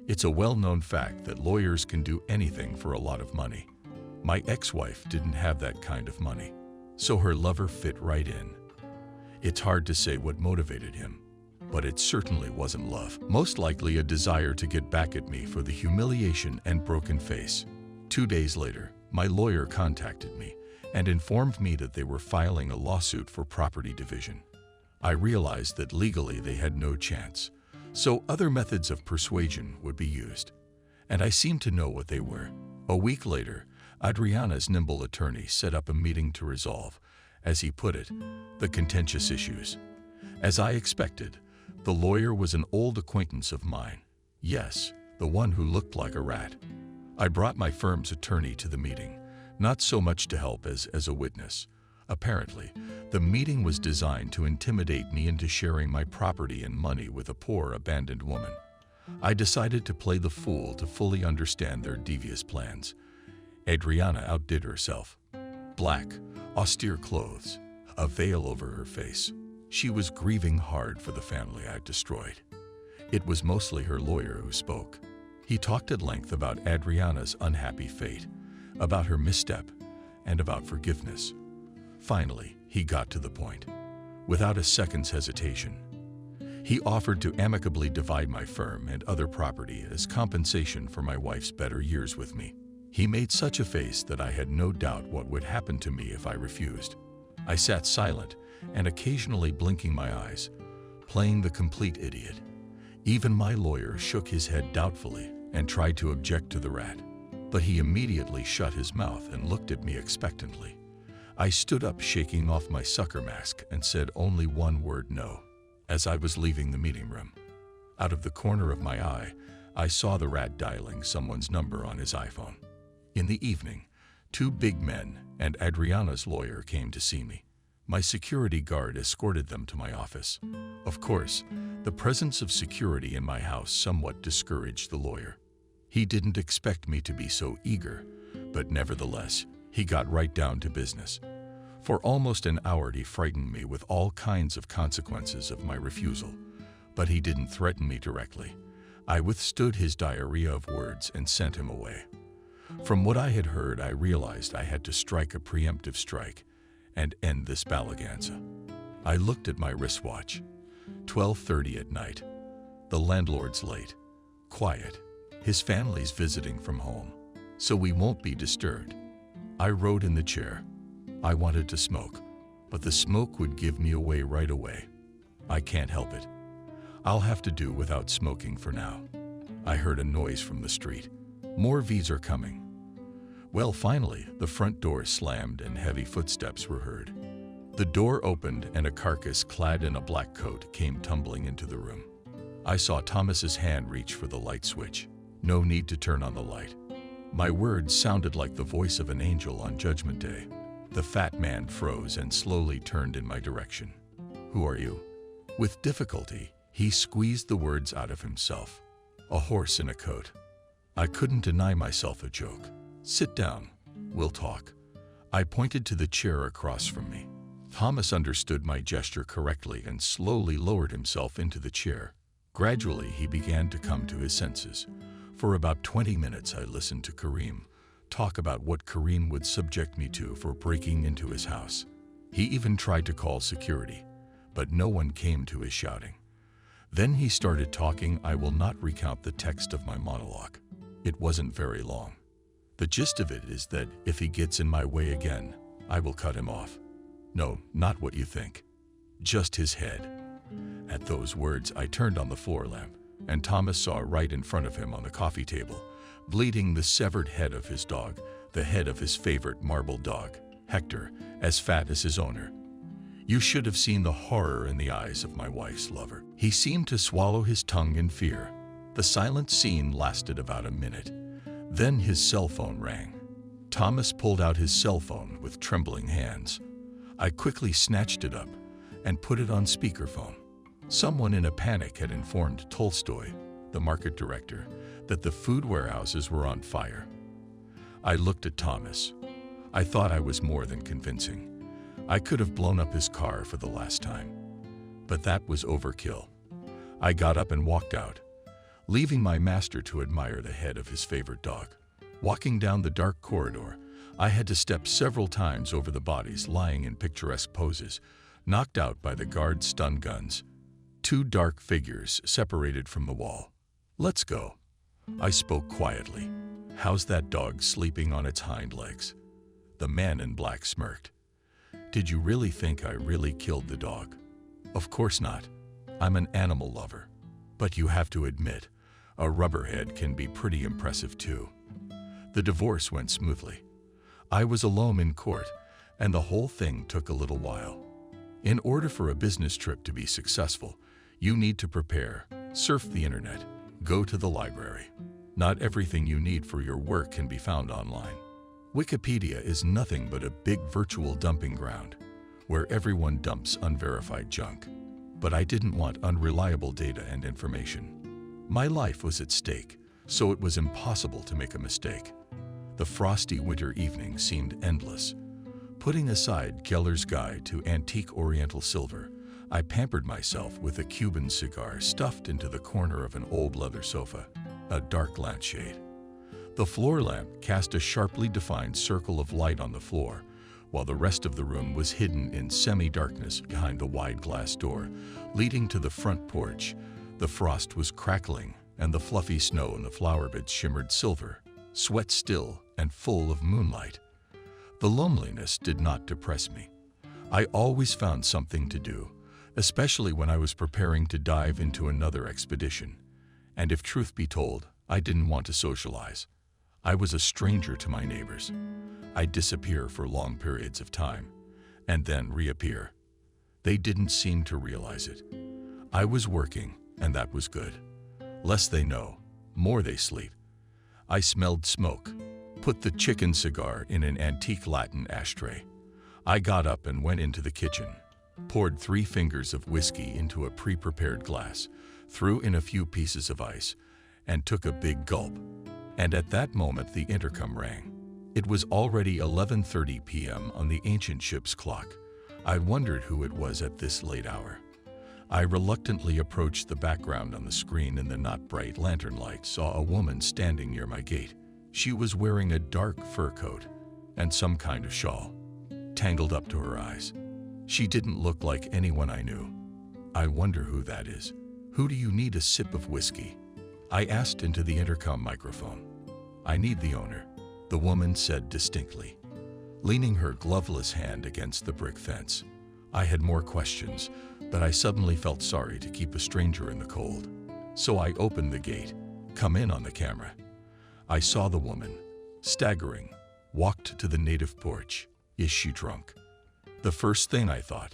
It's a well-known fact that lawyers can do anything for a lot of money. My ex-wife didn't have that kind of money, so her lover fit right in. It's hard to say what motivated him, but it certainly wasn't love. Most likely a desire to get back at me for the humiliation and broken face. 2 days later, my lawyer contacted me and informed me that they were filing a lawsuit for property division. I realized that legally they had no chance, so other methods of persuasion would be used, and I seemed to know what they were. A week later, Adriana's nimble attorney set up a meeting to resolve, as he put it, the contentious issues. As I expected, the lawyer was an old acquaintance of mine. Yes, the one who looked like a rat. I brought my firm's attorney to the meeting, not so much to help as a witness. Apparently, the meeting was designed to intimidate me into sharing my property and money with a poor, abandoned woman. I decided to play the fool to fully understand their devious plans. Adriana outdid herself. Black, austere clothes, a veil over her face. She was grieving hard for the family I'd destroyed. It was mostly her lawyer who spoke. He talked at length about Adriana's unhappy fate, about her misstep, and about forgiveness. Finally, he got to the point. Without a second's hesitation, he offered to amicably divide my firm and other property as compensation for my wife's better years with me. He made such a face that I had no doubt what would happen to me if I refused. I sat silent and occasionally blinking my eyes, playing the complete idiot. Even my lawyer shook his head doubtfully and tried to object to the rat, but he immediately shut his mouth and looked at me expectantly. I stood up, shaking off my sucker mask, and said only one word, no. As I was leaving the meeting room, out of the corner of my eye, I saw the rat dialing someone's number on his iPhone. In the evening, 2 big men and Adriana's lawyer came to see me. My security guard escorted them to my office. Of course, the presence of security in my house somewhat discouraged the lawyer. He didn't expect me to be so eager, but nevertheless, he got right down to business. For almost an hour he frightened me with all kinds of consequences of my refusal, but he didn't threaten me directly. I withstood his diarrhea of words and sent him away. From what I had heard, I realized I had to strike a preemptive strike and end this balaghanza. I looked at my wristwatch. 12:30 at night. The landlord's late. Quiet. His family's visiting from home, so we won't be disturbed. I rode in the chair. I wanted to smoke, but the smoke would give me away right away. I can't help it. I'll have to do without smoking for now. I heard a noise from the street. More V's are coming. Well, finally, the front door slammed and heavy footsteps were heard. The door opened and a carcass clad in a black coat came tumbling into the room. I saw Thomas's hand reach for the light switch. No need to turn on the light. My words sounded like the voice of an angel on Judgment Day. The fat man froze and slowly turned in my direction. "Who are you?" With difficulty, he squeezed the words out of himself. "A horse in a coat." I couldn't deny myself a joke. "Sit down. We'll talk." I pointed to the chair across from me. Thomas understood my gesture correctly and slowly lowered himself into the chair. Gradually, he began to come to his senses. For about 20 minutes, I listened to Kareem talk about what Kareem would subject me to for breaking into his house. He even tried to call security, but no one came to his shouting. Then he started talking. I will not recount the text of my monologue. It wasn't very long. The gist of it is that if he gets in my way again, I will cut him off. No, not what you think. Just his head. At those words, I turned on the floor lamp, and Thomas saw right in front of him on the coffee table, bleeding, the severed head of his dog, the head of his favorite marble dog, Hector, as fat as his owner. You should have seen the horror in the eyes of my wife's lover. He seemed to swallow his tongue in fear. The silent scene lasted about a minute. Then his cell phone rang. Thomas pulled out his cell phone with trembling hands. I quickly snatched it up and put it on speakerphone. Someone in a panic had informed Tolstoy, the market director, that the food warehouses were on fire. I looked at Thomas. I thought I was more than convincing. I could have blown up his car for the last time. But that was overkill. I got up and walked out, leaving my master to admire the head of his favorite dog. Walking down the dark corridor, I had to step several times over the bodies lying in picturesque poses, knocked out by the guards' stun guns. Two dark figures separated from the wall. Let's go. I spoke quietly. How's that dog sleeping on its hind legs? The man in black smirked. Did you really think I really killed the dog? Of course not. I'm an animal lover. But you have to admit, a rubberhead can be pretty impressive too. The divorce went smoothly. I was alone in court, and the whole thing took a little while. In order for a business trip to be successful, you need to prepare, surf the internet, go to the library. Not everything you need for your work can be found online. Wikipedia is nothing but a big virtual dumping ground, where everyone dumps unverified junk. But I didn't want unreliable data and information. My life was at stake, so it was impossible to make a mistake. The frosty winter evening seemed endless. Putting aside Keller's Guide to Antique Oriental Silver, I pampered myself with a Cuban cigar stuffed into the corner of an old leather sofa, a dark lampshade. The floor lamp cast a sharply defined circle of light on the floor, while the rest of the room was hidden in semi-darkness behind the wide glass door leading to the front porch. The frost was crackling, and the fluffy snow in the flower beds shimmered silver, sweat still and full of moonlight. The loneliness did not depress me. I always found something to do, especially when I was preparing to dive into another expedition. And if truth be told, I didn't want to socialize. I was a stranger to my neighbors. I'd disappear for long periods of time, and then reappear. They didn't seem to realize it. I was working, and that was good. Less they know, more they sleep. I smelled smoke, put the chicken cigar in an antique Latin ashtray. I got up and went into the kitchen, poured 3 fingers of whiskey into a pre-prepared glass, threw in a few pieces of ice, and took a big gulp. And at that moment the intercom rang. It was already 11:30 p.m. on the ancient ship's clock. I wondered who it was at this late hour. I reluctantly approached the background on the screen in the not bright lantern light, saw a woman standing near my gate. She was wearing a dark fur coat and some kind of shawl, tangled up to her eyes. She didn't look like anyone I knew. I wonder who that is. Who do you need a sip of whiskey? I asked into the intercom microphone. I need the owner, the woman said distinctly, leaning her gloveless hand against the brick fence. I had more questions, but I suddenly felt sorry to keep a stranger in the cold. So I opened the gate. Come in on the camera. I saw the woman, staggering, walked to the native porch. Is she drunk? The first thing I thought.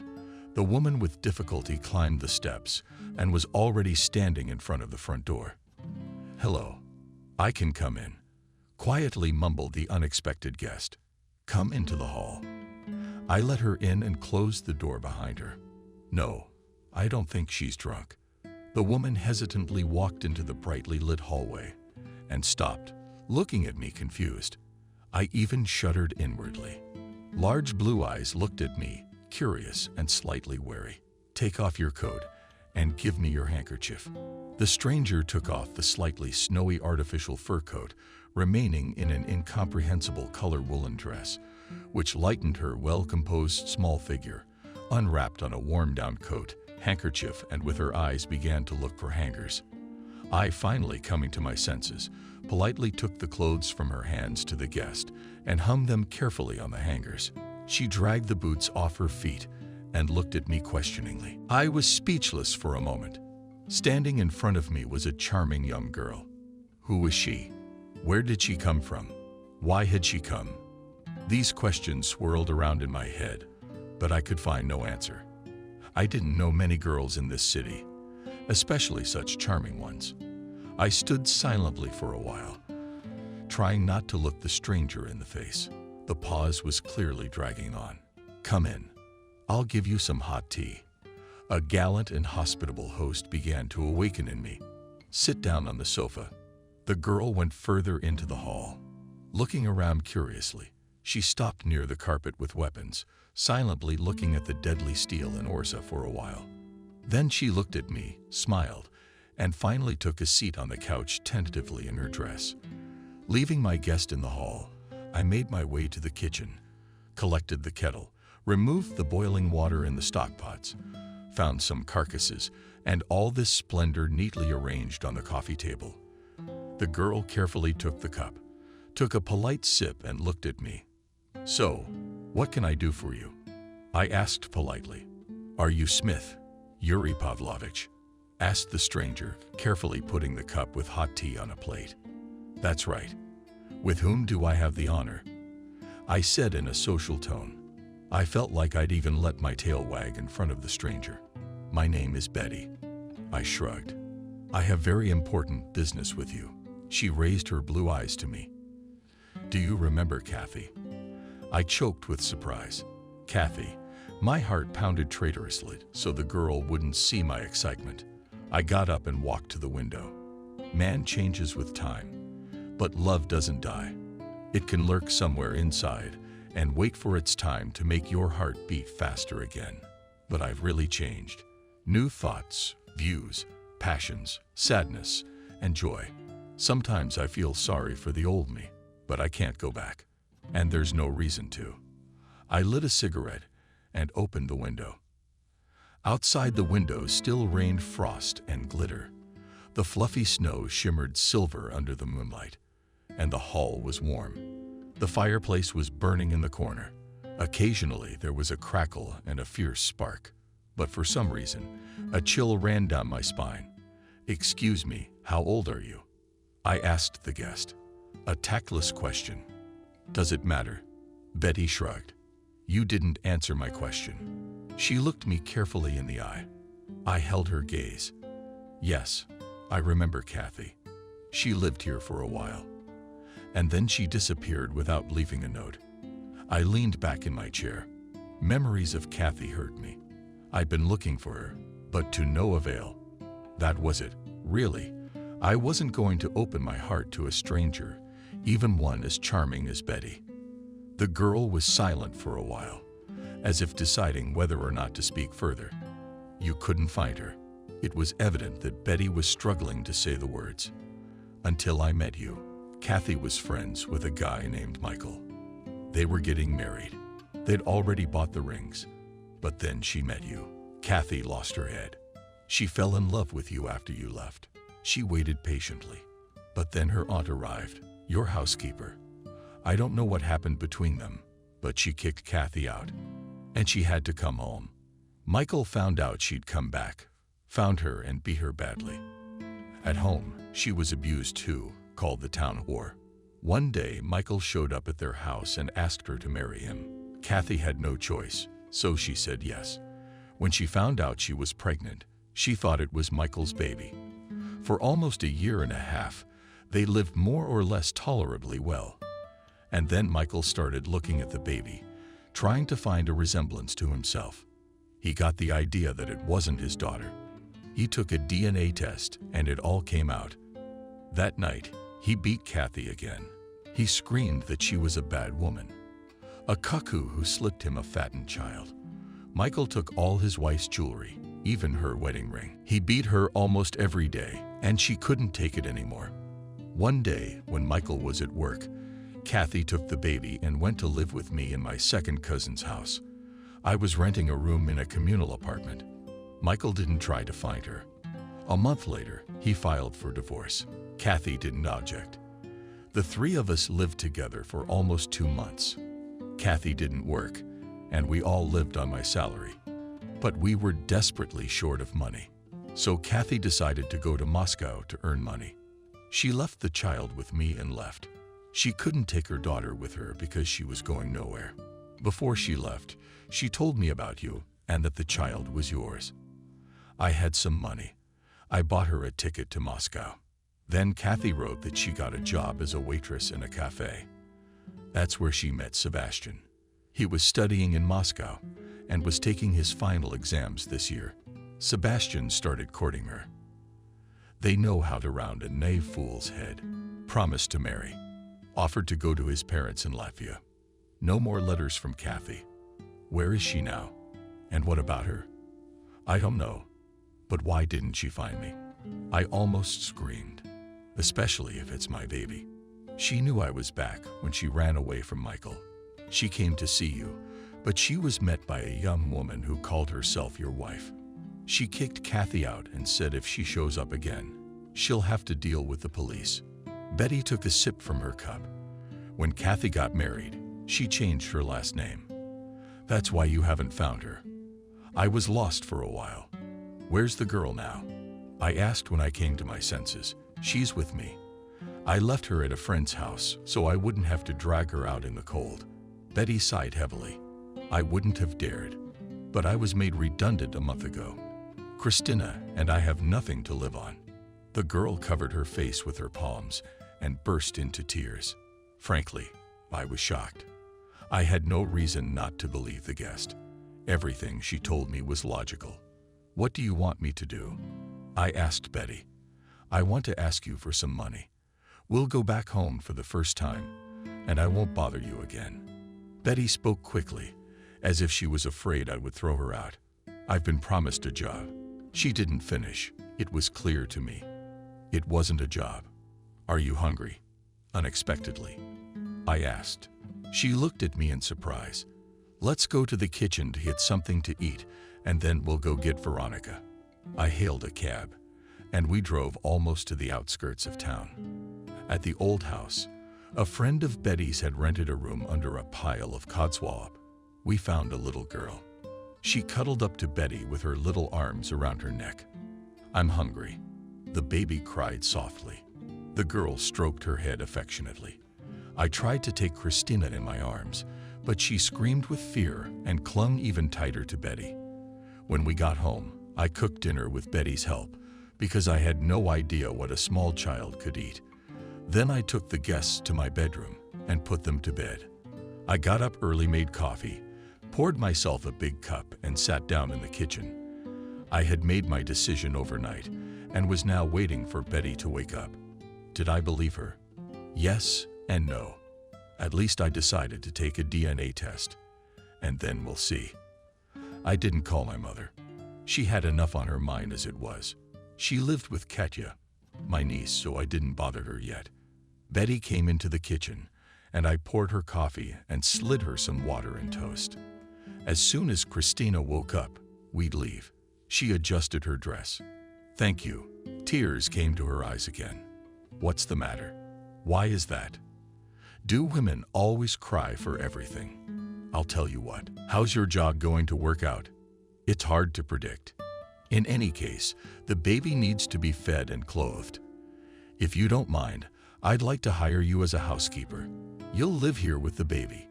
The woman with difficulty climbed the steps and was already standing in front of the front door. Hello. I can come in, quietly mumbled the unexpected guest. Come into the hall. I let her in and closed the door behind her. No, I don't think she's drunk. The woman hesitantly walked into the brightly lit hallway and stopped, looking at me confused. I even shuddered inwardly. Large blue eyes looked at me, curious and slightly wary. Take off your coat and give me your handkerchief. The stranger took off the slightly snowy artificial fur coat, remaining in an incomprehensible color woolen dress, which lightened her well-composed small figure, unwrapped on a warm-down coat, handkerchief, and with her eyes began to look for hangers. I, finally coming to my senses, politely took the clothes from her hands to the guest and hung them carefully on the hangers. She dragged the boots off her feet and looked at me questioningly. I was speechless for a moment. Standing in front of me was a charming young girl. Who was she? Where did she come from? Why had she come? These questions swirled around in my head, but I could find no answer. I didn't know many girls in this city, especially such charming ones. I stood silently for a while, trying not to look the stranger in the face. The pause was clearly dragging on. "Come in. I'll give you some hot tea." A gallant and hospitable host began to awaken in me. "Sit down on the sofa." The girl went further into the hall. Looking around curiously, she stopped near the carpet with weapons, silently looking at the deadly steel and Orza for a while. Then she looked at me, smiled, and finally took a seat on the couch tentatively in her dress. Leaving my guest in the hall, I made my way to the kitchen, collected the kettle, removed the boiling water in the stock pots, found some carcasses, and all this splendor neatly arranged on the coffee table. The girl carefully took the cup, took a polite sip, and looked at me. "So, what can I do for you?" I asked politely. "Are you Smith, Yuri Pavlovich?" asked the stranger, carefully putting the cup with hot tea on a plate. "That's right. With whom do I have the honor?" I said in a social tone. I felt like I'd even let my tail wag in front of the stranger. "My name is Betty." I shrugged. "I have very important business with you." She raised her blue eyes to me. "Do you remember Kathy?" I choked with surprise. Kathy. My heart pounded traitorously so the girl wouldn't see my excitement. I got up and walked to the window. Man changes with time, but love doesn't die. It can lurk somewhere inside and wait for its time to make your heart beat faster again. But I've really changed. New thoughts, views, passions, sadness, and joy. Sometimes I feel sorry for the old me, but I can't go back. And there's no reason to. I lit a cigarette and opened the window. Outside the window still rained frost and glitter. The fluffy snow shimmered silver under the moonlight, and the hall was warm. The fireplace was burning in the corner. Occasionally there was a crackle and a fierce spark, but for some reason, a chill ran down my spine. "Excuse me, how old are you?" I asked the guest. A tactless question. "Does it matter?" Betty shrugged. "You didn't answer my question." She looked me carefully in the eye. I held her gaze. "Yes, I remember Kathy. She lived here for a while. And then she disappeared without leaving a note." I leaned back in my chair. Memories of Kathy hurt me. I'd been looking for her, but to no avail. That was it, really. I wasn't going to open my heart to a stranger, even one as charming as Betty. The girl was silent for a while, as if deciding whether or not to speak further. "You couldn't find her." It was evident that Betty was struggling to say the words. "Until I met you." Kathy was friends with a guy named Michael. They were getting married. They'd already bought the rings. But then she met you. Kathy lost her head. She fell in love with you after you left. She waited patiently. But then her aunt arrived, your housekeeper. I don't know what happened between them, but she kicked Kathy out, and she had to come home. Michael found out she'd come back, found her and beat her badly. At home, she was abused too, called the town whore. One day, Michael showed up at their house and asked her to marry him. Kathy had no choice, so she said yes. When she found out she was pregnant, she thought it was Michael's baby. For almost a year and a half, they lived more or less tolerably well. And then Michael started looking at the baby, trying to find a resemblance to himself. He got the idea that it wasn't his daughter. He took a DNA test and it all came out. That night, he beat Kathy again. He screamed that she was a bad woman, a cuckoo who slipped him a fattened child. Michael took all his wife's jewelry, even her wedding ring. He beat her almost every day, and she couldn't take it anymore. One day, when Michael was at work, Kathy took the baby and went to live with me in my second cousin's house. I was renting a room in a communal apartment. Michael didn't try to find her. A month later, he filed for divorce. Kathy didn't object. The three of us lived together for almost 2 months. Kathy didn't work, and we all lived on my salary. But we were desperately short of money. So Kathy decided to go to Moscow to earn money. She left the child with me and left. She couldn't take her daughter with her because she was going nowhere. Before she left, she told me about you and that the child was yours. I had some money. I bought her a ticket to Moscow. Then Kathy wrote that she got a job as a waitress in a cafe. That's where she met Sebastian. He was studying in Moscow and was taking his final exams this year. Sebastian started courting her. They know how to round a naive fool's head. Promised to marry. Offered to go to his parents in Latvia. No more letters from Kathy. Where is she now? And what about her? I don't know. But why didn't she find me? I almost screamed, especially if it's my baby. She knew I was back when she ran away from Michael. She came to see you, but she was met by a young woman who called herself your wife. She kicked Kathy out and said if she shows up again, she'll have to deal with the police. Betty took a sip from her cup. When Kathy got married, she changed her last name. That's why you haven't found her. I was lost for a while. Where's the girl now? I asked when I came to my senses. She's with me. I left her at a friend's house so I wouldn't have to drag her out in the cold. Betty sighed heavily. I wouldn't have dared, but I was made redundant a month ago. Christina and I have nothing to live on. The girl covered her face with her palms and burst into tears. Frankly, I was shocked. I had no reason not to believe the guest. Everything she told me was logical. What do you want me to do? I asked Betty. I want to ask you for some money. We'll go back home for the first time, and I won't bother you again. Betty spoke quickly, as if she was afraid I would throw her out. I've been promised a job. She didn't finish. It was clear to me. It wasn't a job. Are you hungry? Unexpectedly, I asked. She looked at me in surprise. Let's go to the kitchen to get something to eat, and then we'll go get Veronica. I hailed a cab, and we drove almost to the outskirts of town. At the old house, a friend of Betty's had rented a room under a pile of codswallop. We found a little girl. She cuddled up to Betty with her little arms around her neck. I'm hungry. The baby cried softly. The girl stroked her head affectionately. I tried to take Christina in my arms, but she screamed with fear and clung even tighter to Betty. When we got home, I cooked dinner with Betty's help because I had no idea what a small child could eat. Then I took the guests to my bedroom and put them to bed. I got up early, made coffee, poured myself a big cup, and sat down in the kitchen. I had made my decision overnight and was now waiting for Betty to wake up. Did I believe her? Yes and no. At least I decided to take a DNA test, and then we'll see. I didn't call my mother. She had enough on her mind as it was. She lived with Katya, my niece, so I didn't bother her yet. Betty came into the kitchen, and I poured her coffee and slid her some water and toast. As soon as Christina woke up, we'd leave. She adjusted her dress. Thank you. Tears came to her eyes again. What's the matter? Why is that? Do women always cry for everything? I'll tell you what. How's your jaw going to work out? It's hard to predict. In any case, the baby needs to be fed and clothed. If you don't mind, I'd like to hire you as a housekeeper. You'll live here with the baby.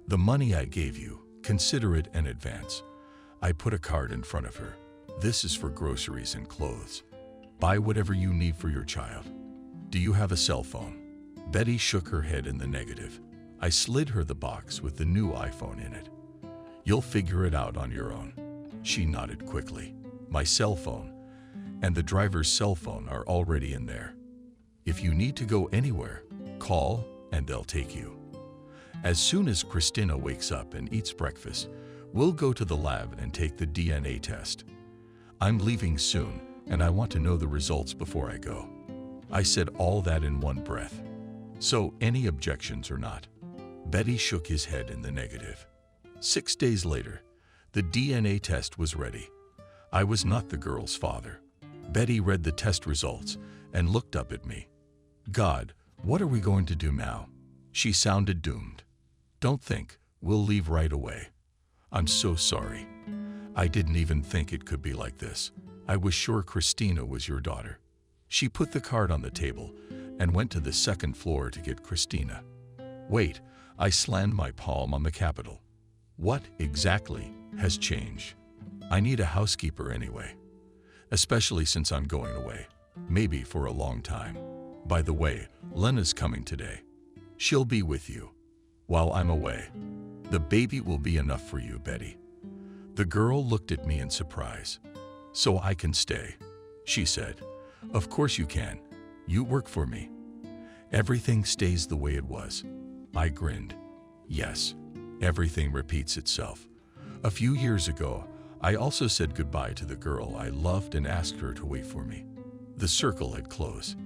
The money I gave you, consider it an advance. I put a card in front of her. This is for groceries and clothes. Buy whatever you need for your child. Do you have a cell phone? Betty shook her head in the negative. I slid her the box with the new iPhone in it. You'll figure it out on your own. She nodded quickly. My cell phone and the driver's cell phone are already in there. If you need to go anywhere, call and they'll take you. As soon as Christina wakes up and eats breakfast, we'll go to the lab and take the DNA test. I'm leaving soon, and I want to know the results before I go. I said all that in one breath. So, any objections or not? Betty shook his head in the negative. 6 days later, the DNA test was ready. I was not the girl's father. Betty read the test results and looked up at me. God, what are we going to do now? She sounded doomed. Don't think, we'll leave right away. I'm so sorry. I didn't even think it could be like this. I was sure Christina was your daughter. She put the card on the table and went to the second floor to get Christina. Wait, I slammed my palm on the capital. What exactly has changed? I need a housekeeper anyway, especially since I'm going away, maybe for a long time. By the way, Lena's coming today. She'll be with you while I'm away. The baby will be enough for you, Betty. The girl looked at me in surprise. So I can stay, she said. Of course you can. You work for me. Everything stays the way it was. I grinned. Yes, everything repeats itself. A few years ago, I also said goodbye to the girl I loved and asked her to wait for me. The circle had closed.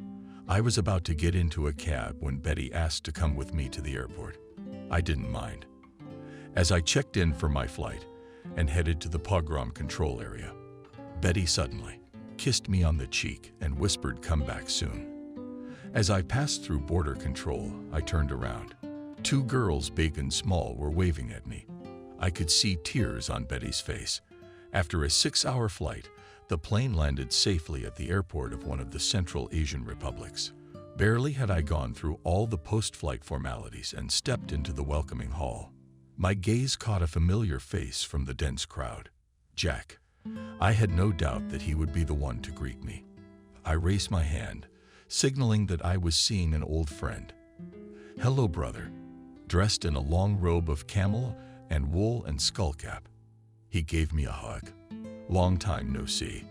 I was about to get into a cab when Betty asked to come with me to the airport. I didn't mind. As I checked in for my flight and headed to the pogrom control area, Betty suddenly kissed me on the cheek and whispered, "Come back soon." As I passed through border control, I turned around. 2 girls, big and small, were waving at me. I could see tears on Betty's face. After a 6-hour flight, the plane landed safely at the airport of one of the Central Asian republics. Barely had I gone through all the post-flight formalities and stepped into the welcoming hall, my gaze caught a familiar face from the dense crowd. Jack. I had no doubt that he would be the one to greet me. I raised my hand, signaling that I was seeing an old friend. "Hello, brother." Dressed in a long robe of camel and wool and skullcap, he gave me a hug. "Long time no see."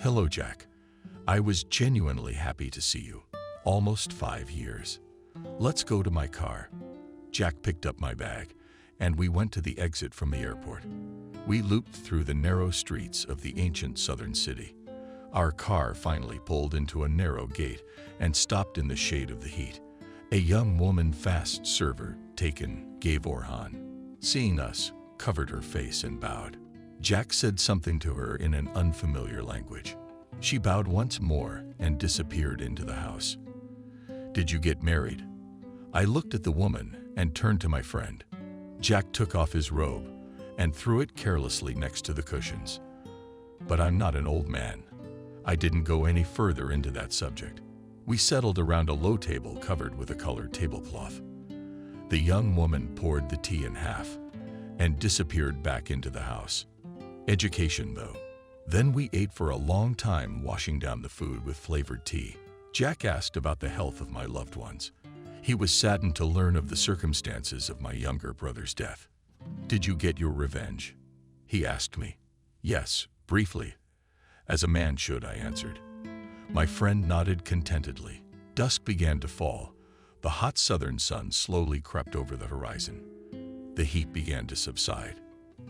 "Hello, Jack. I was genuinely happy to see you. Almost 5 years. Let's go to my car." Jack picked up my bag, and we went to the exit from the airport. We looped through the narrow streets of the ancient southern city. Our car finally pulled into a narrow gate and stopped in the shade of the heat. A young woman, fast server, taken, gave Orhan. Seeing us, covered her face and bowed. Jack said something to her in an unfamiliar language. She bowed once more and disappeared into the house. "Did you get married?" I looked at the woman and turned to my friend. Jack took off his robe and threw it carelessly next to the cushions. But I'm not an old man. I didn't go any further into that subject. We settled around a low table covered with a colored tablecloth. The young woman poured the tea in half and disappeared back into the house. Education, though. Then we ate for a long time, washing down the food with flavored tea. Jack asked about the health of my loved ones. He was saddened to learn of the circumstances of my younger brother's death. "Did you get your revenge?" he asked me. "Yes, briefly. As a man should," I answered. My friend nodded contentedly. Dusk began to fall. The hot southern sun slowly crept over the horizon. The heat began to subside.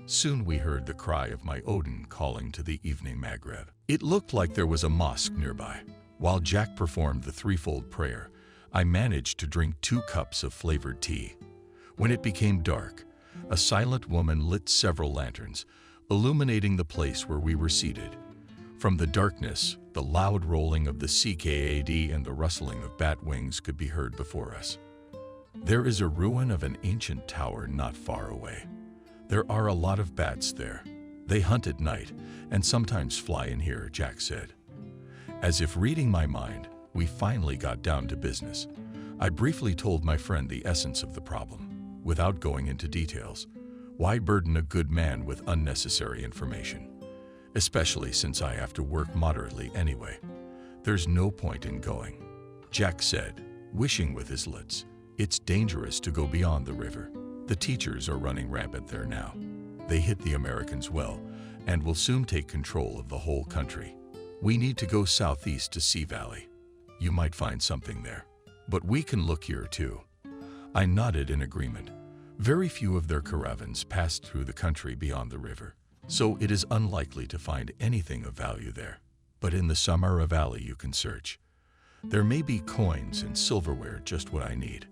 Soon we heard the cry of my Odin calling to the evening Maghreb. It looked like there was a mosque nearby. While Jack performed the threefold prayer, I managed to drink 2 cups of flavored tea. When it became dark, a silent woman lit several lanterns, illuminating the place where we were seated. From the darkness, the loud rolling of the CKAD and the rustling of bat wings could be heard before us. There is a ruin of an ancient tower not far away. There are a lot of bats there. They hunt at night and sometimes fly in here, Jack said. As if reading my mind, we finally got down to business. I briefly told my friend the essence of the problem, without going into details. Why burden a good man with unnecessary information? Especially since I have to work moderately anyway. There's no point in going. Jack said, wishing with his lids. It's dangerous to go beyond the river. The teachers are running rampant there now. They hit the Americans well and will soon take control of the whole country. We need to go southeast to Sea Valley. You might find something there. But we can look here too. I nodded in agreement. Very few of their caravans passed through the country beyond the river, so it is unlikely to find anything of value there. But in the Samara Valley you can search. There may be coins and silverware, just what I need.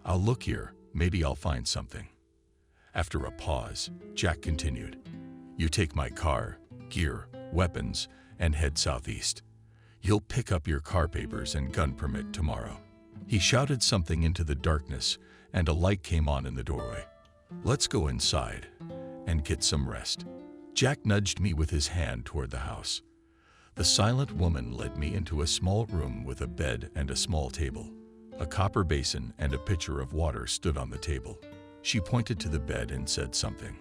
I'll look here, maybe I'll find something." After a pause, Jack continued, "You take my car, gear, weapons, and head southeast. You'll pick up your car papers and gun permit tomorrow." He shouted something into the darkness, and a light came on in the doorway. "Let's go inside and get some rest." Jack nudged me with his hand toward the house. The silent woman led me into a small room with a bed and a small table. A copper basin and a pitcher of water stood on the table. She pointed to the bed and said something.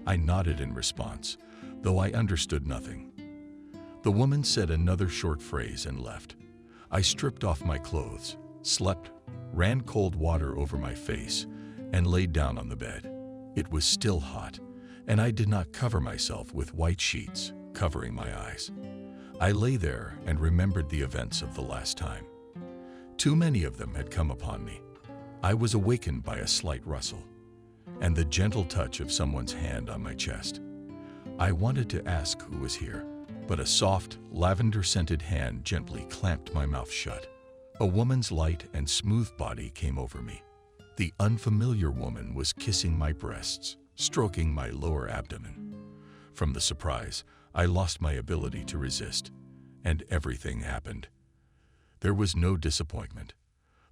I nodded in response, though I understood nothing. The woman said another short phrase and left. I stripped off my clothes, slept, ran cold water over my face, and laid down on the bed. It was still hot, and I did not cover myself with white sheets covering my eyes. I lay there and remembered the events of the last time. Too many of them had come upon me. I was awakened by a slight rustle, and the gentle touch of someone's hand on my chest. I wanted to ask who was here, but a soft, lavender-scented hand gently clamped my mouth shut. A woman's light and smooth body came over me. The unfamiliar woman was kissing my breasts, stroking my lower abdomen. From the surprise, I lost my ability to resist, and everything happened. There was no disappointment.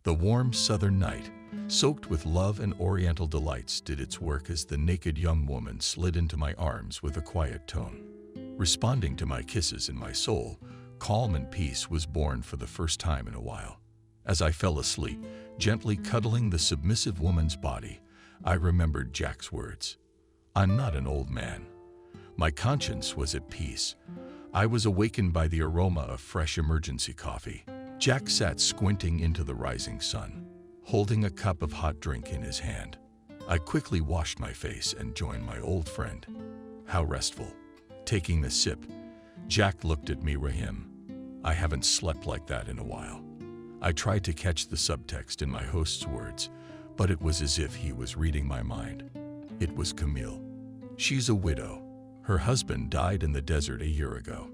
The warm southern night, soaked with love and oriental delights, did its work as the naked young woman slid into my arms with a quiet tone. Responding to my kisses in my soul, calm and peace was born for the first time in a while. As I fell asleep, gently cuddling the submissive woman's body, I remembered Jack's words. I'm not an old man. My conscience was at peace. I was awakened by the aroma of fresh emergency coffee. Jack sat squinting into the rising sun, holding a cup of hot drink in his hand. I quickly washed my face and joined my old friend. How restful. Taking a sip, Jack looked at me. Rahim, I haven't slept like that in a while. I tried to catch the subtext in my host's words, but it was as if he was reading my mind. It was Camille. She's a widow. Her husband died in the desert a year ago.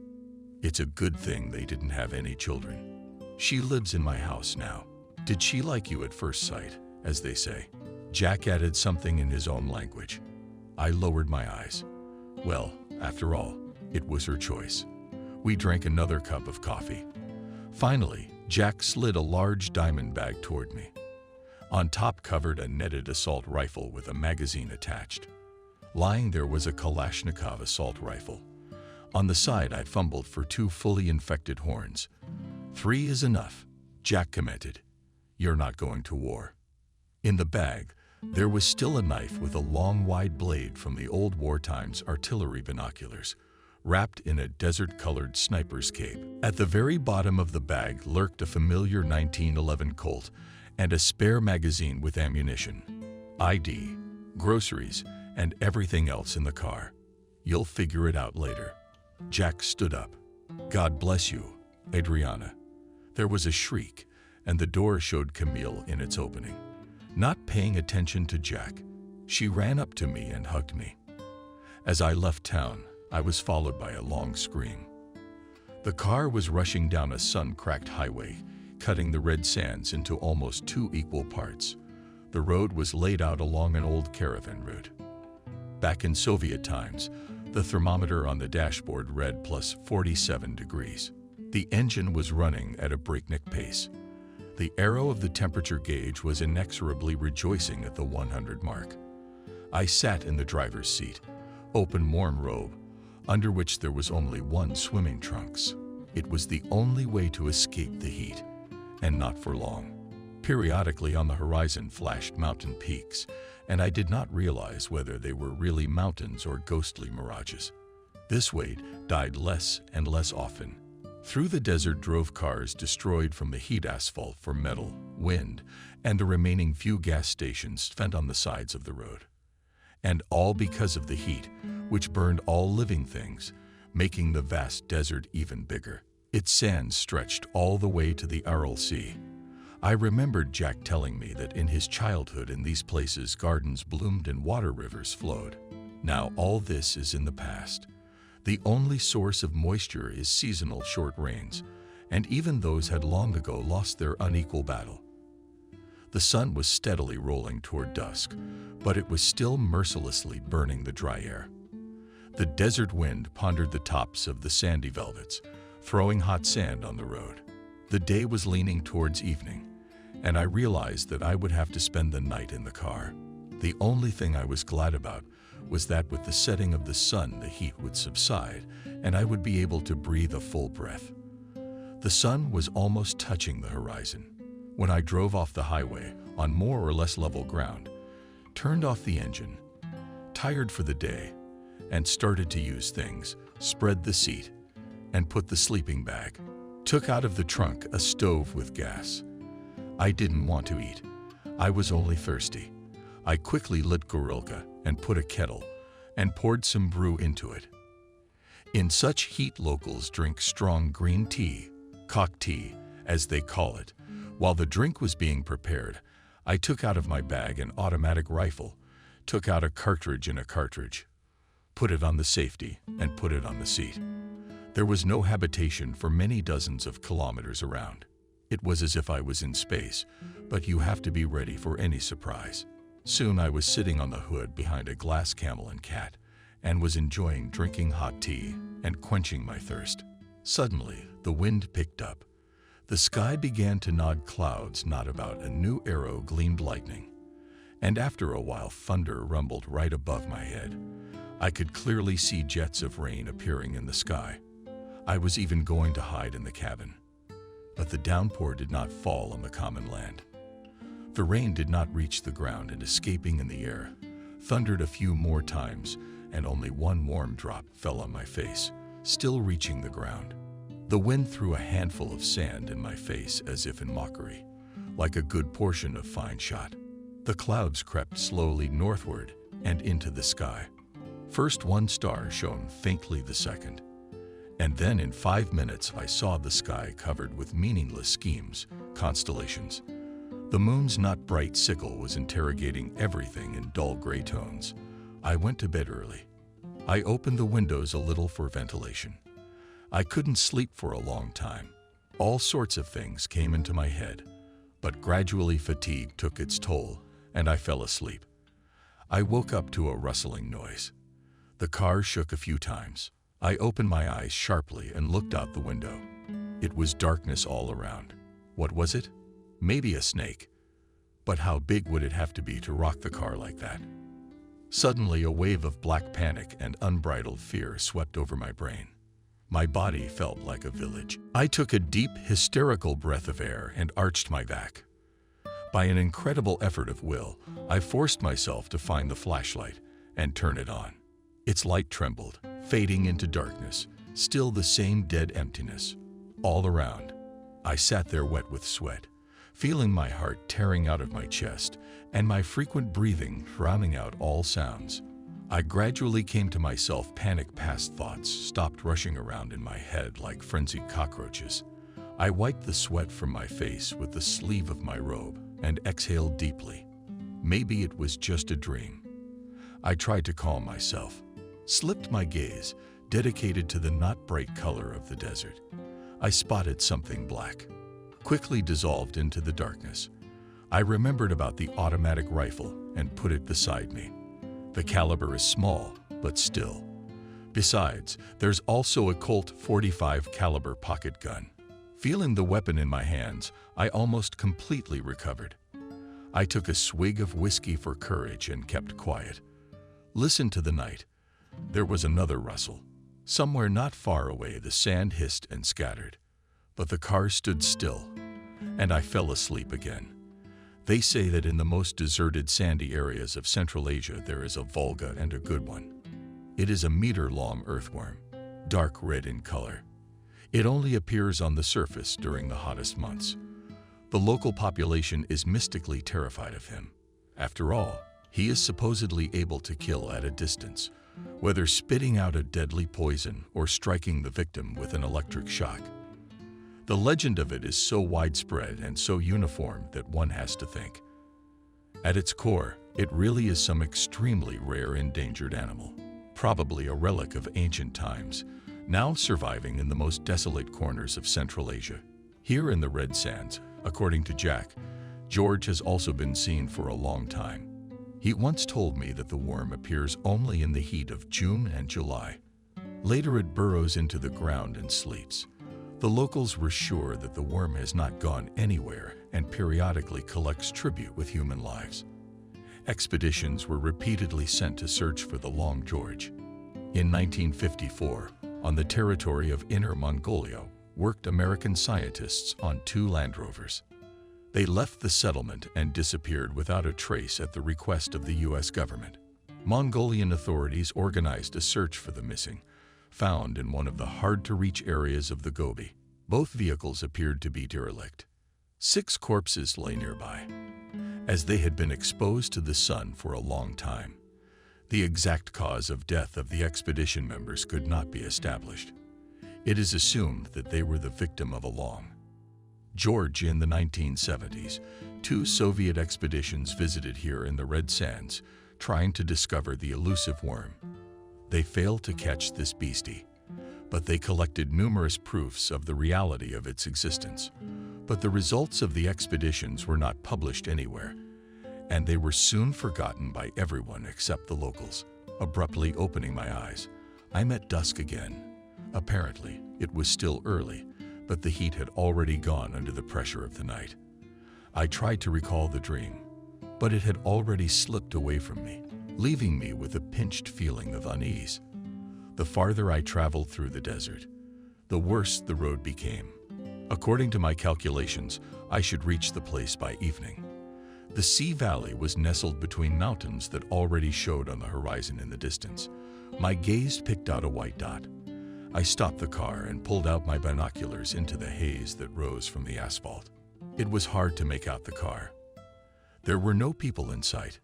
It's a good thing they didn't have any children. She lives in my house now. Did she like you at first sight, as they say? Jack added something in his own language. I lowered my eyes. Well, after all, it was her choice. We drank another cup of coffee. Finally, Jack slid a large diamond bag toward me. On top covered a netted assault rifle with a magazine attached. Lying there was a Kalashnikov assault rifle. On the side, I fumbled for 2 fully infected horns. 3 is enough, Jack commented. You're not going to war. In the bag, there was still a knife with a long, wide blade from the old war times artillery binoculars, wrapped in a desert-colored sniper's cape. At the very bottom of the bag lurked a familiar 1911 Colt and a spare magazine with ammunition, ID, groceries, and everything else in the car. You'll figure it out later. Jack stood up. God bless you, Adriana. There was a shriek, and the door showed Camille in its opening. Not paying attention to Jack, she ran up to me and hugged me. As I left town, I was followed by a long scream. The car was rushing down a sun-cracked highway, cutting the red sands into almost 2 equal parts. The road was laid out along an old caravan route. Back in Soviet times, the thermometer on the dashboard read plus 47 degrees. The engine was running at a breakneck pace. The arrow of the temperature gauge was inexorably rejoicing at the 100 mark. I sat in the driver's seat, open warm robe, under which there was only one swimming trunks. It was the only way to escape the heat, and not for long. Periodically on the horizon flashed mountain peaks, and I did not realize whether they were really mountains or ghostly mirages. This wait died less and less often. Through the desert drove cars destroyed from the heat asphalt for metal, wind, and the remaining few gas stations fent on the sides of the road. And all because of the heat, which burned all living things, making the vast desert even bigger. Its sands stretched all the way to the Aral Sea. I remembered Jack telling me that in his childhood in these places gardens bloomed and water rivers flowed. Now all this is in the past. The only source of moisture is seasonal short rains, and even those had long ago lost their unequal battle. The sun was steadily rolling toward dusk, but it was still mercilessly burning the dry air. The desert wind pondered the tops of the sandy velvets, throwing hot sand on the road. The day was leaning towards evening, and I realized that I would have to spend the night in the car. The only thing I was glad about was that with the setting of the sun, the heat would subside, and I would be able to breathe a full breath. The sun was almost touching the horizon when I drove off the highway on more or less level ground, turned off the engine, tired for the day, and started to use things, spread the seat, and put the sleeping bag. Took out of the trunk a stove with gas. I didn't want to eat. I was only thirsty. I quickly lit Gorilka and put a kettle and poured some brew into it. In such heat, locals drink strong green tea, kok tea, as they call it. While the drink was being prepared, I took out of my bag an automatic rifle, took out a cartridge in a cartridge, put it on the safety, and put it on the seat. There was no habitation for many dozens of kilometers around. It was as if I was in space, but you have to be ready for any surprise. Soon I was sitting on the hood behind a glass Camel and Cat and was enjoying drinking hot tea and quenching my thirst. Suddenly, the wind picked up. The sky began to nod, clouds not about a new arrow gleamed lightning, and after a while thunder rumbled right above my head. I could clearly see jets of rain appearing in the sky. I was even going to hide in the cabin. But the downpour did not fall on the common land. The rain did not reach the ground, and escaping in the air, thundered a few more times, and only one warm drop fell on my face, still reaching the ground. The wind threw a handful of sand in my face as if in mockery, like a good portion of fine shot. The clouds crept slowly northward and into the sky. First one star shone faintly, the second. And then in 5 minutes I saw the sky covered with meaningless schemes, constellations. The moon's not bright sickle was interrogating everything in dull gray tones. I went to bed early. I opened the windows a little for ventilation. I couldn't sleep for a long time. All sorts of things came into my head, but gradually fatigue took its toll, and I fell asleep. I woke up to a rustling noise. The car shook a few times. I opened my eyes sharply and looked out the window. It was darkness all around. What was it? Maybe a snake. But how big would it have to be to rock the car like that? Suddenly, a wave of black panic and unbridled fear swept over my brain. My body felt like a village. I took a deep, hysterical breath of air and arched my back. By an incredible effort of will, I forced myself to find the flashlight and turn it on. Its light trembled, fading into darkness, still the same dead emptiness. All around, I sat there wet with sweat, feeling my heart tearing out of my chest and my frequent breathing drowning out all sounds. I gradually came to myself. Panic-past thoughts stopped rushing around in my head like frenzied cockroaches. I wiped the sweat from my face with the sleeve of my robe and exhaled deeply. Maybe it was just a dream. I tried to calm myself, slipped my gaze, dedicated to the not bright color of the desert. I spotted something black, quickly dissolved into the darkness. I remembered about the automatic rifle and put it beside me. The caliber is small, but still. Besides, there's also a Colt .45 caliber pocket gun. Feeling the weapon in my hands, I almost completely recovered. I took a swig of whiskey for courage and kept quiet. Listened to the night. There was another rustle. Somewhere not far away, the sand hissed and scattered. But the car stood still, and I fell asleep again. They say that in the most deserted sandy areas of Central Asia there is a Volga, and a good one. It is a meter-long earthworm, dark red in color. It only appears on the surface during the hottest months. The local population is mystically terrified of him. After all, he is supposedly able to kill at a distance, whether spitting out a deadly poison or striking the victim with an electric shock. The legend of it is so widespread and so uniform that one has to think. At its core, it really is some extremely rare endangered animal, probably a relic of ancient times, now surviving in the most desolate corners of Central Asia. Here in the Red Sands, according to Jack, George has also been seen for a long time. He once told me that the worm appears only in the heat of June and July. Later it burrows into the ground and sleeps. The locals were sure that the worm has not gone anywhere and periodically collects tribute with human lives. Expeditions were repeatedly sent to search for the Long George. In 1954, on the territory of Inner Mongolia, worked American scientists on 2 Land Rovers. They left the settlement and disappeared without a trace at the request of the U.S. government. Mongolian authorities organized a search for the missing, found in one of the hard-to-reach areas of the Gobi. Both vehicles appeared to be derelict. 6 corpses lay nearby, as they had been exposed to the sun for a long time. The exact cause of death of the expedition members could not be established. It is assumed that they were the victim of a Long George. In the 1970s, 2 Soviet expeditions visited here in the Red Sands, trying to discover the elusive worm. They failed to catch this beastie, but they collected numerous proofs of the reality of its existence. But the results of the expeditions were not published anywhere, and they were soon forgotten by everyone except the locals. Abruptly opening my eyes, I'm at dusk again. Apparently, it was still early, but the heat had already gone under the pressure of the night. I tried to recall the dream, but it had already slipped away from me, leaving me with a pinched feeling of unease. The farther I traveled through the desert, the worse the road became. According to my calculations, I should reach the place by evening. The Sea Valley was nestled between mountains that already showed on the horizon in the distance. My gaze picked out a white dot. I stopped the car and pulled out my binoculars into the haze that rose from the asphalt. It was hard to make out the car. There were no people in sight.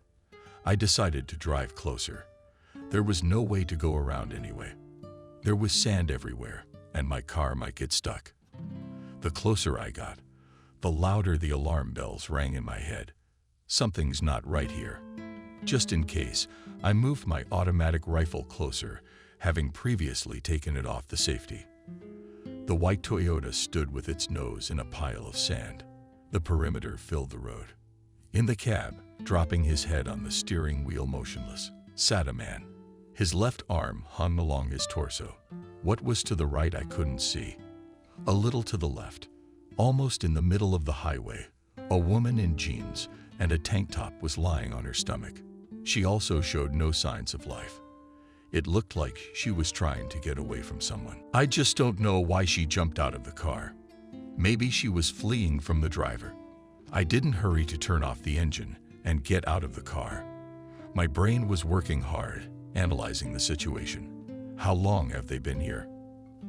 I decided to drive closer. There was no way to go around anyway. There was sand everywhere, and my car might get stuck. The closer I got, the louder the alarm bells rang in my head. Something's not right here. Just in case, I moved my automatic rifle closer, having previously taken it off the safety. The white Toyota stood with its nose in a pile of sand. The perimeter filled the road. In the cab, dropping his head on the steering wheel motionless, sat a man. His left arm hung along his torso. What was to the right I couldn't see. A little to the left, almost in the middle of the highway, a woman in jeans and a tank top was lying on her stomach. She also showed no signs of life. It looked like she was trying to get away from someone. I just don't know why she jumped out of the car. Maybe she was fleeing from the driver. I didn't hurry to turn off the engine and get out of the car. My brain was working hard, analyzing the situation. How long have they been here?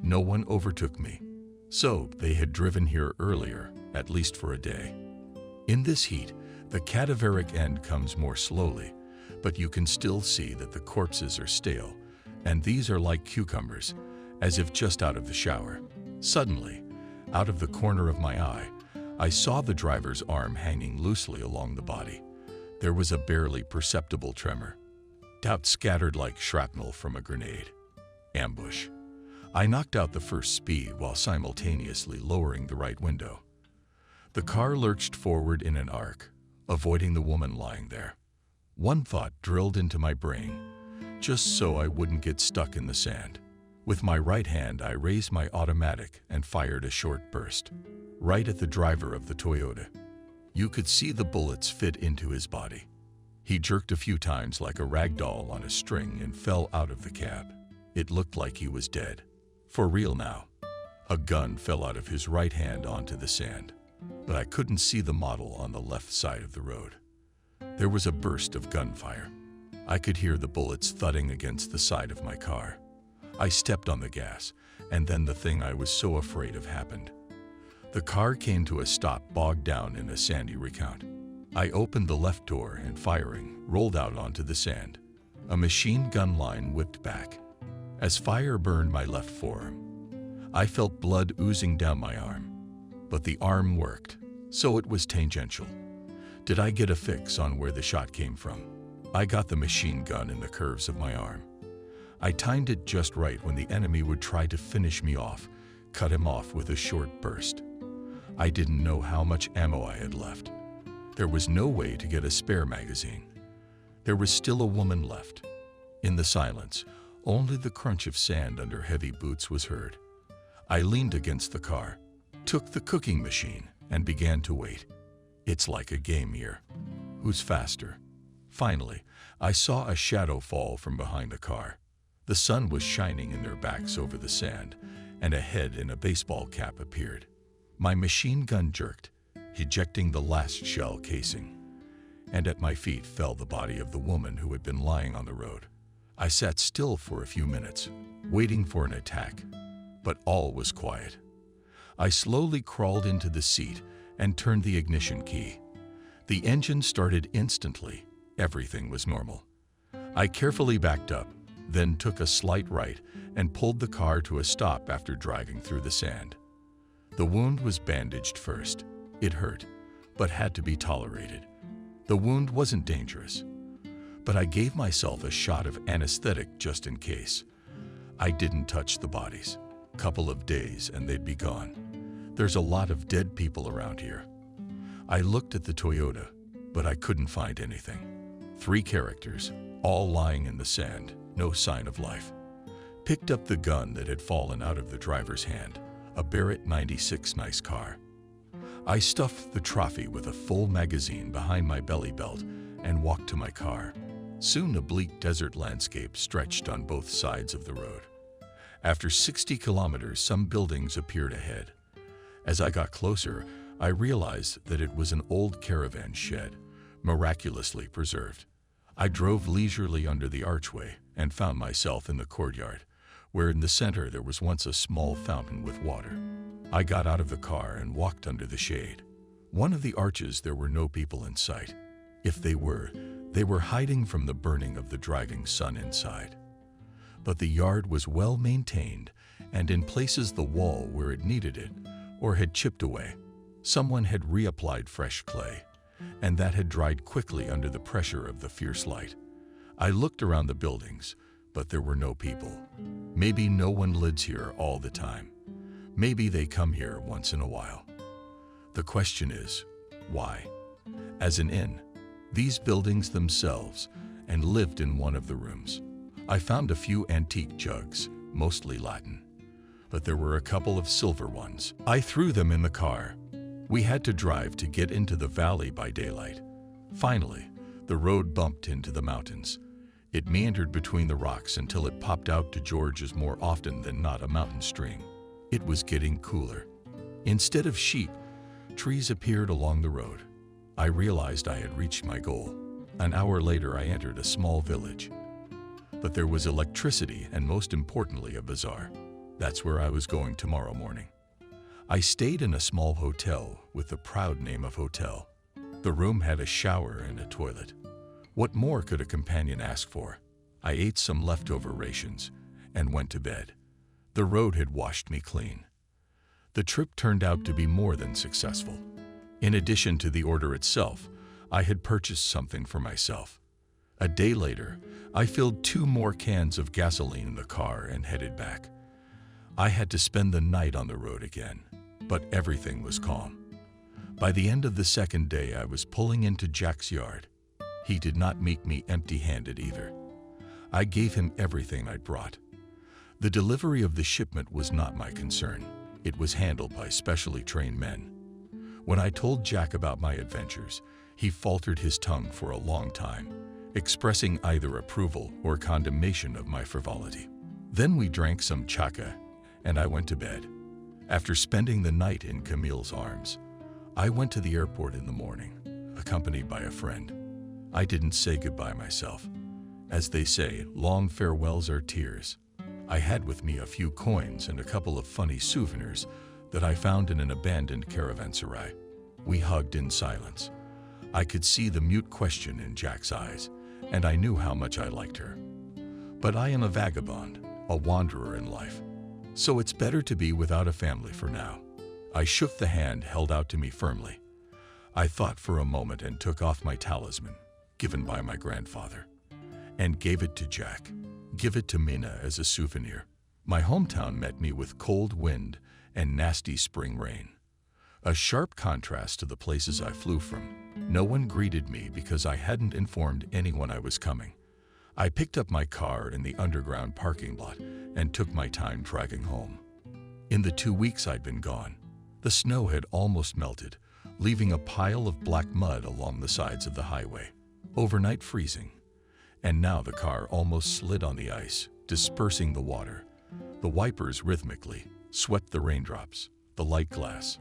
No one overtook me. So they had driven here earlier, at least for a day. In this heat, the cadaveric end comes more slowly, but you can still see that the corpses are stale, and these are like cucumbers, as if just out of the shower. Suddenly, out of the corner of my eye, I saw the driver's arm hanging loosely along the body. There was a barely perceptible tremor. Doubt scattered like shrapnel from a grenade. Ambush. I knocked out the first speed while simultaneously lowering the right window. The car lurched forward in an arc, avoiding the woman lying there. One thought drilled into my brain, just so I wouldn't get stuck in the sand. With my right hand, I raised my automatic and fired a short burst, right at the driver of the Toyota. You could see the bullets fit into his body. He jerked a few times like a rag doll on a string and fell out of the cab. It looked like he was dead. For real now. A gun fell out of his right hand onto the sand, but I couldn't see the model on the left side of the road. There was a burst of gunfire. I could hear the bullets thudding against the side of my car. I stepped on the gas, and then the thing I was so afraid of happened. The car came to a stop, bogged down in a sandy recount. I opened the left door and, firing, rolled out onto the sand. A machine gun line whipped back. As fire burned my left forearm, I felt blood oozing down my arm. But the arm worked, so it was tangential. Did I get a fix on where the shot came from? I got the machine gun in the curves of my arm. I timed it just right when the enemy would try to finish me off, cut him off with a short burst. I didn't know how much ammo I had left. There was no way to get a spare magazine. There was still a woman left. In the silence, only the crunch of sand under heavy boots was heard. I leaned against the car, took the cooking machine, and began to wait. It's like a game here. Who's faster? Finally, I saw a shadow fall from behind the car. The sun was shining in their backs over the sand, and a head in a baseball cap appeared. My machine gun jerked, ejecting the last shell casing, and at my feet fell the body of the woman who had been lying on the road. I sat still for a few minutes, waiting for an attack, but all was quiet. I slowly crawled into the seat and turned the ignition key. The engine started instantly. Everything was normal. I carefully backed up, then took a slight right and pulled the car to a stop after driving through the sand. The wound was bandaged first. It hurt, but had to be tolerated. The wound wasn't dangerous, but I gave myself a shot of anesthetic just in case. I didn't touch the bodies. Couple of days and they'd be gone. There's a lot of dead people around here. I looked at the Toyota, but I couldn't find anything. 3 characters, all lying in the sand, no sign of life. Picked up the gun that had fallen out of the driver's hand, a Barrett 96 nice car. I stuffed the trophy with a full magazine behind my belly belt and walked to my car. Soon a bleak desert landscape stretched on both sides of the road. After 60 kilometers, some buildings appeared ahead. As I got closer, I realized that it was an old caravan shed, miraculously preserved. I drove leisurely under the archway and found myself in the courtyard, where in the center there was once a small fountain with water. I got out of the car and walked under the shade. One of the arches there were no people in sight. If they were hiding from the burning of the driving sun inside. But the yard was well maintained, and in places the wall where it needed it, or had chipped away, someone had reapplied fresh clay, and that had dried quickly under the pressure of the fierce light. I looked around the buildings, but there were no people. Maybe no one lives here all the time. Maybe they come here once in a while. The question is, why? As an inn, these buildings themselves, and lived in one of the rooms. I found a few antique jugs, mostly Latin, but there were a couple of silver ones. I threw them in the car. We had to drive to get into the valley by daylight. Finally, the road bumped into the mountains. It meandered between the rocks until it popped out to George's more often than not a mountain stream. It was getting cooler. Instead of sheep, trees appeared along the road. I realized I had reached my goal. An hour later, I entered a small village. But there was electricity and, most importantly, a bazaar. That's where I was going tomorrow morning. I stayed in a small hotel with the proud name of hotel. The room had a shower and a toilet. What more could a companion ask for? I ate some leftover rations and went to bed. The road had washed me clean. The trip turned out to be more than successful. In addition to the order itself, I had purchased something for myself. A day later, I filled 2 more cans of gasoline in the car and headed back. I had to spend the night on the road again, but everything was calm. By the end of the second day, I was pulling into Jack's yard. He did not meet me empty-handed either. I gave him everything I'd brought. The delivery of the shipment was not my concern. It was handled by specially trained men. When I told Jack about my adventures, he faltered his tongue for a long time, expressing either approval or condemnation of my frivolity. Then we drank some chaka, and I went to bed. After spending the night in Camille's arms, I went to the airport in the morning, accompanied by a friend. I didn't say goodbye myself. As they say, long farewells are tears. I had with me a few coins and a couple of funny souvenirs that I found in an abandoned caravanserai. We hugged in silence. I could see the mute question in Jack's eyes, and I knew how much I liked her. But I am a vagabond, a wanderer in life, so it's better to be without a family for now. I shook the hand held out to me firmly. I thought for a moment and took off my talisman, given by my grandfather, and gave it to Jack. Give it to Mina as a souvenir. My hometown met me with cold wind and nasty spring rain. A sharp contrast to the places I flew from. No one greeted me because I hadn't informed anyone I was coming. I picked up my car in the underground parking lot and took my time dragging home. In the 2 weeks I'd been gone, the snow had almost melted, leaving a pile of black mud along the sides of the highway, overnight freezing. And now the car almost slid on the ice, dispersing the water. The wipers rhythmically swept the raindrops, the light glass.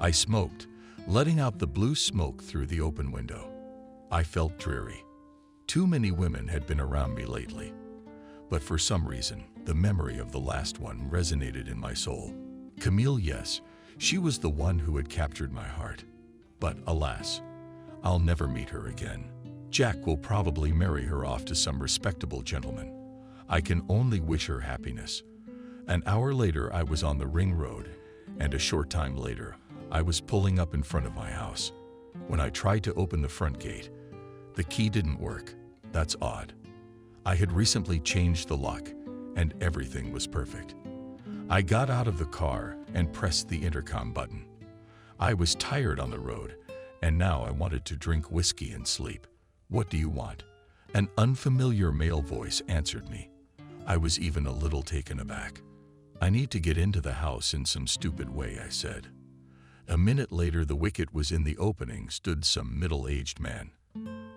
I smoked, letting out the blue smoke through the open window. I felt dreary. Too many women had been around me lately. But for some reason, the memory of the last one resonated in my soul. Camille, yes, she was the one who had captured my heart. But alas, I'll never meet her again. Jack will probably marry her off to some respectable gentleman. I can only wish her happiness. An hour later, I was on the ring road, and a short time later, I was pulling up in front of my house. When I tried to open the front gate, the key didn't work. That's odd. I had recently changed the lock, and everything was perfect. I got out of the car and pressed the intercom button. I was tired on the road, and now I wanted to drink whiskey and sleep. "What do you want?" An unfamiliar male voice answered me. I was even a little taken aback. "I need to get into the house in some stupid way," I said. A minute later, the wicket was in the opening, stood some middle-aged man.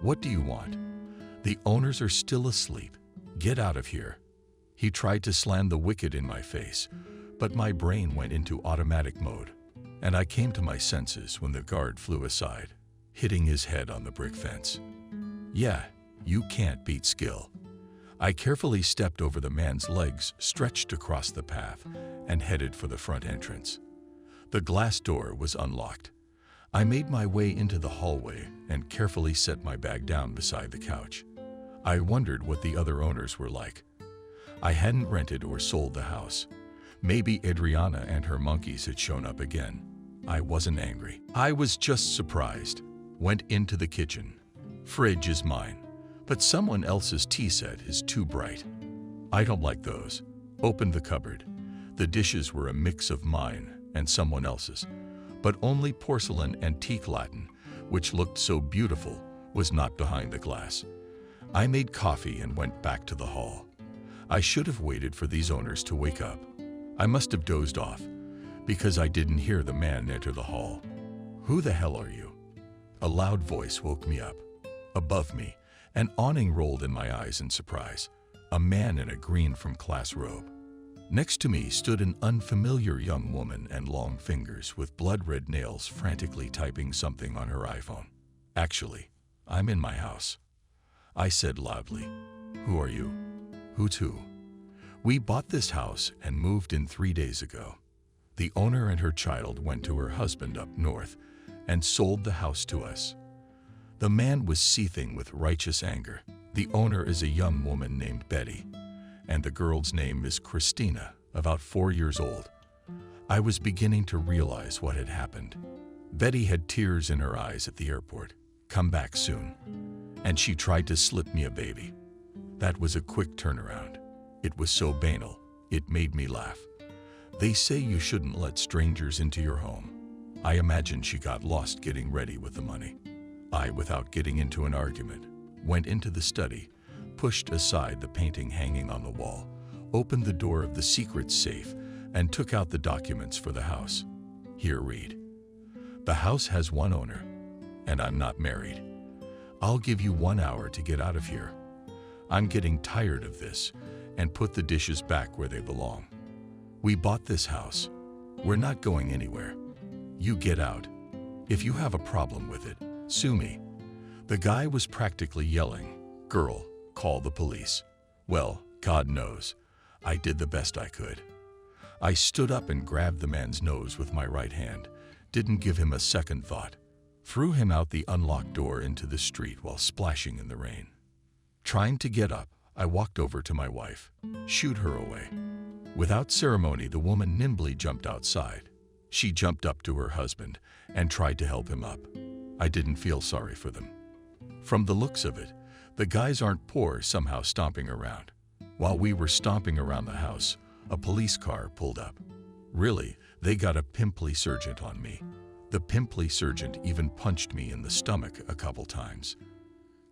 "What do you want?" "The owners are still asleep. Get out of here." He tried to slam the wicket in my face, but my brain went into automatic mode, and I came to my senses when the guard flew aside, hitting his head on the brick fence. Yeah, you can't beat skill. I carefully stepped over the man's legs stretched across the path and headed for the front entrance. The glass door was unlocked. I made my way into the hallway and carefully set my bag down beside the couch. I wondered what the other owners were like. I hadn't rented or sold the house. Maybe Adriana and her monkeys had shown up again. I wasn't angry. I was just surprised. Went into the kitchen. Fridge is mine, but someone else's tea set is too bright. I don't like those. Opened the cupboard. The dishes were a mix of mine and someone else's, but only porcelain antique Latin, which looked so beautiful, was not behind the glass. I made coffee and went back to the hall. I should have waited for these owners to wake up. I must have dozed off, because I didn't hear the man enter the hall. "Who the hell are you?" A loud voice woke me up. Above me, an awning rolled in my eyes in surprise. A man in a green from class robe. Next to me stood an unfamiliar young woman and long fingers with blood-red nails frantically typing something on her iPhone. "Actually, I'm in my house," I said loudly. "Who are you?" "Who to?" "We bought this house and moved in 3 days ago. The owner and her child went to her husband up north and sold the house to us." The man was seething with righteous anger. "The owner is a young woman named Betty, and the girl's name is Christina, about 4 years old." I was beginning to realize what had happened. Betty had tears in her eyes at the airport. "Come back soon." And she tried to slip me a baby. That was a quick turnaround. It was so banal, it made me laugh. They say you shouldn't let strangers into your home. I imagine she got lost getting ready with the money. I, without getting into an argument, went into the study, pushed aside the painting hanging on the wall, opened the door of the secret safe, and took out the documents for the house. "Here, read. The house has one owner, and I'm not married. I'll give you 1 hour to get out of here. I'm getting tired of this, and put the dishes back where they belong. We bought this house. We're not going anywhere. You get out. If you have a problem with it, sue me." The guy was practically yelling, "Girl, call the police." Well, God knows, I did the best I could. I stood up and grabbed the man's nose with my right hand, didn't give him a second thought, threw him out the unlocked door into the street while splashing in the rain. Trying to get up, I walked over to my wife, shooed her away. Without ceremony, the woman nimbly jumped outside. She jumped up to her husband and tried to help him up. I didn't feel sorry for them. From the looks of it, the guys aren't poor somehow stomping around. While we were stomping around the house, a police car pulled up. Really, they got a pimply sergeant on me. The pimply sergeant even punched me in the stomach a couple times.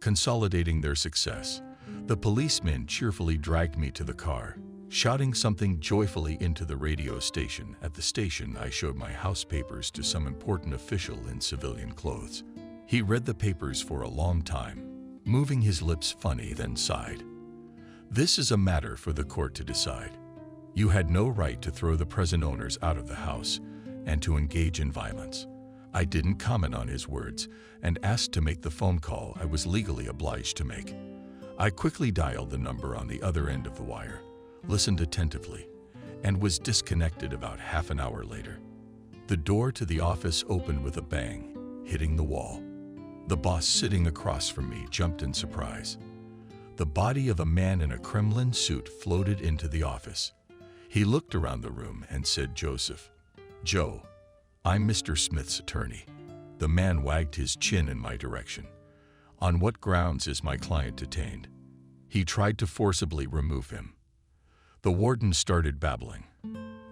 Consolidating their success, the policemen cheerfully dragged me to the car. Shouting something joyfully into the radio station. At the station, I showed my house papers to some important official in civilian clothes. He read the papers for a long time, moving his lips funny, then sighed. "This is a matter for the court to decide. You had no right to throw the present owners out of the house and to engage in violence." I didn't comment on his words and asked to make the phone call I was legally obliged to make. I quickly dialed the number on the other end of the wire, listened attentively, and was disconnected about half an hour later. The door to the office opened with a bang, hitting the wall. The boss sitting across from me jumped in surprise. The body of a man in a Kremlin suit floated into the office. He looked around the room and said, "Joseph." "Joe, I'm Mr. Smith's attorney." The man wagged his chin in my direction. "On what grounds is my client detained?" He tried to forcibly remove him. The warden started babbling,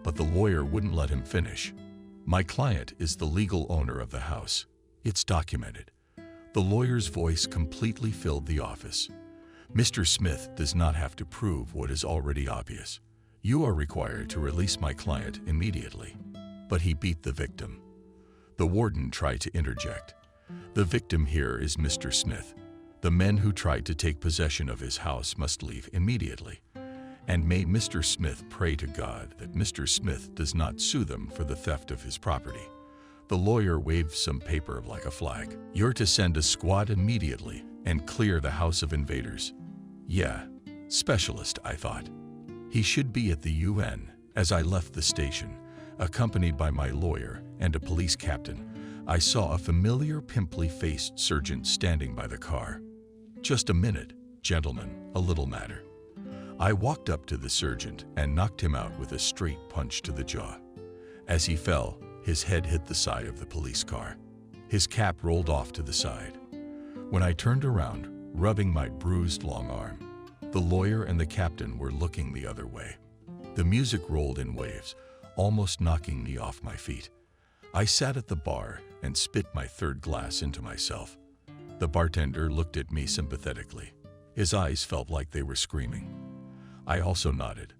but the lawyer wouldn't let him finish. "My client is the legal owner of the house. It's documented." The lawyer's voice completely filled the office. "Mr. Smith does not have to prove what is already obvious. You are required to release my client immediately." But he beat the victim. The warden tried to interject. "The victim here is Mr. Smith. The men who tried to take possession of his house must leave immediately. And may Mr. Smith pray to God that Mr. Smith does not sue them for the theft of his property." The lawyer waved some paper like a flag. "You're to send a squad immediately and clear the house of invaders." Yeah, specialist, I thought. He should be at the UN. As I left the station, accompanied by my lawyer and a police captain, I saw a familiar pimply-faced sergeant standing by the car. "Just a minute, gentlemen, a little matter." I walked up to the sergeant and knocked him out with a straight punch to the jaw. As he fell, his head hit the side of the police car. His cap rolled off to the side. When I turned around, rubbing my bruised long arm, the lawyer and the captain were looking the other way. The music rolled in waves, almost knocking me off my feet. I sat at the bar and spit my third glass into myself. The bartender looked at me sympathetically. His eyes felt like they were screaming. I also nodded.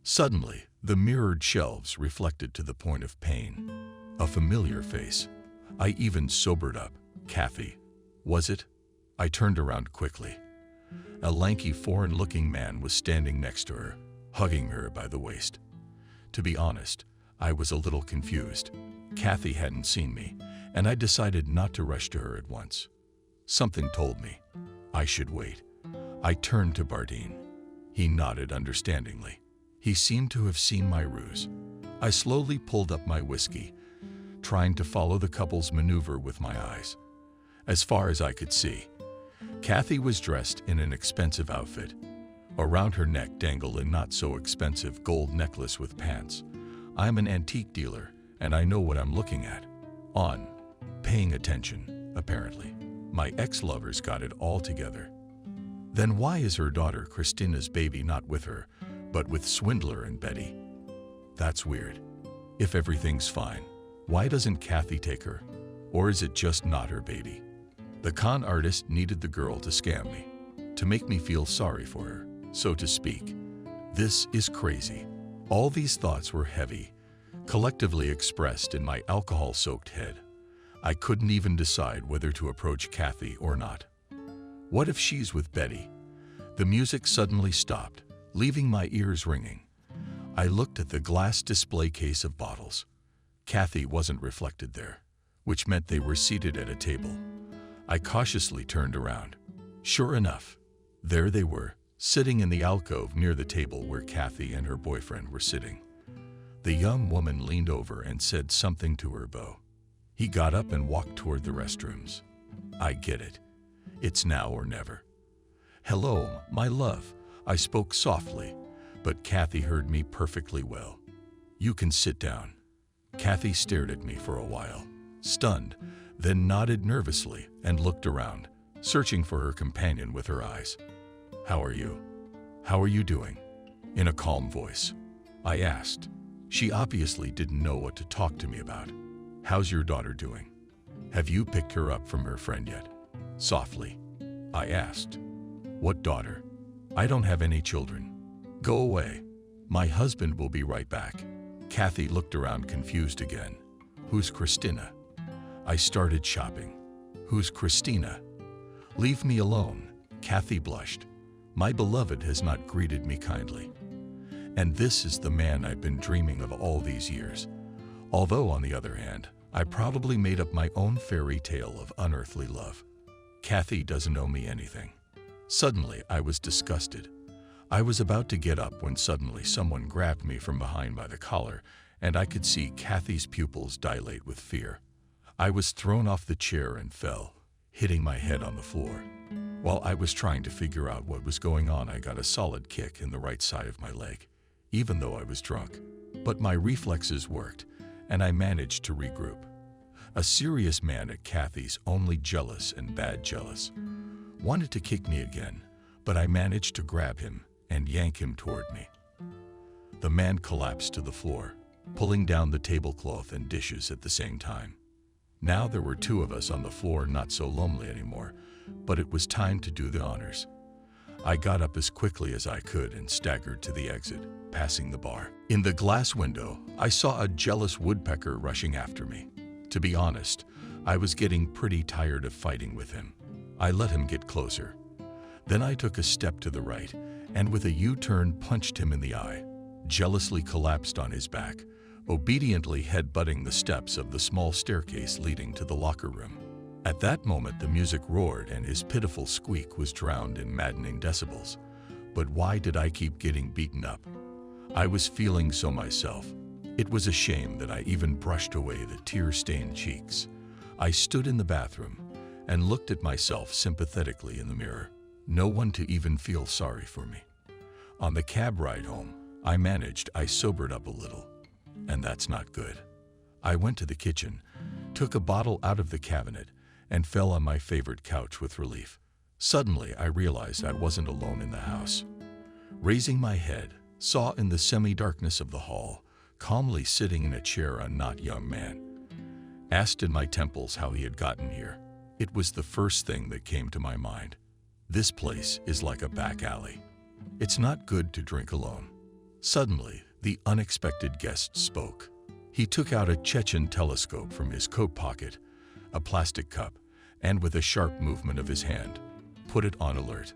Suddenly, the mirrored shelves reflected to the point of pain. A familiar face. I even sobered up. "Kathy, was it?" I turned around quickly. A lanky, foreign-looking man was standing next to her, hugging her by the waist. To be honest, I was a little confused. Kathy hadn't seen me, and I decided not to rush to her at once. Something told me I should wait. I turned to Bardeen. He nodded understandingly. He seemed to have seen my ruse. I slowly pulled up my whiskey, trying to follow the couple's maneuver with my eyes. As far as I could see, Kathy was dressed in an expensive outfit. Around her neck dangled a not-so-expensive gold necklace with pants. I'm an antique dealer, and I know what I'm looking at. Paying attention, apparently. My ex-lovers got it all together. Then why is her daughter Christina's baby not with her, but with Swindler and Betty? That's weird. If everything's fine, why doesn't Kathy take her? Or is it just not her baby? The con artist needed the girl to scam me, to make me feel sorry for her, so to speak. This is crazy. All these thoughts were heavy, collectively expressed in my alcohol-soaked head. I couldn't even decide whether to approach Kathy or not. What if she's with Betty? The music suddenly stopped, leaving my ears ringing. I looked at the glass display case of bottles. Kathy wasn't reflected there, which meant they were seated at a table. I cautiously turned around. Sure enough, there they were, sitting in the alcove near the table where Kathy and her boyfriend were sitting. The young woman leaned over and said something to her beau. He got up and walked toward the restrooms. I get it. It's now or never. "Hello, my love," I spoke softly, but Kathy heard me perfectly well. "You can sit down." Kathy stared at me for a while, stunned, then nodded nervously and looked around, searching for her companion with her eyes. "How are you?" "How are you doing?" in a calm voice. I asked. She obviously didn't know what to talk to me about. "How's your daughter doing? Have you picked her up from her friend yet?" Softly, I asked. "What daughter? I don't have any children." "Go away. My husband will be right back." Kathy looked around confused again. "Who's Christina?" I started shopping. "Who's Christina?" "Leave me alone." Kathy blushed. "My beloved has not greeted me kindly. And this is the man I've been dreaming of all these years. Although, on the other hand, I probably made up my own fairy tale of unearthly love. Kathy doesn't owe me anything." Suddenly, I was disgusted. I was about to get up when suddenly someone grabbed me from behind by the collar, and I could see Kathy's pupils dilate with fear. I was thrown off the chair and fell, hitting my head on the floor. While I was trying to figure out what was going on, I got a solid kick in the right side of my leg, even though I was drunk. But my reflexes worked, and I managed to regroup. A serious man at Kathy's, only jealous and bad jealous, wanted to kick me again, but I managed to grab him and yank him toward me. The man collapsed to the floor, pulling down the tablecloth and dishes at the same time. Now there were two of us on the floor, not so lonely anymore, but it was time to do the honors. I got up as quickly as I could and staggered to the exit, passing the bar. In the glass window, I saw a jealous woodpecker rushing after me. To be honest, I was getting pretty tired of fighting with him. I let him get closer. Then I took a step to the right, and with a U-turn punched him in the eye, jealously collapsed on his back, obediently headbutting the steps of the small staircase leading to the locker room. At that moment, the music roared and his pitiful squeak was drowned in maddening decibels. But why did I keep getting beaten up? I was feeling so myself. It was a shame that I even brushed away the tear-stained cheeks. I stood in the bathroom and looked at myself sympathetically in the mirror. No one to even feel sorry for me. On the cab ride home, I sobered up a little. And that's not good. I went to the kitchen, took a bottle out of the cabinet, and fell on my favorite couch with relief. Suddenly, I realized I wasn't alone in the house. Raising my head, saw in the semi-darkness of the hall, calmly sitting in a chair, a not young man. Asked in my temples how he had gotten here. It was the first thing that came to my mind. This place is like a back alley. It's not good to drink alone. Suddenly, the unexpected guest spoke. He took out a Chechen telescope from his coat pocket, a plastic cup, and with a sharp movement of his hand, put it on alert.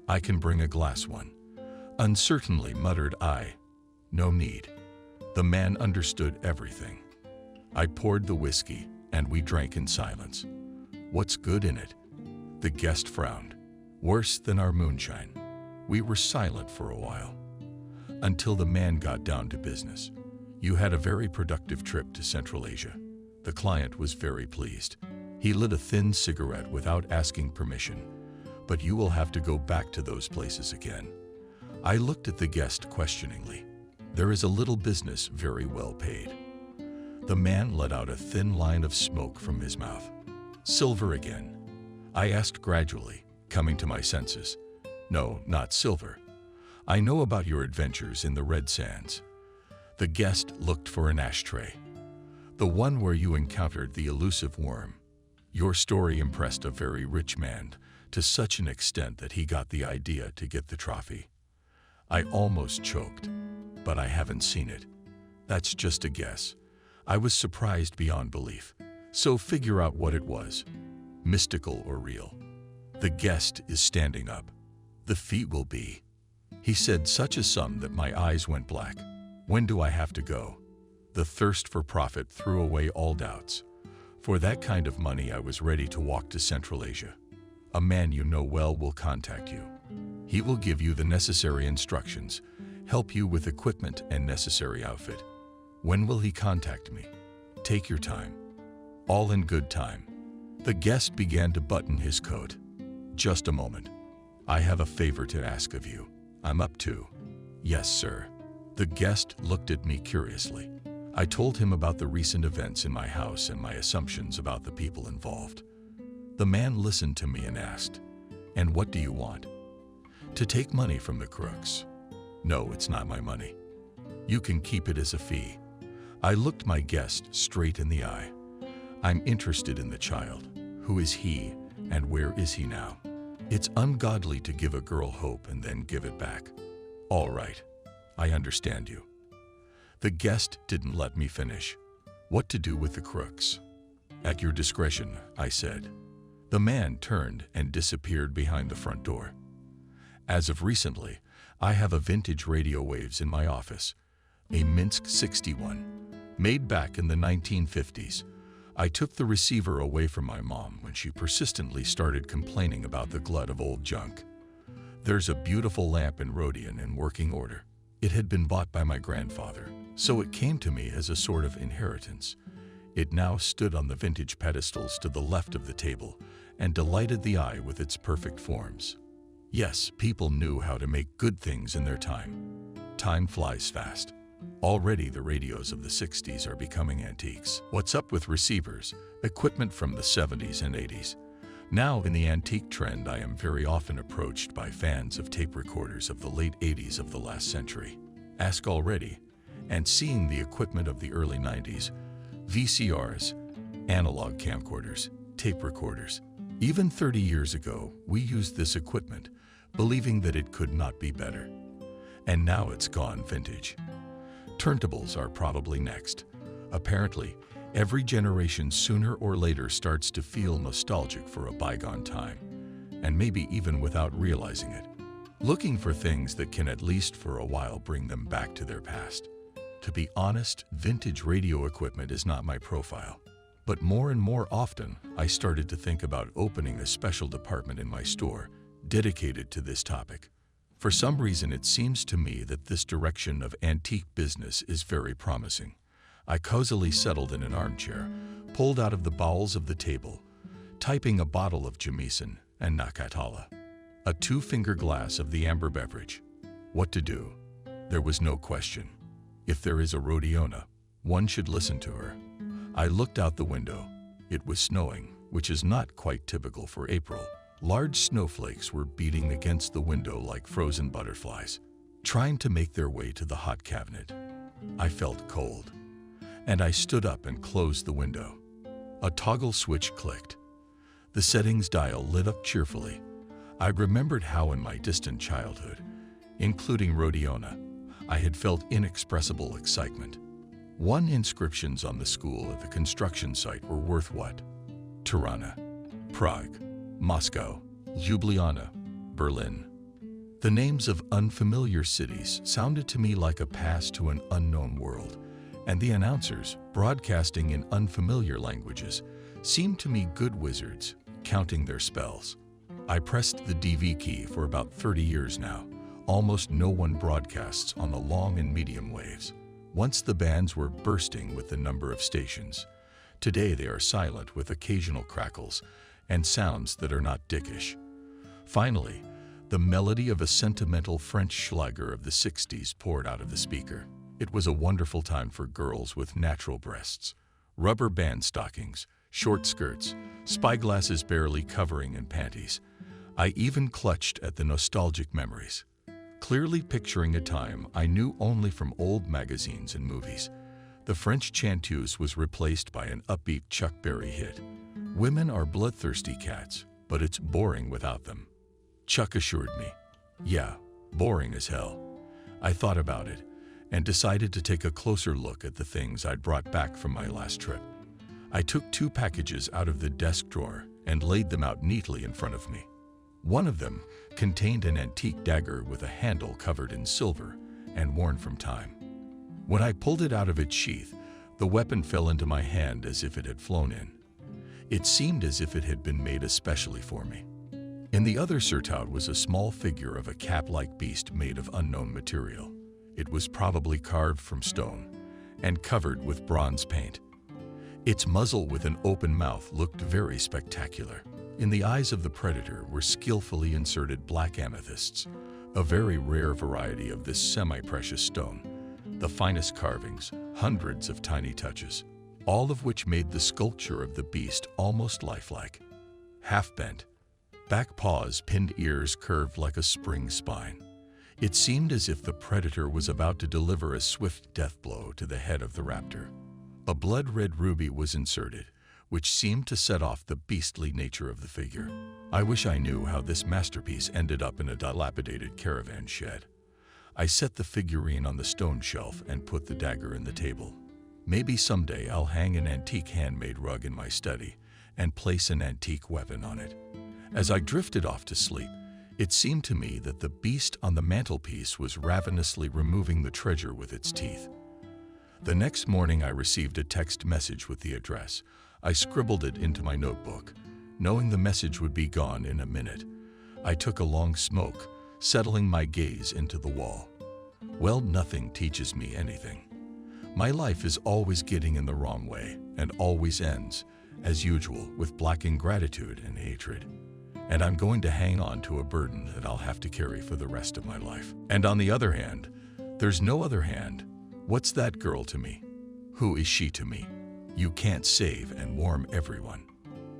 "I can bring a glass one," uncertainly muttered I. "No need." The man understood everything. I poured the whiskey, and we drank in silence. "What's good in it?" The guest frowned. "Worse than our moonshine." We were silent for a while, until the man got down to business. "You had a very productive trip to Central Asia." The client was very pleased. He lit a thin cigarette without asking permission. "But you will have to go back to those places again." I looked at the guest questioningly. "There is a little business very well paid." The man let out a thin line of smoke from his mouth. "Silver again?" I asked gradually, coming to my senses. "No, not silver. I know about your adventures in the Red Sands." The guest looked for an ashtray. "The one where you encountered the elusive worm. Your story impressed a very rich man to such an extent that he got the idea to get the trophy." I almost choked, but I haven't seen it. That's just a guess. I was surprised beyond belief. So figure out what it was, mystical or real. The guest is standing up. "The fee will be," he said, such a sum that my eyes went black. "When do I have to go?" The thirst for profit threw away all doubts. For that kind of money, I was ready to walk to Central Asia. "A man you know well will contact you. He will give you the necessary instructions, help you with equipment and necessary outfit." "When will he contact me?" "Take your time. All in good time." The guest began to button his coat. "Just a moment. I have a favor to ask of you." "I'm up to." "Yes, sir." The guest looked at me curiously. I told him about the recent events in my house and my assumptions about the people involved. The man listened to me and asked, "And what do you want?" to take money from the crooks. No, it's not my money. You can keep it as a fee. I looked my guest straight in the eye. I'm interested in the child. Who is he, and where is he now? It's ungodly to give a girl hope and then give it back. All right, I understand you. The guest didn't let me finish. What to do with the crooks? At your discretion, I said. The man turned and disappeared behind the front door. As of recently, I have a vintage radio waves in my office, a Minsk 61, made back in the 1950s. I took the receiver away from my mom when she persistently started complaining about the glut of old junk. There's a beautiful lamp in Rodion in working order. It had been bought by my grandfather, so it came to me as a sort of inheritance. It now stood on the vintage pedestals to the left of the table and delighted the eye with its perfect forms. Yes, people knew how to make good things in their time. Time flies fast. Already the radios of the 60s are becoming antiques. What's up with receivers, equipment from the 70s and 80s? Now, in the antique trend, I am very often approached by fans of tape recorders of the late 80s of the last century. Ask already, and seeing the equipment of the early 90s, VCRs, analog camcorders, tape recorders. Even 30 years ago, we used this equipment, believing that it could not be better. And now it's gone vintage. Turntables are probably next. Apparently, every generation sooner or later starts to feel nostalgic for a bygone time, and maybe even without realizing it, looking for things that can at least for a while bring them back to their past. To be honest, vintage radio equipment is not my profile. But more and more often, I started to think about opening a special department in my store dedicated to this topic. For some reason, it seems to me that this direction of antique business is very promising. I cozily settled in an armchair, pulled out of the bowels of the table, typing a bottle of Jamieson and Nakatala, a 2-finger glass of the amber beverage. What to do? There was no question. If there is a Rodiona, one should listen to her. I looked out the window. It was snowing, which is not quite typical for April. Large snowflakes were beating against the window like frozen butterflies, trying to make their way to the hot cabinet. I felt cold, and I stood up and closed the window. A toggle switch clicked. The settings dial lit up cheerfully. I remembered how in my distant childhood, including Rodiona, I had felt inexpressible excitement. One inscriptions on the school at the construction site were worth what? Tirana, Prague, Moscow, Ljubljana, Berlin. The names of unfamiliar cities sounded to me like a pass to an unknown world, and the announcers, broadcasting in unfamiliar languages, seemed to me good wizards, counting their spells. I pressed the DV key for about 30 years now. Almost no one broadcasts on the long and medium waves. Once the bands were bursting with the number of stations. Today they are silent with occasional crackles and sounds that are not dickish. Finally, the melody of a sentimental French Schlager of the 60s poured out of the speaker. It was a wonderful time for girls with natural breasts, rubber band stockings, short skirts, spyglasses barely covering and panties. I even clutched at the nostalgic memories, clearly picturing a time I knew only from old magazines and movies. The French chanteuse was replaced by an upbeat Chuck Berry hit. Women are bloodthirsty cats, but it's boring without them. Chuck assured me. Yeah, boring as hell. I thought about it and decided to take a closer look at the things I'd brought back from my last trip. I took 2 packages out of the desk drawer and laid them out neatly in front of me. One of them contained an antique dagger with a handle covered in silver and worn from time. When I pulled it out of its sheath, the weapon fell into my hand as if it had flown in. It seemed as if it had been made especially for me. In the other surtout was a small figure of a cat-like beast made of unknown material. It was probably carved from stone and covered with bronze paint. Its muzzle with an open mouth looked very spectacular. In the eyes of the predator were skillfully inserted black amethysts, a very rare variety of this semi-precious stone. The finest carvings, hundreds of tiny touches, all of which made the sculpture of the beast almost lifelike. Half bent, Back paws, pinned ears curved like a spring spine. It seemed as if the predator was about to deliver a swift death blow to the head of the raptor. A blood-red ruby was inserted, which seemed to set off the beastly nature of the figure. I wish I knew how this masterpiece ended up in a dilapidated caravan shed. I set the figurine on the stone shelf and put the dagger in the table. Maybe someday I'll hang an antique handmade rug in my study and place an antique weapon on it. As I drifted off to sleep, it seemed to me that the beast on the mantelpiece was ravenously removing the treasure with its teeth. The next morning I received a text message with the address. I scribbled it into my notebook, knowing the message would be gone in a minute. I took a long smoke, settling my gaze into the wall. Well, nothing teaches me anything. My life is always getting in the wrong way and always ends, as usual, with black ingratitude and hatred. And I'm going to hang on to a burden that I'll have to carry for the rest of my life. And on the other hand, there's no other hand. What's that girl to me? Who is she to me? You can't save and warm everyone.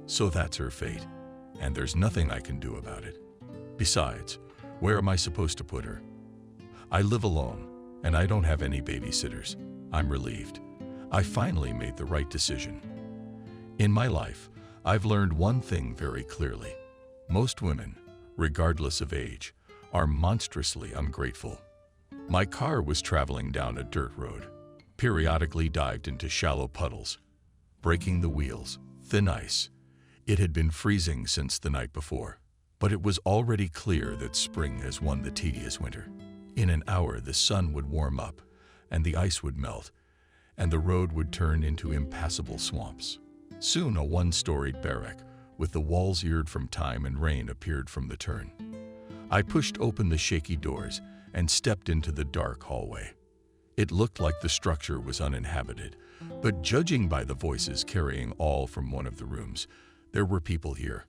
So that's her fate, and there's nothing I can do about it. Besides, where am I supposed to put her? I live alone, and I don't have any babysitters. I'm relieved. I finally made the right decision. In my life, I've learned one thing very clearly. Most women, regardless of age, are monstrously ungrateful. My car was traveling down a dirt road, periodically dived into shallow puddles, breaking the wheels, thin ice. It had been freezing since the night before, but it was already clear that spring has won the tedious winter. In an hour, the sun would warm up, and the ice would melt, and the road would turn into impassable swamps. Soon a one-storied barrack, with the walls eared from time and rain, appeared from the turn. I pushed open the shaky doors and stepped into the dark hallway. It looked like the structure was uninhabited, but judging by the voices carrying all from one of the rooms, there were people here.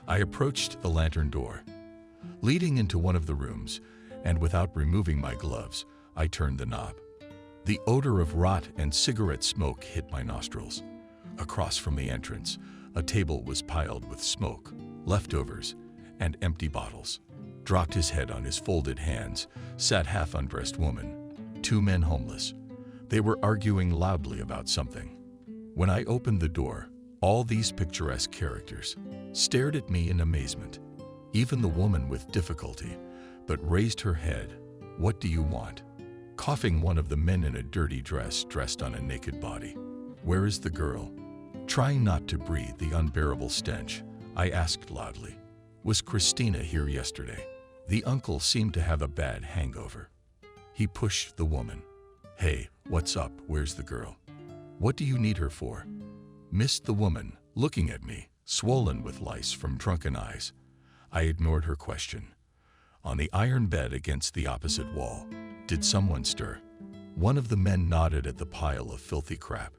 I approached the lantern door, leading into one of the rooms, and without removing my gloves, I turned the knob. The odor of rot and cigarette smoke hit my nostrils. Across from the entrance, a table was piled with smoke, leftovers, and empty bottles. Dropped his head on his folded hands, sat half-undressed woman, two men homeless. They were arguing loudly about something. When I opened the door, all these picturesque characters stared at me in amazement. Even the woman with difficulty, but raised her head. "What do you want?" Coughing, one of the men in a dirty dress dressed on a naked body. "Where is the girl?" Trying not to breathe the unbearable stench, I asked loudly, "Was Christina here yesterday?" The uncle seemed to have a bad hangover. He pushed the woman. "Hey, what's up? Where's the girl? What do you need her for?" Missed the woman, looking at me, swollen with lice from drunken eyes. I ignored her question. On the iron bed against the opposite wall, did someone stir? One of the men nodded at the pile of filthy crap.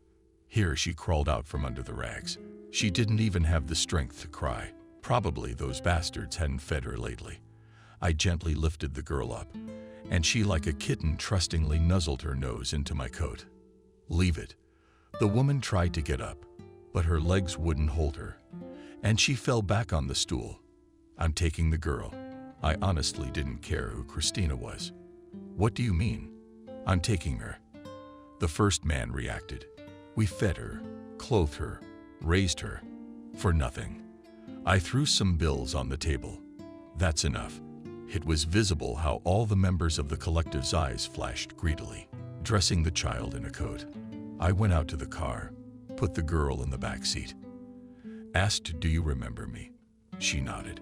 Here she crawled out from under the rags. She didn't even have the strength to cry. Probably those bastards hadn't fed her lately. I gently lifted the girl up, and she, like a kitten, trustingly nuzzled her nose into my coat. "Leave it." The woman tried to get up, but her legs wouldn't hold her, and she fell back on the stool. "I'm taking the girl." I honestly didn't care who Christina was. "What do you mean?" "I'm taking her." The first man reacted. "We fed her, clothed her, raised her, for nothing." I threw some bills on the table. "That's enough." It was visible how all the members of the collective's eyes flashed greedily. Dressing the child in a coat, I went out to the car, put the girl in the back seat. Asked, "Do you remember me?" She nodded.